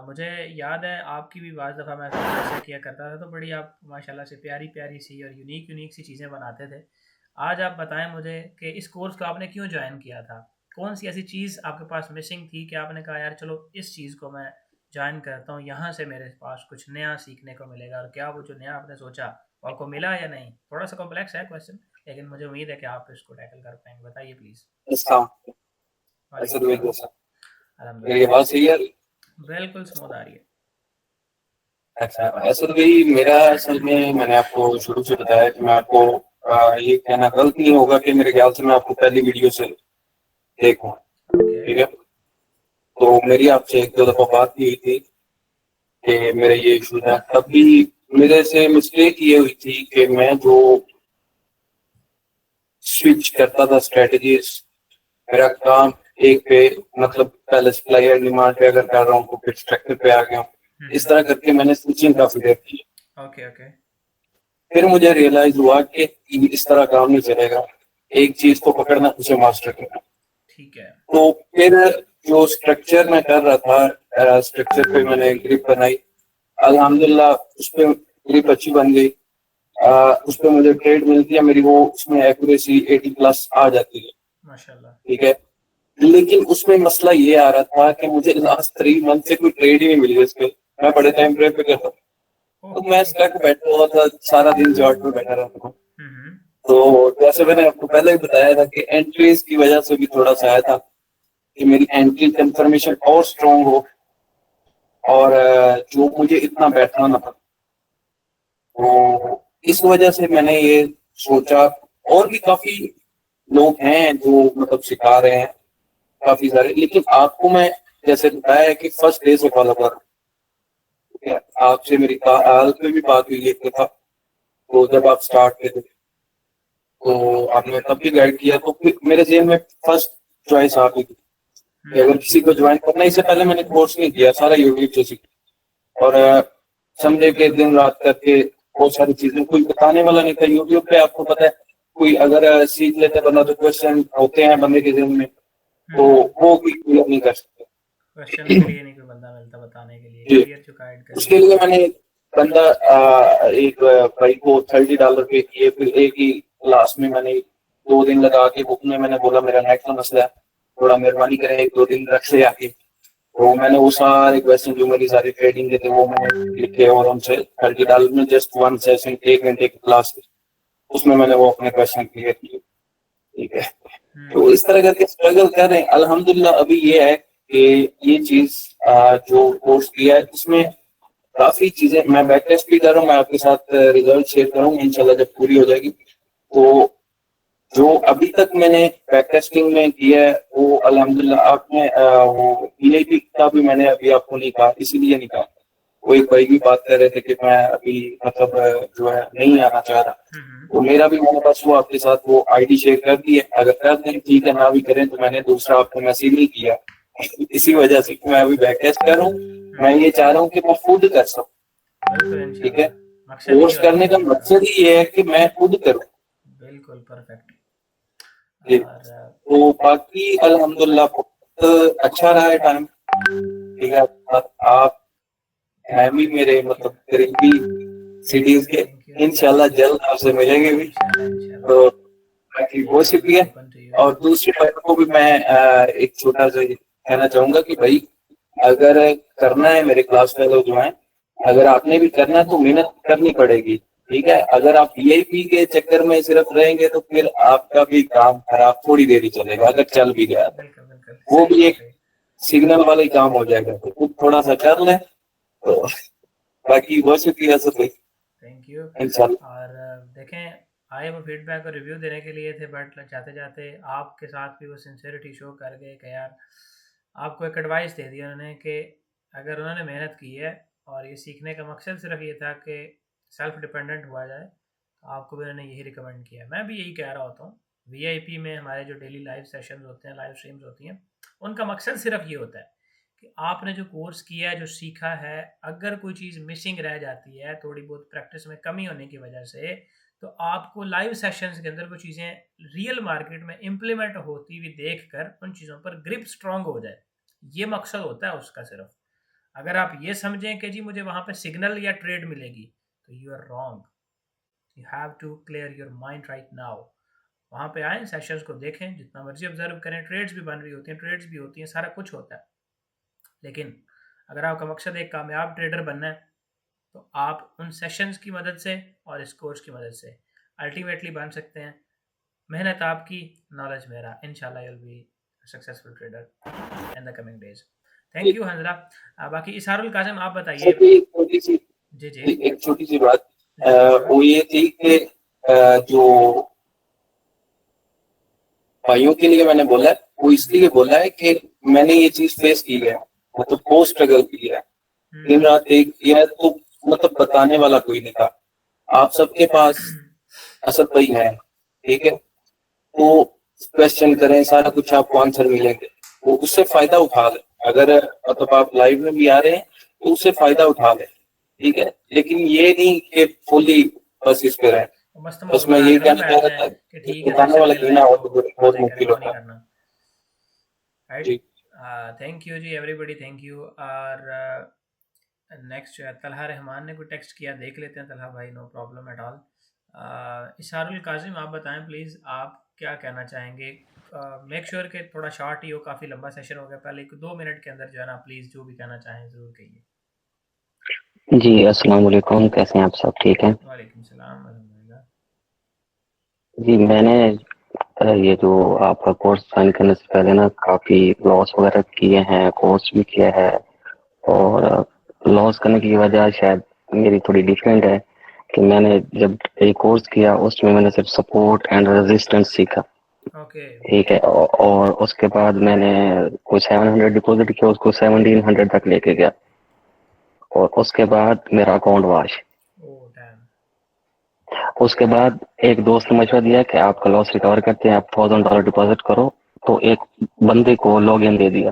मुझे याद है आपकी भी बाज़ दफ़ा मैं ऐसे किया करता था, तो बड़ी आप माशाल्लाह से प्यारी प्यारी सी और यूनिक सी चीज़ें बनाते थे। आज आप बताएं मुझे कि इस कोर्स को आपने क्यों ज्वाइन किया था, कौन सी ऐसी चीज़ आपके पास मिसिंग थी कि आपने कहा यार चलो इस चीज़ को मैं ज्वाइन करता हूँ, यहाँ से मेरे पास कुछ नया सीखने को मिलेगा। और क्या वो जो नया आपने सोचा वो आपको मिला या नहीं? थोड़ा सा कॉम्प्लेक्स है क्वेश्चन, लेकिन मुझे उम्मीद है कि आप इसको टैकल कर पाएंगे। बताइए प्लीज़। मेरी आवाज सही है? बिल्कुल स्मूथ आ रही है। अच्छा, असद भाई, मेरा असल में मैंने आपको शुरू से बताया कि मैं आपको ये कहना गलत नहीं होगा कि मेरे ख्याल से मैं आपको पहली वीडियो से देखूं, ठीक है? तो मेरी आपसे 1-2 दफा बात की हुई थी कि मेरे ये इशू है। तभी मेरे से मिस्टेक ये हुई थी कि मैं जो स्विच करता था स्ट्रेटजीज, मेरा काम एक पे, मतलब पहले सप्लाई एंड डिमांड पे अगर कर रहा हूँ तो फिर स्ट्रक्चर पे आ गया हूँ। इस तरह करके मैंने स्विचिंग काफी देर की। ओके। फिर मुझे रियलाइज हुआ कि इस तरह काम नहीं चलेगा, एक चीज को पकड़ना, उसे मास्टर करना। ठीक है। तो फिर जो स्ट्रक्चर मैं कर रहा था, स्ट्रक्चर पे मैंने ग्रिप बनाई, अल्हम्दुलिल्लाह उस पे ग्रिप अच्छी बन गई। उस पे मुझे ट्रेड मिलती है मेरी, वो उसमें एक्यूरेसी 80+ आ जाती है, माशाल्लाह। ठीक है। लेकिन उसमें मसला ये आ रहा था कि मुझे लास्ट 3 मंथ से कोई ट्रेड ही नहीं मिली उसके। मैं बड़े टाइम फ्रेम पे करता, तो मैं स्टक बैठा हुआ था, सारा दिन जॉट में बैठा रहता था। तो जैसे मैंने आपको पहले ही बताया था कि एंट्रीज की वजह से भी थोड़ा सा आया था कि मेरी एंट्री कंफर्मेशन और स्ट्रॉन्ग हो, और जो मुझे इतना बैठना ना पड़े, तो इस वजह से मैंने ये सोचा। और भी काफी लोग हैं जो मतलब सिखा रहे हैं काफी सारे, लेकिन आपको मैं जैसे बताया कि फर्स्ट डे से फॉलो कर, आपसे मेरी हाल पे भी बात हुई एक था, तो जब आप स्टार्ट थे तो आपने तब भी गाइड किया, तो फिर मेरे जेल में फर्स्ट चॉइस आप ही थी कि अगर किसी को ज्वाइन करना, इससे पहले मैंने कोर्स नहीं किया, सारा यूट्यूब से सीखा, और समझे के दिन रात करके बहुत सारी चीजें, कोई बताने वाला नहीं था यूट्यूब पे। आपको पता है, कोई अगर सीख लेता बंदा तो क्वेश्चन होते हैं बंदे के जेल में, तो वो कोई क्लियर नहीं कर सकते। क्वेश्चन के लिए नहीं कोई बंदा मिलता बताने के लिए, जी। क्लियर जो गाइड करे। उसके लिए मैंने बंदा एक भाई को $30 पे किए, फिर एक ही लास्ट में मैंने 2 दिन लगा के बुक में मैंने बोला मेरा नेट का मसला है, थोड़ा मेहरबानी करें 1-2 दिन रख से आके, तो मैंने वो सारे क्वेश्चन जो मेरी सारी ट्रेडिंग के थे वो मैंने लिखे, और उनसे $30 में जस्ट 1 सेशन 1 घंटे की क्लास थी, उसमें मैंने वो अपने क्वेश्चन क्लियर किए। ठीक है, तो इस तरह करके स्ट्रगल कर रहे हैं। अल्हम्दुलिल्लाह अभी ये है कि ये चीज जो कोर्स किया है उसमें काफी चीजें, मैं बैक टेस्ट भी कर रहा हूँ, मैं आपके साथ रिजल्ट शेयर करूंगा इंशाल्लाह जब पूरी हो जाएगी। तो जो अभी तक मैंने बैक टेस्टिंग में किया है वो अल्हम्दुलिल्लाह, आपने वो PIP का भी मैंने अभी आपको नहीं कहा, इसीलिए नहीं कहा, वो एक भाई भी बात कर रहे थे कि मैं अभी मतलब जो है नहीं आना चाह रहा, तो मेरा भी मेरे पास वो आपके साथ वो ID शेयर कर दी है, अगर कर दें ठीक है, ना भी करें तो मैंने दूसरा आपको मैसेज नहीं किया इसी वजह से कि मैं अभी बैक टेस्ट कर रहा हूँ। मैं ये चाह रहा हूँ कि मैं खुद कर सकूँ, ठीक है, कोर्स करने का मकसद ही ये है कि मैं खुद करूँ। बिल्कुल परफेक्ट। जी, तो बाकी अल्हम्दुलिल्लाह बहुत अच्छा रहा है टाइम, ठीक है। आप हैं भी मेरे मतलब करीबी सिटीज के, इंशाल्लाह जल्द आपसे मिलेंगे भी, तो बाकी बहुत शुक्रिया। और दूसरी बात को भी मैं एक छोटा सा कहना चाहूंगा कि भाई अगर करना है, मेरे क्लास फेलो जो हैं, अगर आपने भी करना है तो मेहनत करनी पड़ेगी, ठीक है। अगर आप VIP के चक्कर में सिर्फ रहेंगे तो फिर आपका भी काम खराब थोड़ी देर ही चलेगा, अगर चल भी गया वो भी एक सिग्नल वाला ही काम हो जाएगा, तो खुद थोड़ा सा कर लें। तो बाकी बहुत शुक्रिया सर भाई, थैंक यू। इंशाल्लाह। और देखें, आए वो फीडबैक और रिव्यू देने के लिए थे, बट जाते जाते आपके साथ भी वो सिंसियरिटी शो कर गए कि यार आपको एक एडवाइस दे दी उन्होंने कि अगर उन्होंने मेहनत की है और ये सीखने का मकसद सिर्फ ये था कि सेल्फ डिपेंडेंट हुआ जाए, तो आपको भी उन्होंने यही रिकमेंड किया। मैं भी यही कह रहा होता हूँ, VIP में हमारे जो डेली लाइव सेशंस होते हैं, लाइव स्ट्रीम्स होती हैं, उनका मकसद सिर्फ ये होता है कि आपने जो कोर्स किया है, जो सीखा है, अगर कोई चीज़ मिसिंग रह जाती है थोड़ी बहुत प्रैक्टिस में कमी होने की वजह से, तो आपको लाइव सेशंस के अंदर वो चीज़ें रियल मार्केट में इम्प्लीमेंट होती हुई देखकर उन चीज़ों पर ग्रिप स्ट्रॉन्ग हो जाए, ये मकसद होता है उसका सिर्फ। अगर आप ये समझें कि जी मुझे वहाँ पे सिग्नल या ट्रेड मिलेगी, तो you are wrong. You have to clear your mind right now. वहाँ पे आएँ, सेशंस को देखें, जितना मर्जी ऑब्जर्व करें, ट्रेड्स भी बन रही होती हैं, ट्रेड्स भी होती हैं, सारा कुछ होता है, लेकिन अगर आपका मकसद एक कामयाब ट्रेडर बनना है तो आप उन सेशंस की मदद से और इस कोर्स की मदद से अल्टीमेटली बन सकते हैं। मेहनत आपकी, नॉलेज मेरा, इंशाल्लाह you will be successful trader in the coming days. Thank you Hanzra. बाकी इसारुल कासिम आप बताइए। एक छोटी सी बात वो ये थी कि जो भाइयों के लिए मैंने बोला है वो इसलिए बोला है कि मैंने ये चीज फेस की है, मतलब बहुत स्ट्रगल किया है, दिन रात एक किया है, तो मतलब बताने वाला कोई नहीं था। आप सबके पास असद भाई है, ठीक है, तो क्वेश्चन करें, सारा कुछ आपको आंसर मिलेंगे, वो उससे फायदा उठा लें। अगर मतलब आप लाइव में भी आ रहे हैं तो उससे फायदा उठा लें, ठीक है। लेकिन ये नहीं कि फुली बस इस पे रहें। बस मैं ये कहना चाह रहा था कि बताने वाला कहना हो तो बहुत मुश्किल होता है। थैंक यू जी एवरीबॉडी, थैंक यू। और नेक्स्ट तलहा रहमान ने कोई टेक्स्ट किया, देख लेते हैं तलहा भाई, no problem at all. Isharul Qasim आप बताएं प्लीज़, आप क्या कहना चाहेंगे? मेक श्योर कि थोड़ा शॉर्ट ही हो, काफ़ी लंबा सेशन हो गया, पहले 2 मिनट के अंदर जो है ना प्लीज़ जो भी कहना चाहें ज़रूर कहिए। जी अस्सलाम वालेकुम, कैसे हैं आप सब? ठीक हैं? वालेकुम सलाम। जी मैंने ये जो आपका कोर्स ज्वाइन करने से पहले ना काफी लॉस वगैरह किए हैं, कोर्स भी किया है, और लॉस करने की वजह शायद मेरी थोड़ी डिफरेंट है कि मैंने जब ये कोर्स किया उसमें मैंने सिर्फ सपोर्ट एंड रेजिस्टेंस सीखा। ओके ठीक है, और उसके बाद मैंने कुछ 700 डिपॉजिट किया, उसको 1700 तक लेके गया, और उसके बाद मेरा अकाउंट वॉश। उसके बाद एक दोस्त ने मशवरा दिया कि आपका लॉस रिकवर करते हैं, आप $1000 डिपॉजिट करो, तो एक बंदे को लॉगिन दे दिया।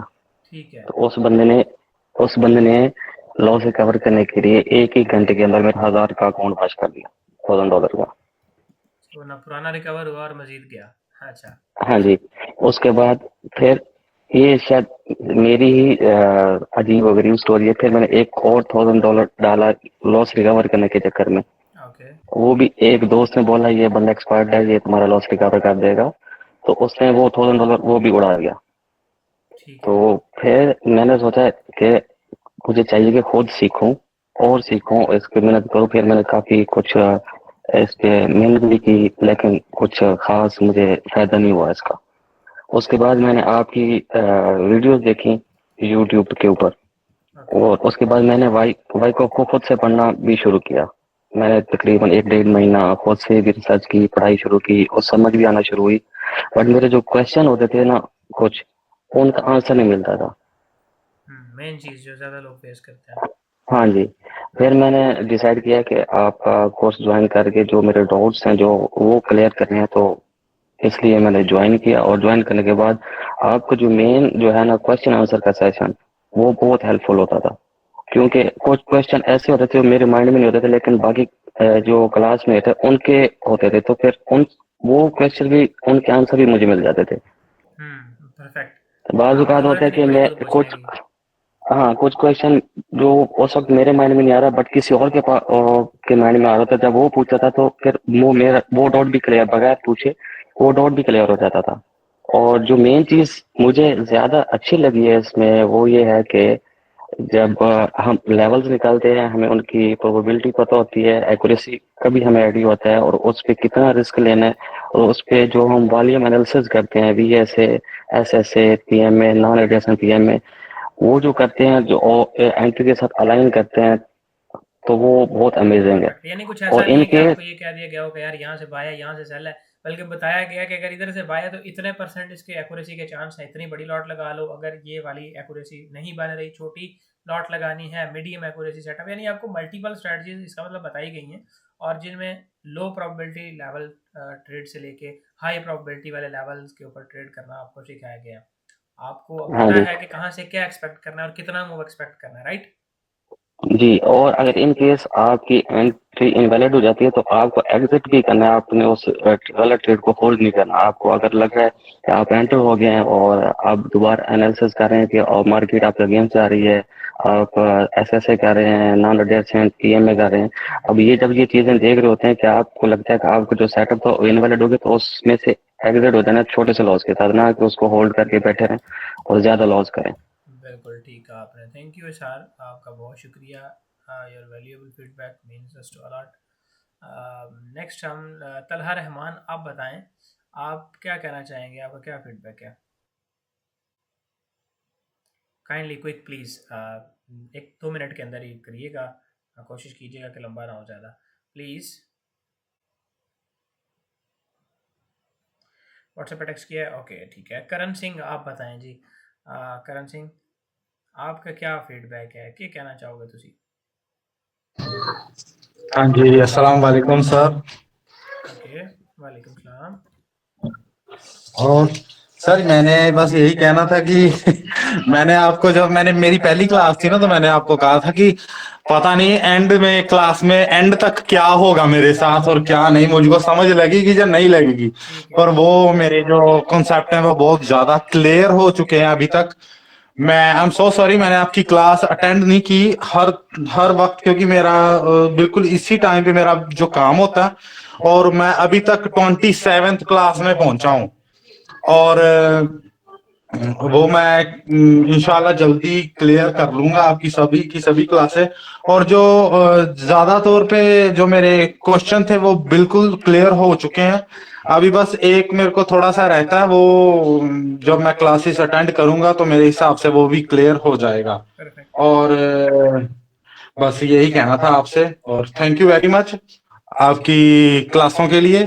ठीक है। तो उस बंदे ने लॉस रिकवर करने के लिए एक ही घंटे के अंदर मेरा 1000 का अकाउंट वॉश कर दिया, $1000 का। तो ना पुराना रिकवर हुआ और मजीद गया। अच्छा हाँ जी। उसके बाद फिर ये शायद मेरी ही अजीब और गरीब स्टोरी है, फिर मैंने एक और $1000 डाला लॉस रिकवर करने के चक्कर में। वो भी एक दोस्त ने बोला ये बंदा एक्सपर्ट है, ये तुम्हारा लॉस रिकवर कर देगा, तो उसने वो $1000 वो भी उड़ा दिया। तो फिर मैंने सोचा कि मुझे चाहिए कि खुद सीखूं और सीखूं, इसकी मेहनत करूं। फिर मैंने काफी कुछ इस पे मेहनत भी की, लेकिन कुछ खास मुझे फायदा नहीं हुआ इसका। उसके बाद मैंने आपकी वीडियोस देखी यूट्यूब के ऊपर, और उसके बाद मैंने वाई वाई को खुद से पढ़ना भी शुरू किया। मैंने तकरीबन 1-1.5 महीना खुद से भी रिसर्च की, पढ़ाई शुरू की, और समझ भी आना शुरू हुई। बट मेरे जो क्वेश्चन होते थे ना कुछ, उनका आंसर नहीं मिलता था। मेन चीज जो ज्यादा लोग फेस करते हैं। हाँ जी। फिर मैंने डिसाइड किया कि आपका कोर्स ज्वाइन करके जो मेरे डाउट्स हैं जो वो क्लियर करने हैं, तो इसलिए मैंने ज्वाइन किया। और ज्वाइन करने के बाद आपका जो मेन जो है ना क्वेश्चन आंसर का सेशन, वो बहुत हेल्पफुल होता था, क्योंकि कुछ क्वेश्चन ऐसे होते थे जो मेरे माइंड में नहीं होते थे, लेकिन बाकी जो क्लास में थे उनके होते थे, तो फिर उन वो क्वेश्चन भी, उनके आंसर भी मुझे मिल जाते थे। परफेक्ट। बाज़ औक़ात होता है कि मैं कुछ, हाँ कुछ क्वेश्चन जो उस वक्त मेरे माइंड में नहीं आ रहा बट किसी और के माइंड में आ रहा था, जब वो पूछता था तो फिर वो डाउट भी क्लियर, बगैर पूछे वो डाउट भी क्लियर हो जाता था। और जो मेन चीज मुझे ज्यादा अच्छी लगी है इसमें वो ये है कि जब हम लेवल्स निकालते हैं, हमें उनकी प्रोबेबिलिटी पता होती है, एक्यूरेसी का भी हमें आइडिया होता है, और उस पे कितना रिस्क लेना है, और उस पे जो हम वॉल्यूम एनालिसिस करते हैं VSA, SSA, PMA, non addition PMA, वो जो करते हैं, जो एंट्री के साथ अलाइन करते हैं, तो वो बहुत अमेजिंग है। यानी कुछ ऐसा और नहीं है कि इनके आपको ये कह दिया गया हो कि यार यहाँ से बाय है, यहाँ से सेल है, बल्कि बताया गया कि अगर इधर से बाय है तो इतने % इसके एक्यूरेसी के चांस है, इतनी बड़ी लॉट लगा लो। अगर ये वाली एक्यूरेसी नहीं बन रही, छोटी लॉट लगानी है, मीडियम एक्यूरेसी सेटअप, यानी आपको मल्टीपल स्ट्रेटजीज इसका मतलब बताई गई हैं, और जिनमें लो प्रोबेबिलिटी लेवल ट्रेड से लेके हाई प्रोबेबिलिटी वाले लेवल्स के ऊपर ट्रेड करना आपको सिखाया गया है। आपको अब हाँ पता जी। है कि कहाँ से क्या एक्सपेक्ट करना है और कितना मूव एक्सपेक्ट करना है, राइट? जी, और अगर इन केस आपकी एंट्री इनवैलिड हो जाती है तो आपको एग्जिट भी करना है, आपने उस गलत ट्रेड को होल्ड नहीं करना। आपको अगर लग रहा है कि आप एंटर हो गए हैं और आप दोबारा एनालिसिस कर रहे हैं कि और मार्केट आपके अगेंस्ट आ रही है, आप SSA कर रहे हैं, नॉन एडजस्टमेंट PMA कर रहे हैं, अब ये जब ये चीजें देख रहे होते हैं कि आपको लगता है कि आपका जो सेटअप था इनवैलिड हो गया, तो उसमें से एग्जिट हो जाना छोटे से लॉस के साथ, ना कि उसको होल्ड करके बैठे रहें और ज्यादा लॉस करें। बिल्कुल ठीक कहा आपने। थैंक यू सर, आपका बहुत शुक्रिया। Your valuable feedback means us to a lot. Next हम तलहा रहमान, आप बताएं आप क्या कहना चाहेंगे, आपका क्या फीडबैक है? काइंडली क्विक प्लीज़, 1-2 मिनट के अंदर ही करिएगा, कोशिश कीजिएगा कि लंबा ना हो ज़्यादा प्लीज़। व्हाट्सएप पे टेक्स्ट किया है, ओके ठीक है। करण सिंह आप बताएं जी। करण सिंह आपका क्या फीडबैक है, क्या कहना चाहोगे तुसी? हाँ जी, अस्सलाम वालेकुम सर। ओके, वालेकुम सलाम। और सर मैंने बस यही कहना था कि मैंने आपको, जब मैंने मेरी पहली क्लास थी ना, तो मैंने आपको कहा था कि पता नहीं एंड में क्लास में एंड तक क्या होगा मेरे साथ और क्या नहीं, मुझको समझ लगेगी या नहीं लगेगी। पर वो मेरे जो कॉन्सेप्ट हैं वो बहुत ज्यादा क्लियर हो चुके हैं अभी तक। मैं आई एम सो सॉरी मैंने आपकी क्लास अटेंड नहीं की हर हर वक्त, क्योंकि मेरा बिल्कुल इसी टाइम पे मेरा जो काम होता है, और मैं अभी तक 27th क्लास में पहुंचा हूं, और वो मैं इंशाल्लाह जल्दी क्लियर कर लूंगा आपकी सभी की सभी क्लासें। और जो ज्यादा तौर पे जो मेरे क्वेश्चन थे वो बिल्कुल क्लियर हो चुके हैं। अभी बस एक मेरे को थोड़ा सा रहता है, वो जब मैं क्लासेस अटेंड करूंगा तो मेरे हिसाब से वो भी क्लियर हो जाएगा। और बस यही कहना था आपसे, और थैंक यू वेरी मच आपकी क्लासों के लिए।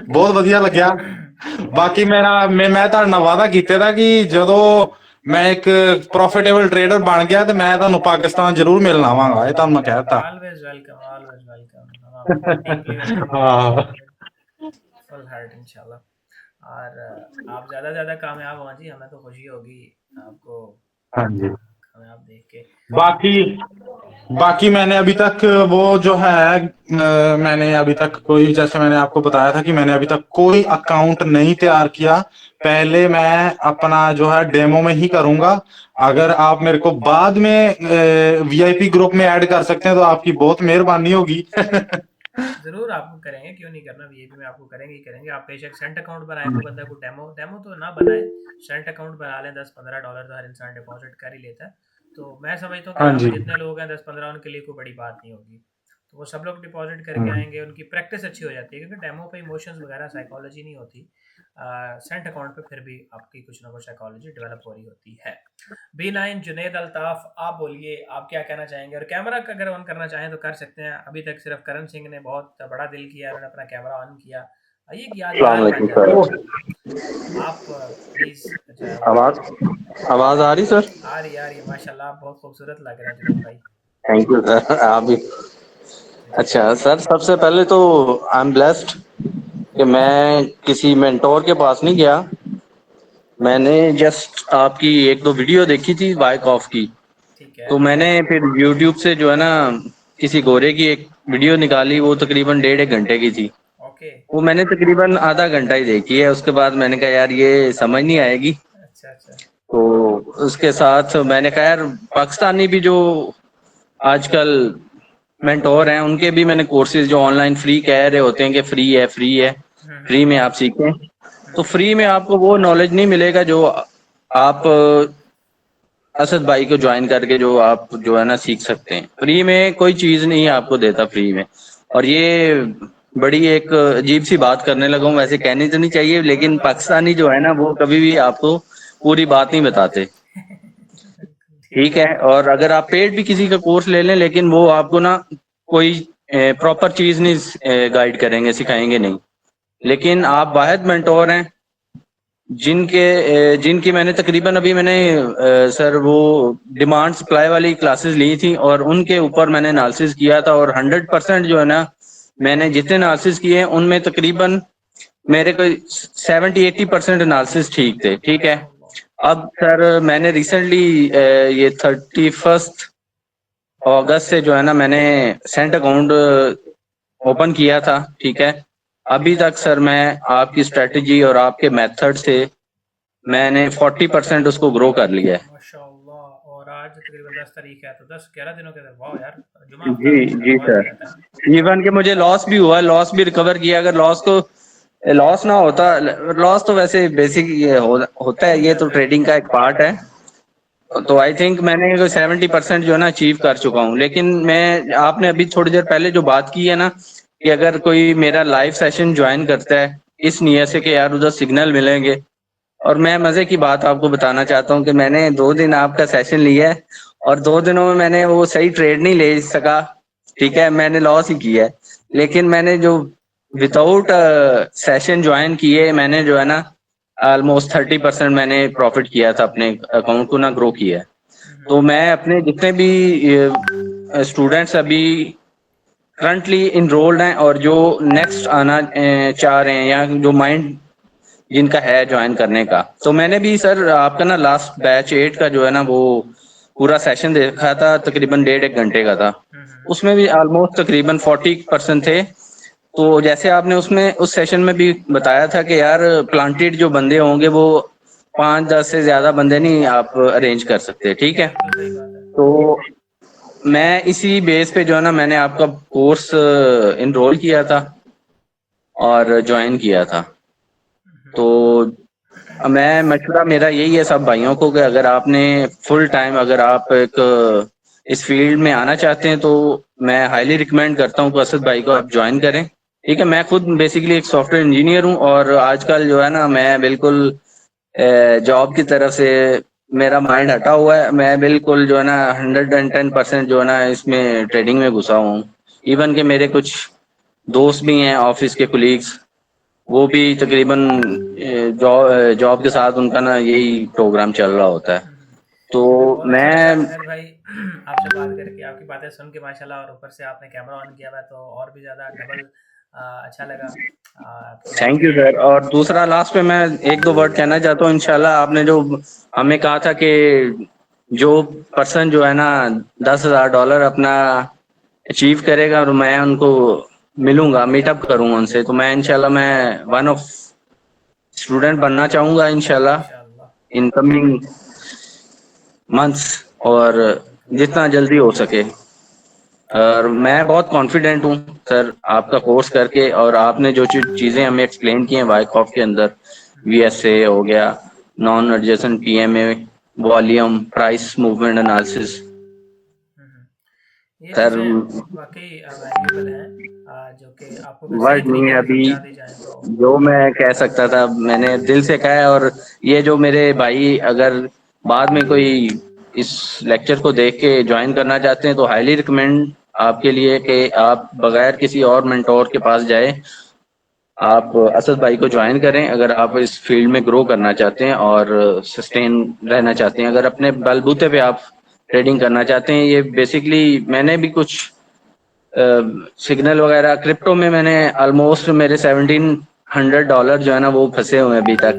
बहुत ਵਧੀਆ ਲੱਗਿਆ। ਬਾਕੀ ਮੈਂ ਤੁਹਾਡਾ ਵਾਅਦਾ ਕੀਤਾ था कि ਜਦੋਂ ਮੈਂ ਇੱਕ ਪ੍ਰੋਫਿਟੇਬਲ ਟ੍ਰੇਡਰ ਬਣ ਗਿਆ ਤੇ ਮੈਂ ਤੁਹਾਨੂੰ ਪਾਕਿਸਤਾਨ ਜ਼ਰੂਰ ਮਿਲਣ ਆਵਾਂਗਾ, ਇਹ ਤੁਹਾਨੂੰ ਮੈਂ ਕਹਿ ਦਿੱਤਾ। Always welcome, always welcome. हाँ फुल हार्ट इंशाल्लाह। और आप ज्यादा कामयाब हो जी, हमें तो खुशी होगी आपको हाँ जी। कामयाब देख के। बाकी मैंने अभी तक वो जो है मैंने अभी तक कोई, जैसे मैंने आपको बताया था कि मैंने अभी तक कोई अकाउंट नहीं तैयार किया। पहले मैं अपना जो है डेमो में ही करूंगा। अगर आप मेरे को बाद में वीआईपी ग्रुप में ऐड कर सकते हैं तो आपकी बहुत मेहरबानी होगी। जरूर आपको करेंगे, क्यों नहीं करना, वीआईपी में आपको करेंगे ही करेंगे। आप बेशक सेंट अकाउंट बनाए, तो बंदा को डेमो तो ना बनाए, सेंट अकाउंट बना लें। $10-15 तो हर इंसान डिपॉजिट कर ही लेता है। तो मैं समझता हूँ कि जितने लोग हैं 10-15 उनके लिए कोई बड़ी बात नहीं होगी। तो वो सब लोग डिपॉजिट करके आएंगे, उनकी प्रैक्टिस अच्छी हो जाती है, क्योंकि डेमो पे इमोशंस वगैरह साइकोलॉजी नहीं होती। सेंट अकाउंट पे फिर भी आपकी कुछ ना कुछ साइकोलॉजी डेवलप हो रही होती है। B9 जुनैद अल्ताफ, आप बोलिए, आप क्या कहना चाहेंगे? और कैमरा का अगर ऑन करना चाहें तो कर सकते हैं। अभी तक सिर्फ करण सिंह ने बहुत बड़ा दिल किया, उन्होंने अपना कैमरा ऑन किया। आप प्लीज। आवाज आ रही सर? आ रही माशाल्लाह, आप बहुत खूबसूरत लग रहे हैं जुनैद भाई। थैंक यू सर, आप भी। अच्छा सर, सबसे पहले तो आई एम ब्लेस्ड कि मैं किसी मेंटोर के पास नहीं गया। मैंने जस्ट आपकी 1-2 वीडियो देखी थी बाइक ऑफ की, तो मैंने फिर यूट्यूब से जो है ना किसी गोरे की एक वीडियो निकाली, वो तकरीबन 1.5 घंटे की थी। वो मैंने तकरीबन आधा घंटा ही देखी है। उसके बाद मैंने कहा यार ये समझ नहीं आएगी। तो उसके साथ मैंने कहा यार पाकिस्तानी भी जो आजकल मेंटोर हैं उनके भी मैंने कोर्सेज जो ऑनलाइन फ्री कह रहे होते हैं कि फ्री है, फ्री में आप सीखें, तो फ्री में आपको वो नॉलेज नहीं मिलेगा जो आप असद भाई को ज्वाइन करके जो आप जो है ना सीख सकते हैं। फ्री में कोई चीज नहीं आपको देता फ्री में। और ये बड़ी एक अजीब सी बात करने लगा हूँ, वैसे कहनी तो नहीं चाहिए, लेकिन पाकिस्तानी जो है ना वो कभी भी आपको पूरी बात नहीं बताते, ठीक है। और अगर आप पेड भी किसी का कोर्स ले लें, लेकिन वो आपको ना कोई प्रॉपर चीज नहीं गाइड करेंगे, सिखाएंगे नहीं। लेकिन आप वाहिद मेंटोर हैं जिनकी मैंने तकरीबन अभी मैंने सर वो डिमांड सप्लाई वाली क्लासेस ली थी और उनके ऊपर मैंने एनालिसिस किया था। और 100% जो है ना मैंने जितने एनालिसिस किए उनमें तकरीबन मेरे को 70-80% एनालिसिस ठीक थे, ठीक है। अब सर मैंने रिसेंटली ये 31 अगस्त से जो है ना मैंने सेंट अकाउंट ओपन किया था, ठीक है। अभी तक सर मैं आपकी स्ट्रेटजी और आपके मेथड से मैंने 40% उसको ग्रो कर लिया है। माशाल्लाह। और आज तकरीबन 10 तारीख है, तो 10-11 दिनों के अंदर, वाह यार, जी सर। इवन के मुझे लॉस भी हुआ, लॉस भी रिकवर किया। अगर लॉस ना होता, लॉस तो वैसे बेसिक होता है, ये तो ट्रेडिंग का एक पार्ट है। तो आई थिंक मैंने 70% जो है ना अचीव कर चुका हूँ। लेकिन मैं आपने अभी थोड़ी देर पहले जो बात की है ना कि अगर कोई मेरा लाइव सेशन ज्वाइन करता है इस नियत से कि यार उधर सिग्नल मिलेंगे, और मैं मजे की बात आपको बताना चाहता हूँ कि मैंने 2 दिन आपका सेशन लिया है और 2 दिनों में मैंने वो सही ट्रेड नहीं ले सका, ठीक है, मैंने लॉस ही किया है। लेकिन मैंने जो विदाउट सेशन ज्वाइन किए, मैंने जो है ना ऑलमोस्ट 30% मैंने प्रॉफिट किया था, अपने अकाउंट को ना ग्रो किया है। तो मैं अपने जितने भी स्टूडेंट्स अभी करंटली इनरोल्ड हैं और जो नेक्स्ट आना चाह रहे हैं या जो माइंड जिनका है ज्वाइन करने का, तो मैंने भी सर आपका ना लास्ट बैच 8 का जो है ना वो पूरा सेशन देखा था, तकरीबन 1.5 घंटे का था। उसमें भी ऑलमोस्ट तकरीबन 40% थे। तो जैसे आपने उसमें उस सेशन में भी बताया था कि यार प्लांटेड जो बंदे होंगे वो 5-10 से ज्यादा बंदे नहीं आप अरेंज कर सकते, ठीक है। तो मैं इसी बेस पे जो है ना मैंने आपका कोर्स इनरोल किया था और ज्वाइन किया था। तो मैं मशवरा मेरा यही है सब भाइयों को कि अगर आपने फुल टाइम अगर आप एक इस फील्ड में आना चाहते हैं तो मैं हाईली रिकमेंड करता हूँ कि असद भाई को आप ज्वाइन करें। ठीक है, मैं खुद बेसिकली एक सॉफ्टवेयर इंजीनियर हूँ और आजकल जो है ना मैं बिल्कुल जॉब की तरफ से मेरा माइंड हटा हुआ है। मैं बिल्कुल जो है ना 110% जो है ना इसमें ट्रेडिंग में घुसा हूँ। इवन के मेरे कुछ दोस्त भी हैं ऑफिस के कुलीग्स, वो भी तकरीबन जॉब के साथ उनका ना यही प्रोग्राम चल रहा होता है। तो बहुत अच्छा लगा मैं जुनैद भाई आपसे बात करके, आपकी बातें सुन के माशाल्लाह, और ऊपर से आपने कैमरा ऑन किया हुआ है तो और भी ज़्यादा डबल अच्छा लगा आपकी थैंक यू बातें। सर। और दूसरा लास्ट पे मैं एक दो वर्ड कहना चाहता हूँ। इंशाल्लाह आपने जो हमें कहा था कि जो पर्सन जो है ना $10,000 अपना अचीव करेगा और मैं उनको मिलूंगा, मीटअप करूंगा उनसे, तो मैं इंशाल्लाह मैं वन ऑफ स्टूडेंट बनना चाहूंगा इंशाल्लाह इन कमिंग मंथ्स, और जितना जल्दी हो सके। और मैं बहुत कॉन्फिडेंट हूँ सर आपका कोर्स करके, और आपने जो चीज़ें हमें एक्सप्लेन की हैं वाईकॉफ के अंदर, वीएसए हो गया, non adjacent PMA, volume, price movement analysis, ये सर चीज़ें वाकई वैल्यूबल हैं जो कि आपको अगर सही वर्ड नहीं तरीके है से अभी समझा दी जाए तो। जो मैं कह सकता था मैंने दिल से कहा है। और ये जो मेरे भाई अगर बाद में कोई इस लेक्चर को देख के ज्वाइन करना चाहते हैं तो हाईली रिकमेंड आपके लिए कि आप बगैर किसी और मेंटोर के पास जाए, आप असद भाई को ज्वाइन करें अगर आप इस फील्ड में ग्रो करना चाहते हैं और सस्टेन रहना चाहते हैं, अगर अपने बलबूते पे आप ट्रेडिंग करना चाहते हैं। ये बेसिकली मैंने भी कुछ सिग्नल वगैरह क्रिप्टो में मैंने ऑलमोस्ट मेरे $1,700 जो है ना वो फंसे हुए हैं अभी तक।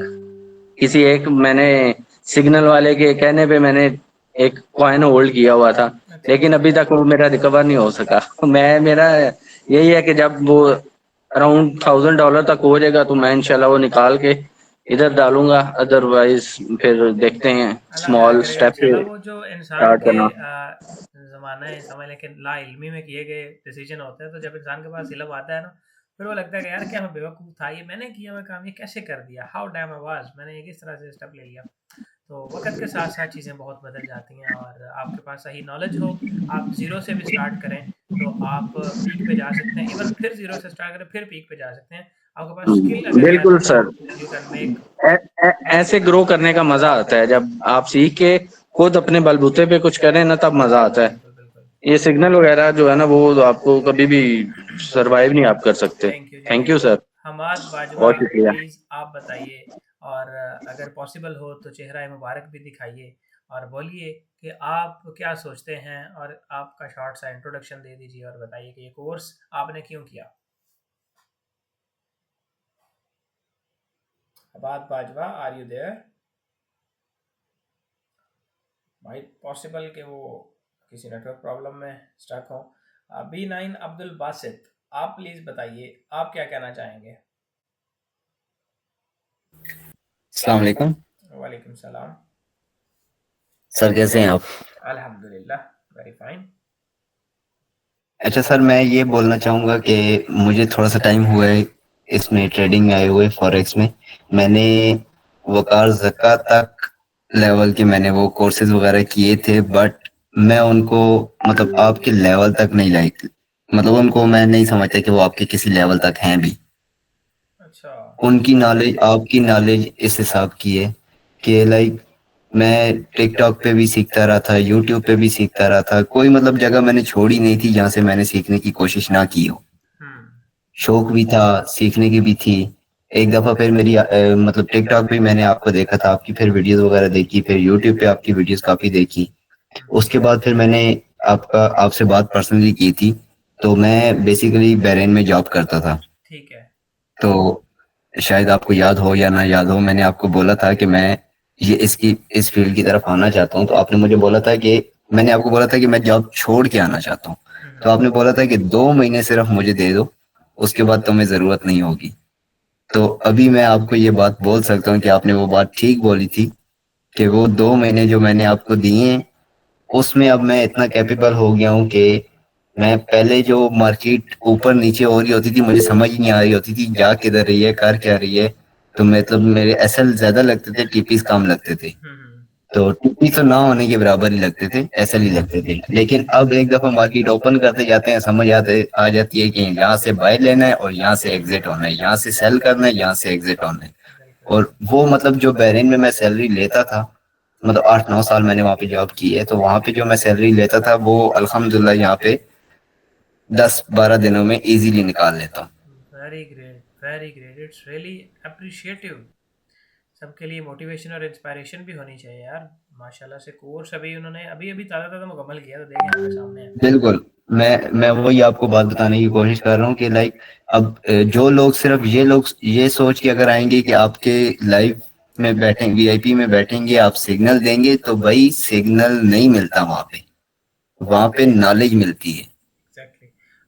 किसी एक मैंने सिग्नल वाले के कहने पे मैंने एक कॉइन होल्ड किया हुआ था, लेकिन अभी तक वो मेरा रिकवर नहीं हो सका। मैं मेरा यही है कि जब वो अराउंड $1,000 तक हो जाएगा तो मैं इंशाल्लाह वो निकाल के इधर डालूंगा, अदरवाइज फिर देखते हैं स्मॉल स्टेप से इंशाल्लाह वो जो इंसान स्टार्ट के करना। ज़माने समझ लें कि ला इल्मी में किए गए डिसीजन होते हैं, तो जब इंसान के पास इल्म आता है ना, फिर वो लगता है कि यार क्या मैं बेवकूफ़ था, ये मैंने किया हुआ काम ये कैसे कर दिया, हाउ डैम आई वाज, मैंने ये किस तरह से स्टेप ले लिया। तो वक्त के साथ साथ चीज़ें बहुत बदल जाती हैं, और आपके पास सही नॉलेज हो, आप ज़ीरो से भी स्टार्ट करें तो आप पीक पे जा सकते हैं, इवन फिर ज़ीरो से स्टार्ट करें फिर पीक पे जा सकते हैं। आपके पास स्किल अगर है बिल्कुल तो सर, यू कैन मेक। ऐसे ग्रो करने का मजा आता है जब आप सीख के खुद अपने बलबूते पे कुछ करें ना, तब मजा आता है। ये सिग्नल वगैरह जो है ना वो आपको कभी भी सरवाइव नहीं आप कर सकते। Thank you sir, Hammad Bajwa बहुत शुक्रिया। प्लीज़ आप बताइए, और अगर पॉसिबल हो तो चेहरा मुबारक भी दिखाइए और बोलिए कि आप क्या सोचते हैं, और आपका शॉर्ट सा इंट्रोडक्शन दे दीजिए और बताइए कि ये कोर्स आपने क्यों किया। Hammad Bajwa, are you there? भाई पॉसिबल कि वो किसी नेटवर्क प्रॉब्लम में स्टक हो। B9 अब्दुल बासित, आप प्लीज़ बताइए आप क्या कहना चाहेंगे। अस्सलाम वालेकुम वालेकुम सलाम। सर, कैसे हैं आप? अल्हम्दुलिल्लाह, वेरी फाइन। अच्छा सर, मैं ये बोलना चाहूँगा कि मुझे थोड़ा सा टाइम हुआ है इसमें ट्रेडिंग में आए हुए फॉरेक्स में। मैंने वकार ज़का तक लेवल के मैंने वो कोर्सेज वगैरह किए थे, बट मैं उनको मतलब आपके लेवल तक नहीं लाइक, मतलब उनको मैं नहीं समझता कि वो आपके किसी लेवल तक हैं भी। उनकी नॉलेज आपकी नॉलेज इस हिसाब की है कि लाइक मैं टिकटॉक पे भी सीखता रहा था, यूट्यूब पे भी सीखता रहा था, कोई मतलब जगह मैंने छोड़ी नहीं थी जहाँ से मैंने सीखने की कोशिश ना की हो। शौक भी था, सीखने की भी थी। एक दफा फिर मेरी मतलब टिकटॉक पे मैंने आपको देखा था, आपकी फिर वीडियोस वगैरह देखी, फिर यूट्यूब पे आपकी वीडियोस काफी देखी। उसके बाद फिर मैंने आपसे बात पर्सनली की थी। तो मैं बेसिकली बहरीन में जॉब करता था। ठीक है। तो शायद आपको याद हो या ना याद हो, मैंने आपको बोला था कि मैं ये इस फील्ड की तरफ आना चाहता हूँ। तो आपने मुझे बोला था कि मैंने आपको बोला था कि मैं जॉब छोड़ के आना चाहता हूँ। तो आपने बोला था कि 2 महीने सिर्फ मुझे दे दो, उसके बाद तुम्हें जरूरत नहीं होगी। तो अभी मैं आपको ये बात बोल सकता हूँ कि आपने वो बात ठीक बोली थी कि वो 2 महीने जो मैंने आपको दिए हैं उसमें अब मैं इतना कैपेबल हो गया हूँ कि मैं पहले जो मार्केट ऊपर नीचे हो रही होती थी मुझे समझ ही नहीं आ रही होती थी जा किधर रही है, कर क्या रही है। तो मतलब मेरे एसएल ज्यादा लगते थे, टीपीस कम लगते थे। तो टीपी तो ना होने के बराबर ही लगते थे, एसएल ही लगते थे। लेकिन अब एक दफा मार्केट ओपन करते जाते हैं, समझ आ जाती है कि यहाँ से बाय लेना है और यहाँ से एग्जिट होना है, यहाँ से सेल करना है, यहाँ से एग्जिट होना है। और वो मतलब जो बहरीन में मैं सैलरी लेता था, मतलब 8-9 साल मैंने वहाँ पे जॉब की है, तो वहाँ पे जो मैं सैलरी लेता था वो अल्हम्दुलिल्लाह यहाँ पे 10-12 दिनों में इजीली निकाल लेता हूँ। Very great, it's really appreciative. सबके लिए मोटिवेशन और इंस्पायरेशन भी होनी चाहिए यार। माशाल्लाह से कोर्स अभी उन्होंने अभी ताज़ा मुकम्मल किया, तो देखें आपके सामने है। बिल्कुल, मैं वही आपको बात बताने की कोशिश कर रहा हूँ कि लाइक अब जो लोग सिर्फ ये सोच के अगर आएंगे कि आपके लाइव में बैठेंगे, वीआईपी में बैठेंगे, आप सिग्नल देंगे, तो भाई सिग्नल नहीं मिलता वहाँ पे नॉलेज मिलती है।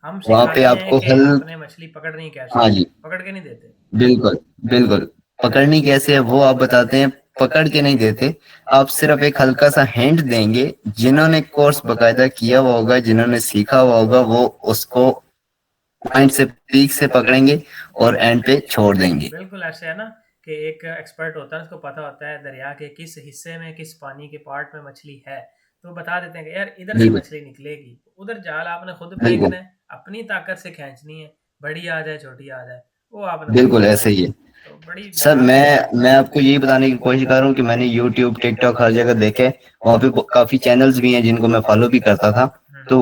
हम वहाँ पे सिखाते हैं आपको कि हेल्प, आपने मछली पकड़नी कैसे, हाँ जी, पकड़ के नहीं देते। बिल्कुल पकड़नी कैसे है वो आप बताते हैं, पकड़ के नहीं देते। आप सिर्फ एक हल्का सा हिंट देंगे, जिन्होंने कोर्स बकायदा किया हुआ होगा, जिन्होंने सीखा हुआ होगा, वो उसको पॉइंट से पीक से पकड़ेंगे और एंड पे छोड़ देंगे। बिल्कुल ऐसे है ना कि एक एक्सपर्ट होता है, उसको पता होता है दरिया के किस हिस्से में, किस पानी के पार्ट में मछली है, तो बता देते हैं कि यार इधर से मछली निकलेगी, उधर जाल आपने खुद फेंकना है, अपनी ताकत से खींचनी है, बड़ी आ जाए छोटी आ जाए वो आपने। बिल्कुल ऐसे ही है। तो सर मैं आपको यही बताने की कोशिश कर रहा हूँ कि मैंने यूट्यूब, टिकटॉक हर जगह देखे, वहाँ पे काफी चैनल्स भी हैं जिनको मैं फॉलो भी करता था। तो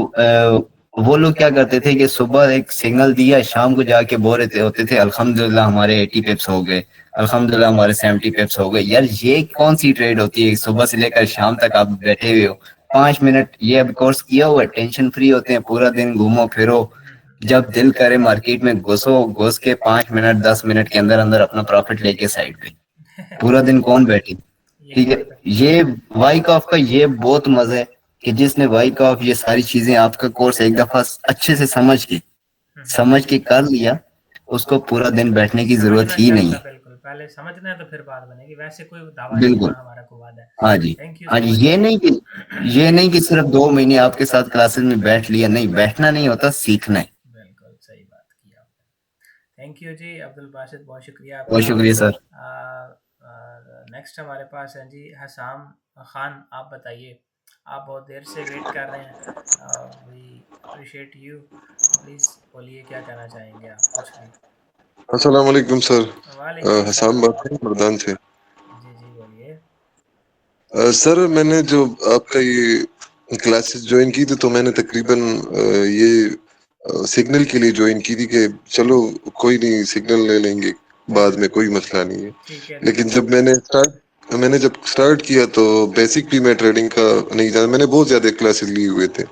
वो लोग क्या करते थे कि सुबह एक सिग्नल दिया, शाम को जाके बोल रहे होते थे अल्हम्दुलिल्लाह हमारे 80 पिप्स हो गए, अल्हम्दुलिल्लाह हमारे 70 पिप्स हो गए। यार ये कौन सी ट्रेड होती है, सुबह से लेकर शाम तक आप बैठे हुए हो, 5 मिनट ये अब कोर्स किया हुआ है, टेंशन फ्री होते हैं, पूरा दिन घूमो फिरो, जब दिल करे मार्केट में घुस के 5 मिनट 10 मिनट के अंदर अंदर अपना प्रॉफिट लेके साइड पे, पूरा दिन कौन बैठे। ठीक है, ये वाई कॉफ का ये बहुत मजा है कि जिसने वाई कॉफ ये सारी चीजें आपका कोर्स एक दफा अच्छे से समझ के कर लिया, उसको पूरा दिन बैठने की जरूरत ही नहीं है। बिल्कुल, पहले समझना है तो फिर बात बनेगी, वैसे कोई दावा नहीं बिल्कुल, करना हमारा, को वादा है। हाँ जी, हाँ जी, ये नहीं कि सिर्फ 2 महीने आपके साथ क्लासेस में बैठ लिया, नहीं, बैठना नहीं होता, सीखना है। बिल्कुल सही बात की आपने। थैंक यू जी अब्दुल बासित, बहुत शुक्रिया बहुत शुक्रिया सर। नेक्स्ट हमारे पास है जी हसाम खान, आप बताइए, आप बहुत देर से वेट कर रहे हैं, वी अप्रिशिएट यू, प्लीज बोलिए क्या कहना चाहेंगे आप, कुछ भी। अस्सलाम वालेकुम सर, वालेकुम हसाम बात है मर्दान से। जी बोलिए। सर मैंने जो आपका ये क्लासेस ज्वाइन की थी, तो मैंने तकरीबन ये सिग्नल के लिए ज्वाइन की थी कि चलो कोई नहीं, सिग्नल ले लेंगे बाद में, कोई मसला नहीं है। लेकिन जब मैंने जब स्टार्ट किया तो बेसिक भी मैं ट्रेडिंग का नहीं जाना, मैंने बहुत ज्यादा क्लासेस लिए हुए थे,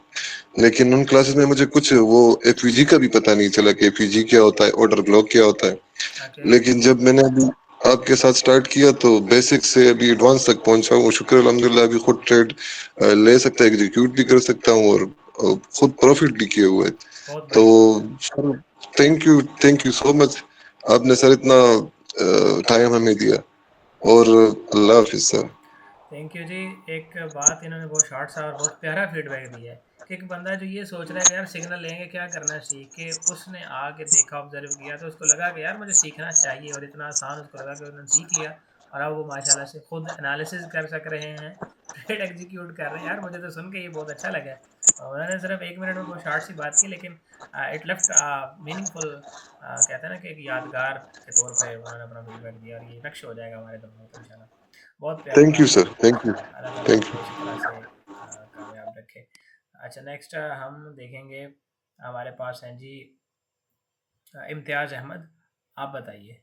लेकिन उन क्लासेस में मुझे कुछ वो एफईजी का भी पता नहीं चला कि एफईजी क्या होता है, ऑर्डर ब्लॉक क्या होता है। लेकिन जब मैंने अभी आपके साथ स्टार्ट किया तो बेसिक से अभी एडवांस तक पहुंचा हूँ, शुक्र अल्हम्दुलिल्लाह। अभी खुद ट्रेड ले सकता है, एग्जीक्यूट भी कर सकता हूँ और खुद प्रॉफिट भी किए हुए। तो थैंक यू सो मच, आपने सर इतना टाइम हमें दिया, और अल्लाह हाफिज सर। थैंक यू जी। एक बात इन्होंने बहुत शॉर्ट सा और बहुत प्यारा फीडबैक दिया है कि एक बंदा जो ये सोच रहा है कि यार सिग्नल लेंगे क्या करना है, सीख के उसने आके देखा, ऑब्जर्व किया, तो उसको लगा कि यार मुझे सीखना चाहिए, और इतना आसान उसको लगा कि उन्होंने सीख लिया, और अब वो माशाल्लाह से खुद एनालिसिस कर सक रहे हैं, ट्रेड एग्जीक्यूट कर रहे हैं। यार मुझे तो सुन के ये बहुत अच्छा लगा। उन्होंने सिर्फ 1 मिनट में बहुत शॉर्ट सी बात की, लेकिन इट लेफ्ट मीनिंगफुल, कहते हैं ना कि एक यादगार के तौर पे उन्होंने अपना फीडबैक दिया, और ये नक्श हो जाएगा हमारे दिमाग में इंशाल्लाह। बहुत प्यारी थैंक यू बात सर, थैंक यू, अल्लाह ताला थैंक आपको यू। इसी तरह से कामयाब रखे। अच्छा, नेक्स्ट हम देखेंगे, हमारे पास हैं जी इम्तियाज़ अहमद, आप बताइए,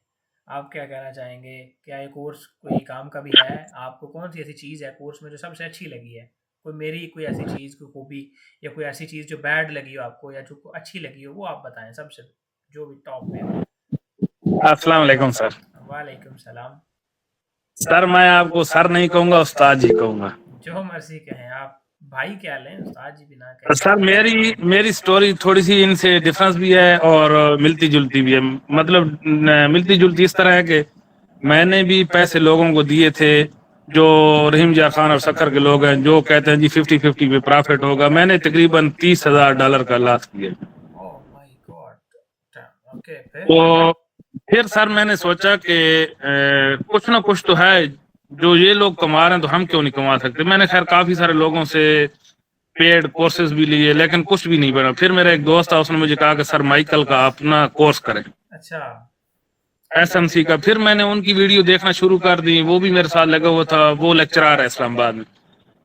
आप क्या कहना चाहेंगे, क्या ये कोर्स कोई काम का भी है, आपको कौन सी ऐसी चीज़ है कोर्स में जो सबसे अच्छी लगी है, कोई ऐसी चीज़, कोई खूबी, या कोई ऐसी चीज़ जो बैड लगी हो आपको या जो अच्छी लगी हो, वो आप बताएं, सबसे जो भी टॉप पे हो। अस्सलाम वालेकुम सर। वालेकुम सलाम। सर मैं आपको सर नहीं कहूँगा, उस्ताद जी कहूँगा। जो मर्जी कहें आप, भाई क्या लें, उस्ताद जी भी ना कहें। सर मेरी स्टोरी थोड़ी सी इनसे डिफरेंस भी है और मिलती जुलती भी है। मतलब मिलती जुलती इस तरह है कि मैंने भी पैसे लोगों को दिए थे, जो रहीम जा खान और शक्कर के लोग हैं, जो कहते हैं जी 50-50 पे प्रॉफिट होगा। मैंने तकरीबन $30,000 का लॉस किया। तो फिर सर मैंने सोचा कि कुछ ना कुछ तो है जो ये लोग कमा रहे हैं तो हम क्यों नहीं कमा सकते। मैंने खैर काफी सारे लोगों से पेड कोर्सेज भी लिए लेकिन कुछ भी नहीं बना। फिर मेरा एक दोस्त था, उसने मुझे कहा कि सर माइकल का अपना कोर्स करें अच्छा SMC का। फिर मैंने उनकी वीडियो देखना शुरू कर दी, वो भी मेरे साथ लगा हुआ था, वो लेक्चरर है इस्लामाबाद में।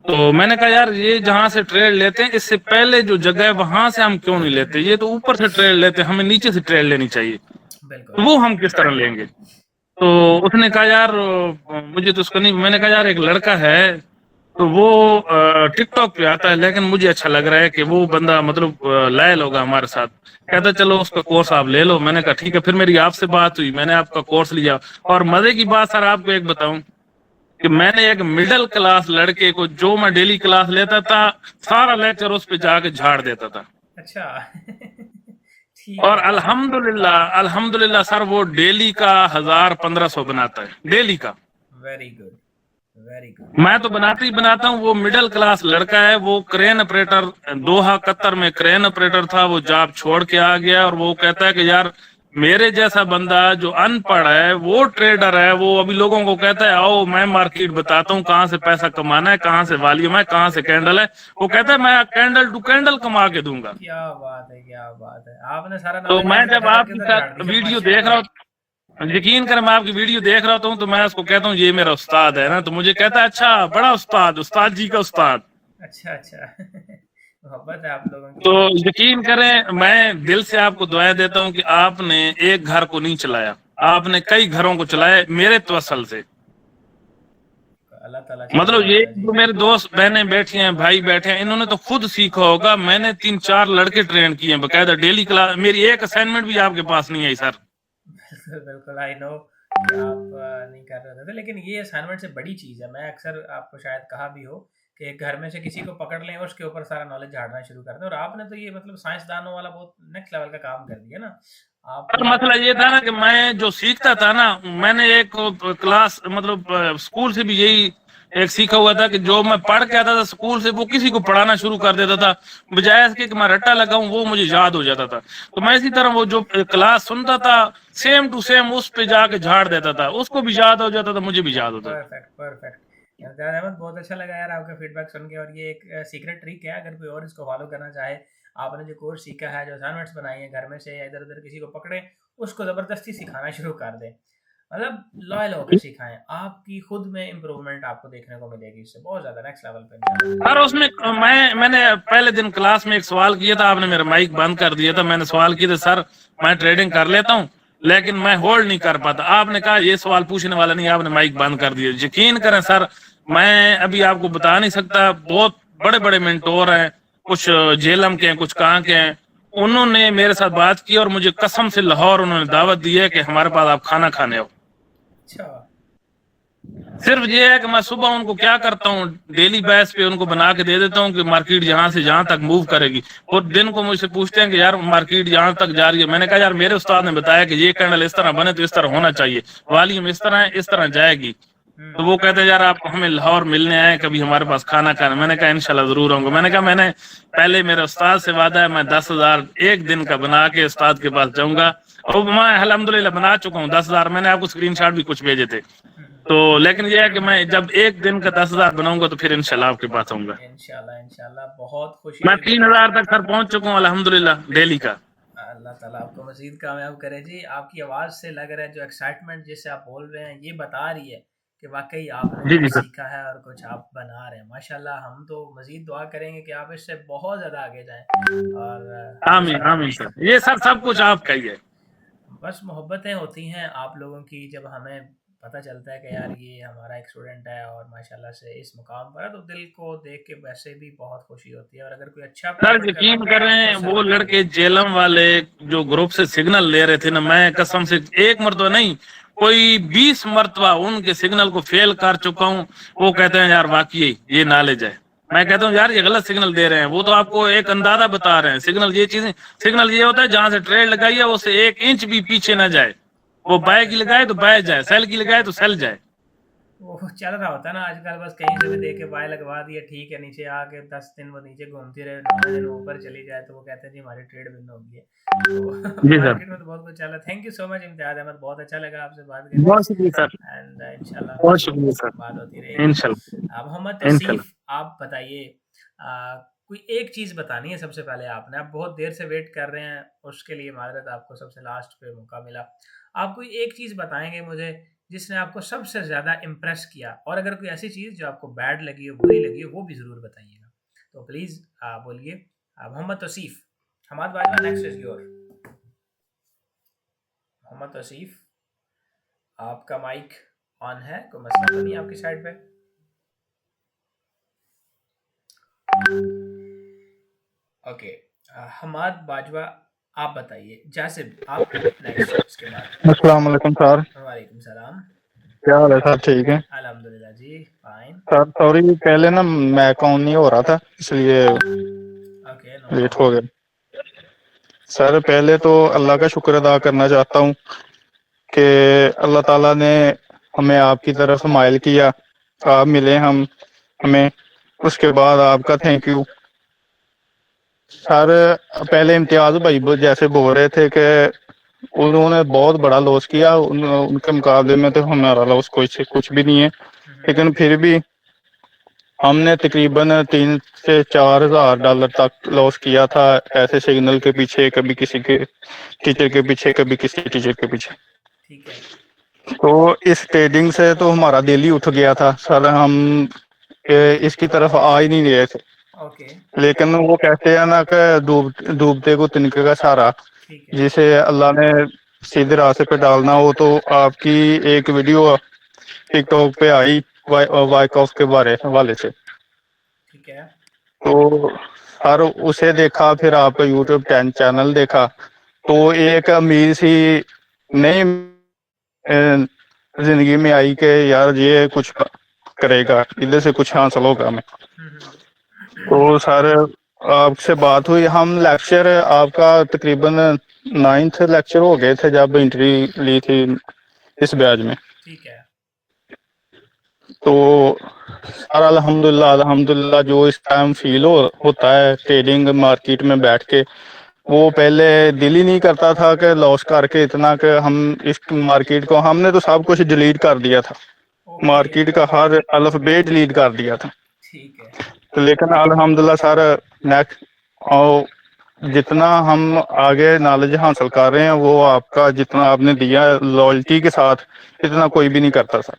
तो मैंने कहा यार ये जहाँ से ट्रेड लेते हैं इससे पहले जो जगह है वहां से हम क्यों नहीं लेते, ये तो ऊपर से ट्रेड लेते हैं, हमें नीचे से ट्रेड लेनी चाहिए, तो वो हम किस तरह लेंगे। तो उसने कहा यार मुझे तो उसका नहीं, मैंने कहा यार एक लड़का है तो वो टिकटॉक पे आता है लेकिन मुझे अच्छा लग रहा है कि वो बंदा मतलब लायल होगा हमारे साथ। कहता चलो उसका कोर्स आप ले लो। मैंने कहा ठीक है। फिर मेरी आपसे बात हुई, मैंने आपका कोर्स लिया। और मजे की बात सर आपको एक बताऊं कि मैंने एक मिडिल क्लास लड़के को, जो मैं डेली क्लास लेता था, सारा लेक्चर उस पे जाके झाड़ देता था। अच्छा और अल्हम्दुलिल्लाह सर वो डेली का 1000-1500 बनाता है डेली का। Very good very good. मैं तो बनाता ही बनाता हूँ। वो मिडिल क्लास लड़का है, वो क्रेन ऑपरेटर, दोहा कतर में क्रेन ऑपरेटर था, वो जॉब छोड़ के आ गया और वो कहता है कि यार मेरे जैसा बंदा जो अनपढ़ है, वो ट्रेडर है, वो अभी लोगों को कहता है आओ मैं मार्केट बताता हूँ कहाँ से पैसा कमाना है, कहाँ से वॉल्यूम है, कहाँ से कैंडल है। वो कहता है मैं कैंडल टू कैंडल कमा के दूंगा। क्या बात है क्या बात है, आपने सारा तो मैं जब आपकी वीडियो देख रहा हूँ, यकीन करें मैं आपकी वीडियो देख रहा हूँ तो मैं उसको कहता हूँ ये मेरा उस्ताद है ना, तो मुझे कहता है अच्छा बड़ा उस्ताद, उस्ताद जी का उस्ताद। अच्छा अच्छा मोहब्बत है आप लोगों की। तो यकीन करें मैं दिल से आपको दुआ देता हूँ कि आपने एक घर को नहीं चलाया, आपने कई घरों को चलाया मेरे तवसल से। अल्लाह ताला मतलब ये जो मेरे दोस्त बहनें बैठी हैं, भाई बैठे हैं, इन्होंने तो खुद सीखा होगा। मैंने 3-4 लड़के ट्रेन किए हैं बकायदा डेली क्लास। मेरी एक असाइनमेंट भी आपके पास नहीं आई सर। बिल्कुल आई नो कि आप नहीं कर रहे थे, लेकिन ये असाइनमेंट से बड़ी चीज़ है। मैं अक्सर आपको शायद कहा भी हो कि एक घर में से किसी को पकड़ लें और उसके ऊपर सारा नॉलेज झाड़ना शुरू कर दें, और आपने तो ये मतलब साइंसदानों वाला बहुत नेक्स्ट लेवल का काम कर दिया ना आप। पर मसला ये था ना कि मैं जो सीखता था ना, मैंने एक क्लास मतलब स्कूल से भी यही एक सीखा हुआ था कि जो मैं पढ़ के आता था स्कूल से, वो किसी को पढ़ाना शुरू कर देता था, बजाय इसके कि मैं रट्टा लगाऊं वो मुझे याद हो जाता था। तो मैं इसी तरह वो जो क्लास सुनता था सेम टू सेम उस पे जाके झाड़ देता था, उसको भी याद हो जाता था, मुझे भी याद होता था। परफेक्ट परफेक्ट अहमद, बहुत अच्छा लगा यार आपका फीडबैक सुन के। और ये एक सीक्रेट ट्रिक है, अगर कोई और इसको फॉलो करना चाहे, आपने जो कोर्स सीखा है, जो असाइनमेंट्स बनाई है घर में से या इधर उधर किसी को पकड़े, उसको ज़बरदस्ती सिखाना शुरू कर दें, मतलब लॉयल होकर सिखाएं, आपकी खुद में इम्प्रूवमेंट आपको देखने को मिलेगी, इससे बहुत ज़्यादा नेक्स्ट लेवल पे। और उसमें मैंने पहले दिन क्लास में एक सवाल किया था, आपने मेरा माइक बंद कर दिया था। मैंने सवाल किया था सर मैं ट्रेडिंग कर लेता हूँ लेकिन मैं होल्ड नहीं कर पाता। आपने कहा ये सवाल पूछने वाला नहीं, आपने माइक बंद कर दिया। यकीन करें सर मैं अभी आपको बता नहीं सकता, बहुत बड़े बड़े मेंटोर हैं, कुछ जेलम के हैं, कुछ कहाँ के हैं, उन्होंने मेरे साथ बात की और मुझे कसम से लाहौर उन्होंने दावत दी है कि हमारे पास आप खाना खाने हो। सिर्फ ये है कि मैं सुबह उनको क्या करता हूँ, डेली बेस पे उनको बना के दे देता हूँ कि मार्केट यहाँ से जहाँ तक मूव करेगी। और दिन को मुझसे पूछते हैं कि यार मार्केट यहाँ तक जा रही है। मैंने कहा यार मेरे उस्ताद ने बताया कि ये कैंडल इस तरह बने तो इस तरह होना चाहिए, वॉल्यूम इस तरह है, इस तरह जाएगी। तो वो कहते हैं यार आप हमें लाहौर मिलने आए, कभी हमारे पास खाना खाना। मैंने कहा इंशाल्लाह जरूर आऊंगा। मैंने कहा मैंने पहले मेरे उस्ताद से वादा है, मैं 10,000 एक दिन का बना के उस्ताद के पास जाऊंगा, और मैं अल्हम्दुलिल्लाह बना चुका हूँ 10,000। मैंने आपको स्क्रीनशॉट भी कुछ भेजे थे। तो लेकिन ये है कि मैं जब एक दिन का 10,000 बनाऊंगा तो फिर इंशाल्लाह आपके पास आऊंगा। इंशाल्लाह इंशाल्लाह, बहुत खुशी। मैं 3,000 तक सर पहुंच चुका हूँ अल्हम्दुलिल्लाह डेली का। अल्लाह ताला आपको मजीद कामयाब करे जी। आपकी आवाज़ से लग रहा है जो एक्साइटमेंट जिससे आप बोल रहे हैं ये बता रही है कि वाकई आपने कुछ सीखा है और कुछ आप बना रहे हैं। माशाल्लाह, हम तो मजीद दुआ करेंगे कि आप इससे बहुत ज़्यादा आगे जाएं। और आमीन आमीन सर, ये सर सब कुछ आपका ही है। बस मोहब्बतें होती हैं आप लोगों की, जब हमें पता चलता है कि यार ये हमारा एक स्टूडेंट है और माशाल्लाह से इस मुकाम पर है, तो दिल को देख के वैसे भी बहुत खुशी होती है। और अगर कोई अच्छा सर यकीन करें वो लड़के जेलम वाले जो ग्रुप से सिग्नल ले रहे थे ना, मैं कसम से एक मरतबा नहीं कोई 20 मरतबा उनके सिग्नल को फेल कर चुका हूँ। वो कहते हैं यार वाकई ये नॉलेज है। मैं कहता हूँ यार ये गलत सिग्नल दे रहे हैं। वो तो आपको एक अंदाजा बता रहे हैं। सिग्नल ये चीजें, सिग्नल ये होता है जहां से ट्रेड लगाई है उससे 1 इंच भी पीछे ना जाए, वो बाय की लगाए तो बाय जाए, सेल की लगाए तो सेल जाए। वो चल रहा होता है ना आजकल, बस कहीं से भी देख के बाय लगवा दिया, ठीक है, नीचे आके 10 दिन वो नीचे घूमती रहे, 9 दिन ऊपर चली जाए तो वो कहते हैं जी हमारी ट्रेड बंद हो गई है। तो जी सर, मार्केट में तो बहुत कुछ चल रहा है। Thank you so much Imtiaz Ahmed, बहुत अच्छा लगा आपसे बात करके, बहुत शुक्रिया सर, एंड इंशाल्लाह बहुत फिर शुक्रिया सर, बात होती रहेगी। इंशाल्लाह मोहम्मद इंशाल्लाह। तौसीफ, आप बताइए, कोई एक चीज़ बतानी है सबसे पहले आपने, आप बहुत देर से वेट कर रहे हैं, उसके लिए माजरत, आपको सबसे लास्ट पे मौका मिला। आप कोई एक चीज़ बताएंगे मुझे जिसने आपको सबसे ज़्यादा इम्प्रेस किया, और अगर कोई ऐसी चीज़ जो आपको बैड लगी हो, बुरी लगी हो, वो भी ज़रूर बताइएगा। तो प्लीज़ बोलिए। Mohammad Tauseef, Hammad Bajwa, next is your. Mohammad Tauseef, आपका माइक ऑन है, कोई मसला तो नहीं आपकी साइड पे? ओके, हमाद बाजवा आप बताइए। जासिब आप नेक्स्ट उसके बाद। अस्सलाम वालेकुम सर। वालेकुम सलाम। क्या हाल है सर? ठीक है अल्हम्दुलिल्लाह जी, फाइन। सर। सॉरी पहले ना मैं अकाउंट नहीं हो रहा था इसलिए ओके, नो लेट हो गया। सर पहले तो अल्लाह का शुक्र अदा करना चाहता हूँ कि अल्लाह ताला ने हमें आपकी तरफ माइल किया, आप मिले हमें, उसके बाद आपका थैंक यू सर। पहले इम्तियाज भाई जैसे बोल रहे थे कि उन्होंने बहुत बड़ा लॉस किया, उनके मुकाबले में तो हमारा लॉस कुछ भी नहीं है, लेकिन फिर भी हमने तकरीबन 3 से 4 हज़ार डॉलर तक लॉस किया था, ऐसे सिग्नल के पीछे, कभी किसी के टीचर के पीछे, कभी किसी टीचर के पीछे। ठीक है। तो इस ट्रेडिंग से तो हमारा दिल ही उठ गया था सर, हम इसकी तरफ आ ही नहीं रहे थे। ओके, लेकिन वो कहते हैं ना कि डूबते को तिनके का सहारा, ठीक है। जिसे अल्लाह ने सीधे रास्ते पे डालना हो। तो आपकी एक वीडियो टिकटॉक पे आई वाइकॉफ के हवाले से, ठीक है। तो सर उसे देखा, फिर आपका यूट्यूब चैनल देखा, तो एक उम्मीद सी नई जिंदगी में आई कि यार ये कुछ करेगा, इधर से कुछ हासिल होगा हमें। तो सर आपसे बात हुई, हम लेक्चर आपका तकरीबन 9th लेक्चर हो गए थे जब एंट्री ली थी इस बैच में। ठीक है। तो सर अल्हम्दुलिल्लाह अल्हम्दुलिल्लाह जो इस टाइम फील होता है ट्रेडिंग मार्केट में बैठ के, वो पहले दिल ही नहीं करता था कि लॉस करके इतना कि हम इस मार्केट को, हमने तो सब कुछ डिलीट कर दिया था, मार्केट का हर अल्फाबेट डिलीट कर दिया था। ठीक है। तो लेकिन अल्हम्दुलिल्लाह सर नेक्स्ट और जितना हम आगे नॉलेज हासिल कर रहे हैं, वो आपका जितना आपने दिया लॉयल्टी के साथ, इतना कोई भी नहीं करता सर।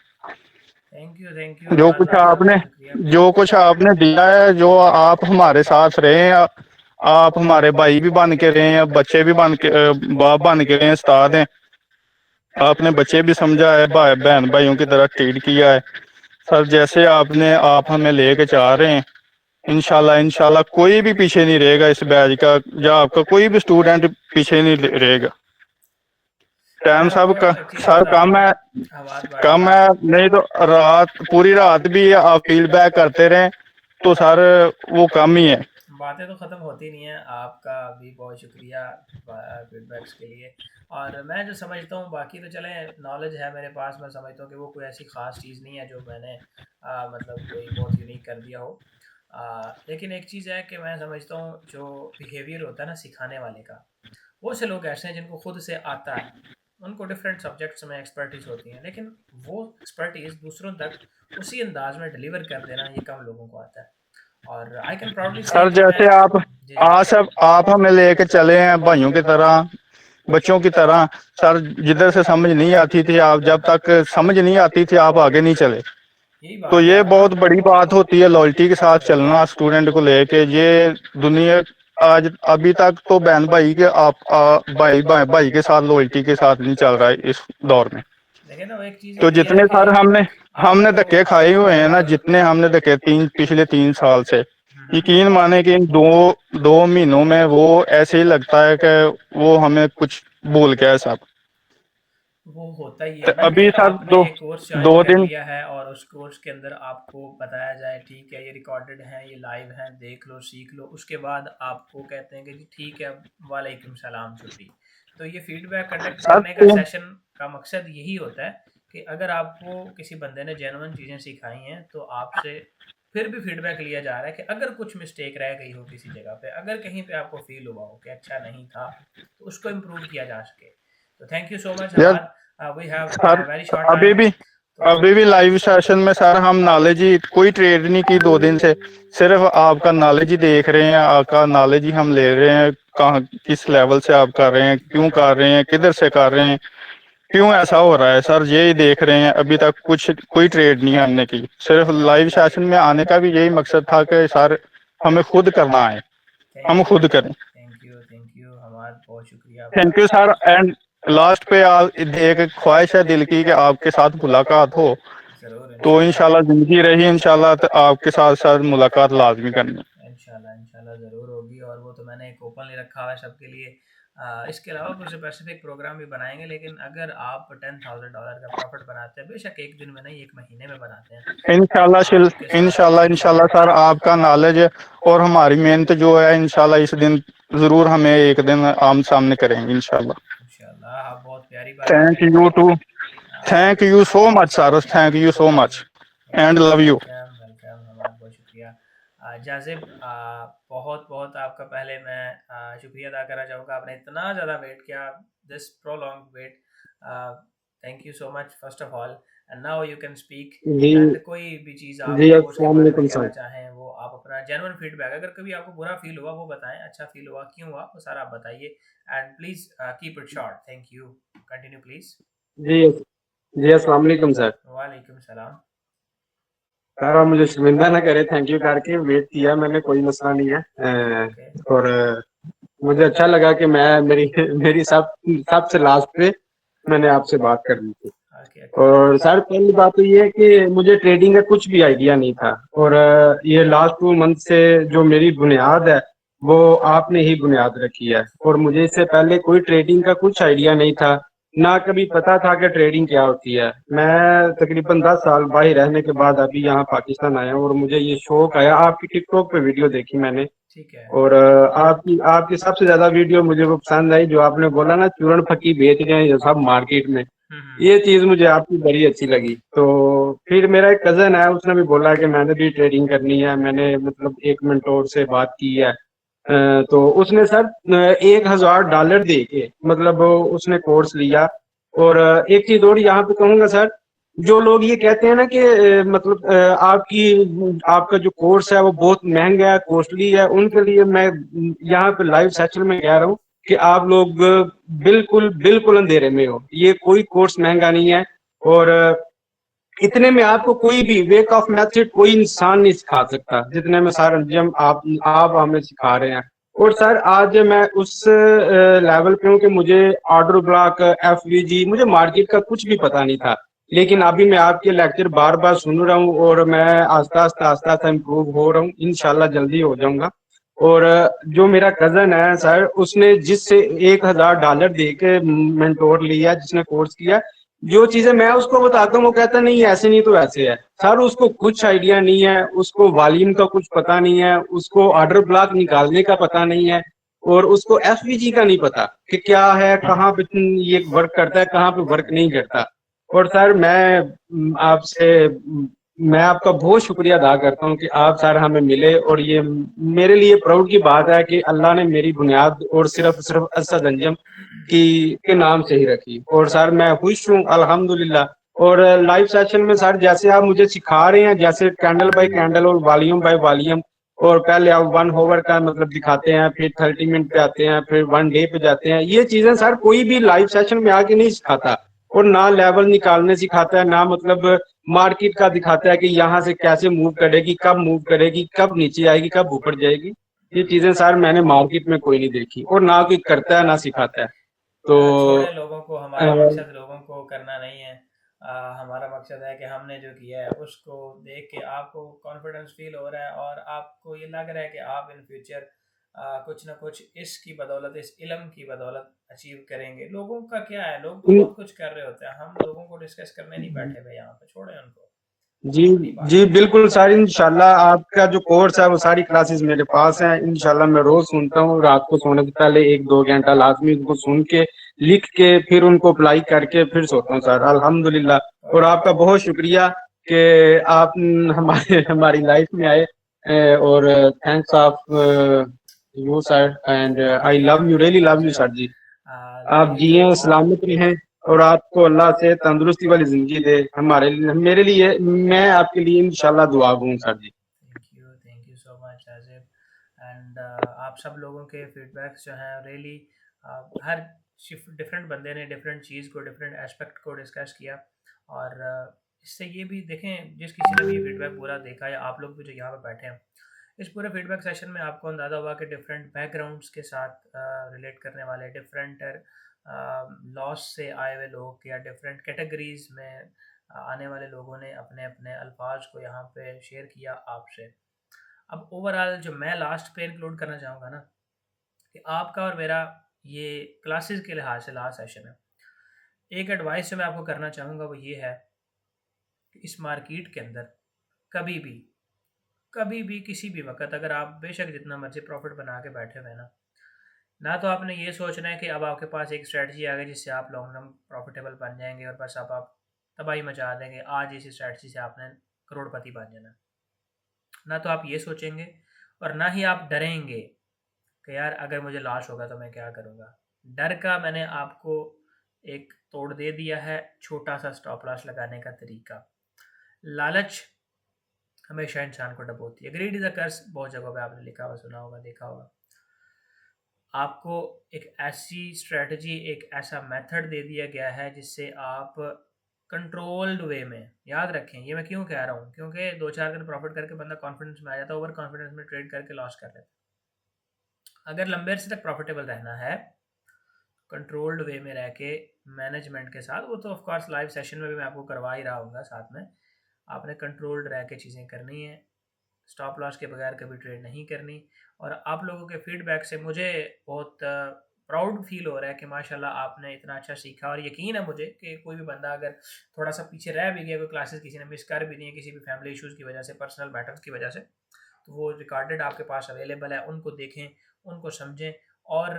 थैंक यू जो हमाद कुछ बाजवा, आपने शुक्रिया। जो कुछ आपने दिया है, जो आप हमारे साथ रहे हैं, आप हमारे भाई भी बन के रहे हैं, बच्चे भी बन के बाप बन के रहे हैं, उस्ताद हैं, आपने बच्चे भी समझा है, भाई बहन भाइयों की तरह ट्रीट किया है सर। जैसे आप हमें लेके जा रहे हैं, इंशाल्लाह इंशाल्लाह कोई भी पीछे नहीं रहेगा इस बैच का, या आपका कोई भी स्टूडेंट पीछे नहीं रहेगा। टाइम मैं सब आपको का एक चीज़ सर बता कम दूं, है, हमाद कम बाजवा, है, नहीं तो रात पूरी रात भी आप फीडबैक करते रहें तो सर वो कम ही है। बातें तो ख़त्म होती नहीं है। आपका भी बहुत शुक्रिया फीडबैक्स के लिए। और मैं जो समझता हूँ, बाकी तो चलें, नॉलेज है मेरे पास, मैं समझता हूँ कि वो कोई ऐसी ख़ास चीज़ नहीं है जो मैंने मतलब कोई बहुत यूनिक कर दिया हो। लेकिन एक चीज़ है कि मैं समझता हूँ जो बिहेवियर होता है ना सिखाने वाले का, बहुत से लोग ऐसे हैं जिनको खुद से आता है, उनको डिफरेंट सब्जेक्ट्स में एक्सपर्टीज़ होती है, लेकिन वो एक्सपर्टीज़ दूसरों तक उसी अंदाज में डिलीवर कर देना ये कम लोगों को आता है। और आई कैन प्राउडली से सर कि मैं, जैसे जी जी, सब आप हमें लेके चले हैं भाइयों की तरह, बच्चों की तरह सर। जिधर से समझ नहीं आती थी, आप जब तक समझ नहीं आती थी आप आगे नहीं चले। यही तो बात है। ये बहुत बड़ी बात होती है लॉयल्टी के साथ चलना स्टूडेंट को लेके। ये दुनिया आज अभी तक तो बहन भाई के भाई के साथ लॉयल्टी के साथ नहीं चल रहा है इस दौर में। देखिए ना, वो एक चीज़ तो होती है जितने कि सर हमने हमने आपको, धक्के खाए हुए हैं ना, जितने हमने धक्के पिछले 3 साल से, यकीन माने कि इन दो महीनों में वो ऐसे ही लगता है कि वो हमें कुछ भूल गया है सब। वो होता ही तो है ना कि अभी सर आपने एक कोर्स ज्वाइन दो कर दिन लिया है और उस कोर्स के अंदर आपको बताया जाए ठीक है ये रिकॉर्डेड है, ये लाइव है, देख लो, सीख लो, उसके बाद आपको कहते हैं कि जी ठीक है, वालेकुम सलाम, छुट्टी। तो ये फीडबैक कंडक्ट सर करने का सेशन का मकसद यही होता है कि अगर आपको किसी बंदे ने जेन्युइन चीज़ें सिखाई हैं तो आपसे फिर भी फीडबैक लिया जा रहा है कि अगर कुछ मिस्टेक रह गई हो किसी जगह पे, अगर कहीं पे आपको फील हुआ हो कि अच्छा नहीं था, तो उसको इम्प्रूव किया जा सके। तो थैंक यू सो मच। यार we have sir very short अभी टाइम। भी अभी भी लाइव सेशन में सर हम नॉलेज ही कोई ट्रेड नहीं की 2 दिन से, सिर्फ आपका नॉलेज ही देख रहे हैं, आपका नॉलेज ही हम ले रहे हैं, कहाँ किस लेवल से आप कर रहे हैं, क्यों कर रहे हैं, किधर से कर रहे हैं, क्यों ऐसा हो रहा है सर, यही देख रहे हैं। अभी तक कुछ कोई ट्रेड नहीं है हमने की, सिर्फ लाइव सेशन में आने का भी यही मकसद था कि सर हमें खुद करना है, हम खुद करें। थैंक यू हमारा बहुत शुक्रिया। Thank you sir. And last पे एक ख्वाहिश है दिल की कि आपके साथ मुलाकात हो, तो इंशाल्लाह जिंदगी रही इंशाल्लाह तो आपके साथ साथ मुलाकात लाजमी करनी। इंशाल्लाह ज़रूर होगी, और वो तो मैंने एक ओपनली रखा हुआ है सबके लिए। इसके अलावा कुछ स्पेसिफिक प्रोग्राम भी बनाएंगे, लेकिन अगर आप $10,000 का प्रॉफिट बनाते हैं, बेशक एक दिन में नहीं, एक महीने में बनाते हैं, इंशाल्लाह सर आपका नॉलेज और हमारी मेहनत जो है इंशाल्लाह इस दिन जरूर हमें एक दिन आम सामने करेंगे इंशाल्लाह। आप बहुत प्यारी बात thank you too, thank you so much sir, thank you so much and love you. Welcome हमारा बहुत शुक्रिया। जाजिब, बहुत बहुत आपका पहले मैं शुक्रिया अदा करना चाहूँगा, आपने इतना ज़्यादा वेट किया, this prolong wait. Thank you so much first of all, and now you can speak. And कोई भी चीज़ आप कोर्स के बारे में कहना चाहें, वो आप अपना जेन्युइन फीडबैक, अगर कभी आपको बुरा फील हुआ वो बताएं, अच्छा फील हुआ क्यों हुआ वो सारा आप बताइए, and please keep it short. Thank you, continue please. जी अस्सलाम वालेकुम सर। वालेकुम सलाम। सर आप मुझे शर्मिंदा ना करें, थैंक यू करके वेट किया मैंने, कोई मसला नहीं है। और मुझे अच्छा लगा कि मैं मेरी सबसे लास्ट पे मैंने आपसे बात करनी थी। और सर पहली बात तो ये है कि मुझे ट्रेडिंग का कुछ भी आइडिया नहीं था, और ये लास्ट 2 मंथ से जो मेरी बुनियाद है वो आपने ही बुनियाद रखी है, और मुझे इससे पहले कोई ट्रेडिंग का कुछ आइडिया नहीं था, ना कभी पता था कि ट्रेडिंग क्या होती है। मैं तकरीबन 10 साल बाहर रहने के बाद अभी यहाँ पाकिस्तान आया हूँ, और मुझे ये शौक आया, आपकी टिकटॉक पे वीडियो देखी मैंने, और आपकी सबसे ज्यादा वीडियो मुझे वो पसंद आई जो आपने बोला ना चूरन फकी बेच रहे हैं ये सब मार्केट में, ये चीज मुझे आपकी बड़ी अच्छी लगी। तो फिर मेरा एक कजन है, उसने भी बोला कि मैंने भी ट्रेडिंग करनी है, मैंने मतलब एक मेंटोर से बात की है, तो उसने सर $1,000 दे के मतलब उसने कोर्स लिया। और एक चीज और यहाँ पे कहूंगा सर, जो लोग ये कहते हैं ना कि मतलब आपका जो कोर्स है वो बहुत महंगा है, कॉस्टली है, उनके लिए मैं यहाँ पे लाइव सेशन में कह रहा हूँ कि आप लोग बिल्कुल अंधेरे में हो, ये कोई कोर्स महंगा नहीं है, और इतने में आपको कोई भी वेक ऑफ मेथड कोई इंसान नहीं सिखा सकता जितने में सर जब आप हमें सिखा रहे हैं। और सर आज मैं उस लेवल पे हूँ कि मुझे ऑर्डर ब्लॉक, एफवीजी, मुझे मार्केट का कुछ भी पता नहीं था, लेकिन अभी मैं आपके लेक्चर बार बार सुन रहा हूँ, और मैं आस्ता आस्ता इम्प्रूव हो रहा हूँ, इंशाल्लाह जल्दी हो जाऊंगा। और जो मेरा कजन है सर, उसने जिससे $1,000 दे के मेंटोर लिया, जिसने कोर्स किया, जो चीजें मैं उसको बताता हूँ वो कहता नहीं ऐसे नहीं तो ऐसे है। सर उसको कुछ आइडिया नहीं है, उसको वॉल्यूम का कुछ पता नहीं है, उसको ऑर्डर ब्लॉक निकालने का पता नहीं है, और उसको एफवीजी का नहीं पता कि क्या है, कहाँ पे ये वर्क करता है, कहाँ पे वर्क नहीं करता। और सर मैं आपका बहुत शुक्रिया अदा करता हूँ कि आप सर हमें मिले, और ये मेरे लिए प्राउड की बात है कि अल्लाह ने मेरी बुनियाद और सिर्फ असद अंजम के नाम से ही रखी। और सर मैं खुश हूँ अल्हम्दुलिल्लाह। और लाइव सेशन में सर जैसे आप मुझे सिखा रहे हैं, जैसे कैंडल बाय कैंडल और वॉल्यूम बाय वॉल्यूम, और पहले आप 1 आवर का मतलब दिखाते हैं, फिर 30 मिनट पे आते हैं, फिर 1 डे पे जाते हैं, ये चीजें सर कोई भी लाइव सेशन में आके नहीं सिखाता, और ना लेवल निकालने सिखाता है, ना मतलब मार्केट का दिखाता है कि यहाँ से कैसे मूव करेगी, कब मूव करेगी, कब नीचे आएगी, कब ऊपर जाएगी। ये चीजें सर मैंने मार्केट में कोई नहीं देखी, और ना कोई करता है ना सिखाता है। तो छोड़े लोगों को, हमारा मकसद लोगों को करना नहीं है, हमारा मकसद है कि हमने जो किया है उसको देख के आपको कॉन्फिडेंस फील हो रहा है, और आपको ये लग रहा है कि आप इन फ्यूचर कुछ ना कुछ इसकी बदौलत, इस इल्म की बदौलत अचीव करेंगे। लोगों का क्या है, लोग तो बहुत कुछ कर रहे होते हैं, हम लोगों को डिस्कस करने नहीं बैठे भाई यहाँ पे, छोड़े उनको। जी बिल्कुल सर, इंशाल्लाह आपका जो कोर्स है वो सारी क्लासेस मेरे पास हैं, इंशाल्लाह मैं रोज सुनता हूँ, रात को सोने से पहले 1-2 घंटा लाजमी उनको सुन के लिख के फिर उनको अप्लाई करके फिर सोता हूँ सर, अल्हम्दुलिल्लाह। और आपका बहुत शुक्रिया कि आप हमारी लाइफ में आए, और thanks of you sir, and I love you, really love you sir जी। आप जिए, सलामत रहें, और आपको अल्लाह से तंदुरुस्ती वाली जिंदगी दे। मेरे लिए, मैं आपके लिए इंशाल्लाह दुआ करूँ सर जी। Thank you so much Ajib. And आप सब लोगों के फीडबैक्स जो हैं रियली, हर डिफरेंट बंदे ने डिफरेंट चीज़ को, डिफरेंट एस्पेक्ट को डिस्कस किया। और इससे ये भी देखें, जिस किसी ने भी ये फीडबैक पूरा देखा, या आप लोग भी जो यहाँ पे बैठे हैं, इस पूरे फीडबैक सेशन में आपको अंदाज़ा हुआ कि डिफरेंट बैकग्राउंड्स के साथ रिलेट करने वाले, डिफरेंट लॉस से आए हुए लोग या डिफरेंट कैटेगरीज में आने वाले लोगों ने अपने अपने अल्फाज को यहाँ पे शेयर किया आपसे। अब ओवरऑल जो मैं लास्ट पे इंक्लूड करना चाहूँगा ना, कि आपका और मेरा ये क्लासेस के लिहाज से लास्ट सेशन है। एक एडवाइस जो मैं आपको करना चाहूँगा वो ये है कि इस मार्केट के अंदर कभी भी किसी भी वक्त, अगर आप बेशक जितना मर्जी प्रॉफिट बना के बैठे हुए ना तो आपने ये सोचना है कि अब आपके पास एक स्ट्रेटजी आ गई जिससे आप लॉन्ग टर्म प्रॉफिटेबल बन जाएंगे और बस अब आप तबाही मचा देंगे, आज इसी स्ट्रेटजी से आपने करोड़पति बन जाना। ना तो आप ये सोचेंगे, और ना ही आप डरेंगे कि यार अगर मुझे लॉस होगा तो मैं क्या करूँगा। डर का मैंने आपको एक तोड़ दे दिया है, छोटा सा स्टॉप लॉस लगाने का तरीका। लालच हमेशा इंसान को डबोती है। ग्रीड इज अ कर्स, बहुत जगह पे आपने लिखा हुआ, सुना होगा, देखा होगा। आपको एक ऐसी स्ट्रेटजी, एक ऐसा मेथड दे दिया गया है जिससे आप कंट्रोल्ड वे में, याद रखें ये मैं क्यों कह रहा हूँ, क्योंकि 2-4 दिन प्रॉफिट करके बंदा कॉन्फिडेंस में आ जाता है, ओवर कॉन्फिडेंस में ट्रेड करके लॉस कर लेता है। अगर लंबे अरसे तक प्रॉफिटेबल रहना है, कंट्रोल्ड वे में रह के मैनेजमेंट के साथ, वो तो ऑफ कोर्स लाइव सेशन में भी मैं आपको करवा ही रहा हूँ साथ में, आपने कंट्रोल्ड रह के चीज़ें करनी है, स्टॉप लॉस के बगैर कभी ट्रेड नहीं करनी। और आप लोगों के फीडबैक से मुझे बहुत प्राउड फील हो रहा है कि माशाल्लाह आपने इतना अच्छा सीखा। और यकीन है मुझे कि कोई भी बंदा अगर थोड़ा सा पीछे रह भी गया, कोई क्लासेस किसी ने मिस कर भी दी है किसी भी फैमिली इश्यूज़ की वजह से, पर्सनल मैटर्स की वजह से, तो वो रिकॉर्डेड आपके पास अवेलेबल है, उनको देखें, उनको समझें। और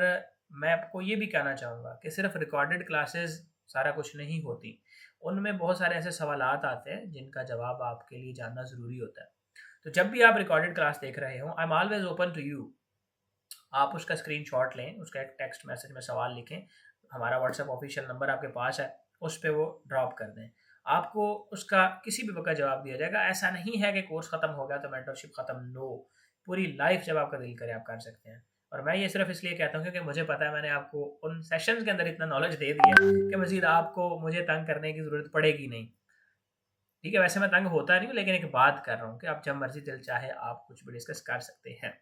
मैं आपको ये भी कहना चाहूँगा कि सिर्फ रिकॉर्डेड क्लासेस सारा कुछ नहीं होती, उनमें बहुत सारे ऐसे सवालात आते हैं जिनका जवाब आपके लिए जानना ज़रूरी होता है। तो जब भी आप रिकॉर्डेड क्लास देख रहे हो, I am always open to you. आप उसका स्क्रीनशॉट लें, उसका एक टेक्स्ट मैसेज में सवाल लिखें, हमारा व्हाट्सएप ऑफिशियल नंबर आपके पास है, उस पर वो ड्रॉप कर दें, आपको उसका किसी भी वक्त जवाब दिया जाएगा। ऐसा नहीं है कि कोर्स ख़त्म हो गया तो मेंटरशिप ख़त्म, नो, पूरी लाइफ जब आपका दिल करे आप कर सकते हैं। और मैं ये सिर्फ इसलिए कहता हूँ क्योंकि मुझे पता है मैंने आपको उन सेशंस के अंदर इतना नॉलेज दे दिया कि मज़ीद आपको मुझे तंग करने की ज़रूरत पड़ेगी नहीं। ठीक है, वैसे मैं तंग होता नहीं हूँ, लेकिन एक बात कर रहा हूँ कि आप जब मर्जी दिल चाहे आप कुछ भी डिस्कस कर सकते हैं।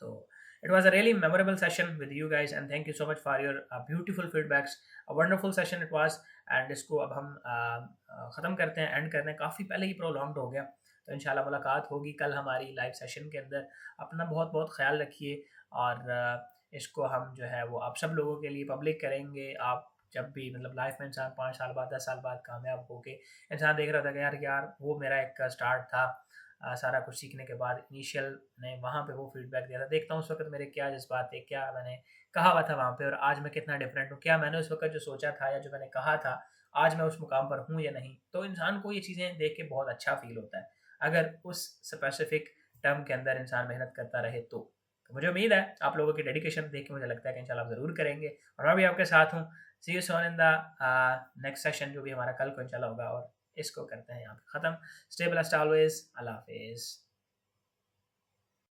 तो it was a really memorable session with you guys and thank you so much for your beautiful feedbacks, a wonderful session it was। and इसको अब हम ख़त्म करते हैं, एंड करते हैं, काफ़ी पहले ही प्रोलॉन्ग्ड हो गया, तो इंशाल्लाह मुलाकात होगी कल हमारी लाइव सेशन के अंदर। अपना बहुत बहुत ख्याल रखिए, और इसको हम जो है वो आप सब लोगों के लिए पब्लिक करेंगे। आप जब भी मतलब लाइफ में इंसान 5 साल बाद 10 साल बाद कामयाब होके इंसान देख रहा था कि यार वो मेरा एक स्टार्ट था, सारा कुछ सीखने के बाद इनिशियल ने वहाँ पे वो फीडबैक दिया था, देखता हूँ उस वक्त मेरे क्या जज्बात थे, क्या मैंने कहा हुआ था वहाँ पे, और आज मैं कितना डिफरेंट हूँ, क्या मैंने उस वक्त जो सोचा था या जो मैंने कहा था आज मैं उस मुकाम पर हूँ या नहीं। तो इंसान को ये चीज़ें देख के बहुत अच्छा फील होता है अगर उस स्पेसिफिक टर्म के अंदर इंसान मेहनत करता रहे। तो मुझे उम्मीद है आप लोगों की डेडिकेशन देख के मुझे लगता है कि इंशाल्लाह आप ज़रूर करेंगे, और मैं भी आपके साथ हूँ। See you soon in the next session जो भी हमारा कल को इंशाल्लाह होगा, और इसको करते हैं यहाँ पे ख़त्म। स्टे ब्लेस्ड ऑलवेज, अल्लाह हाफिज़।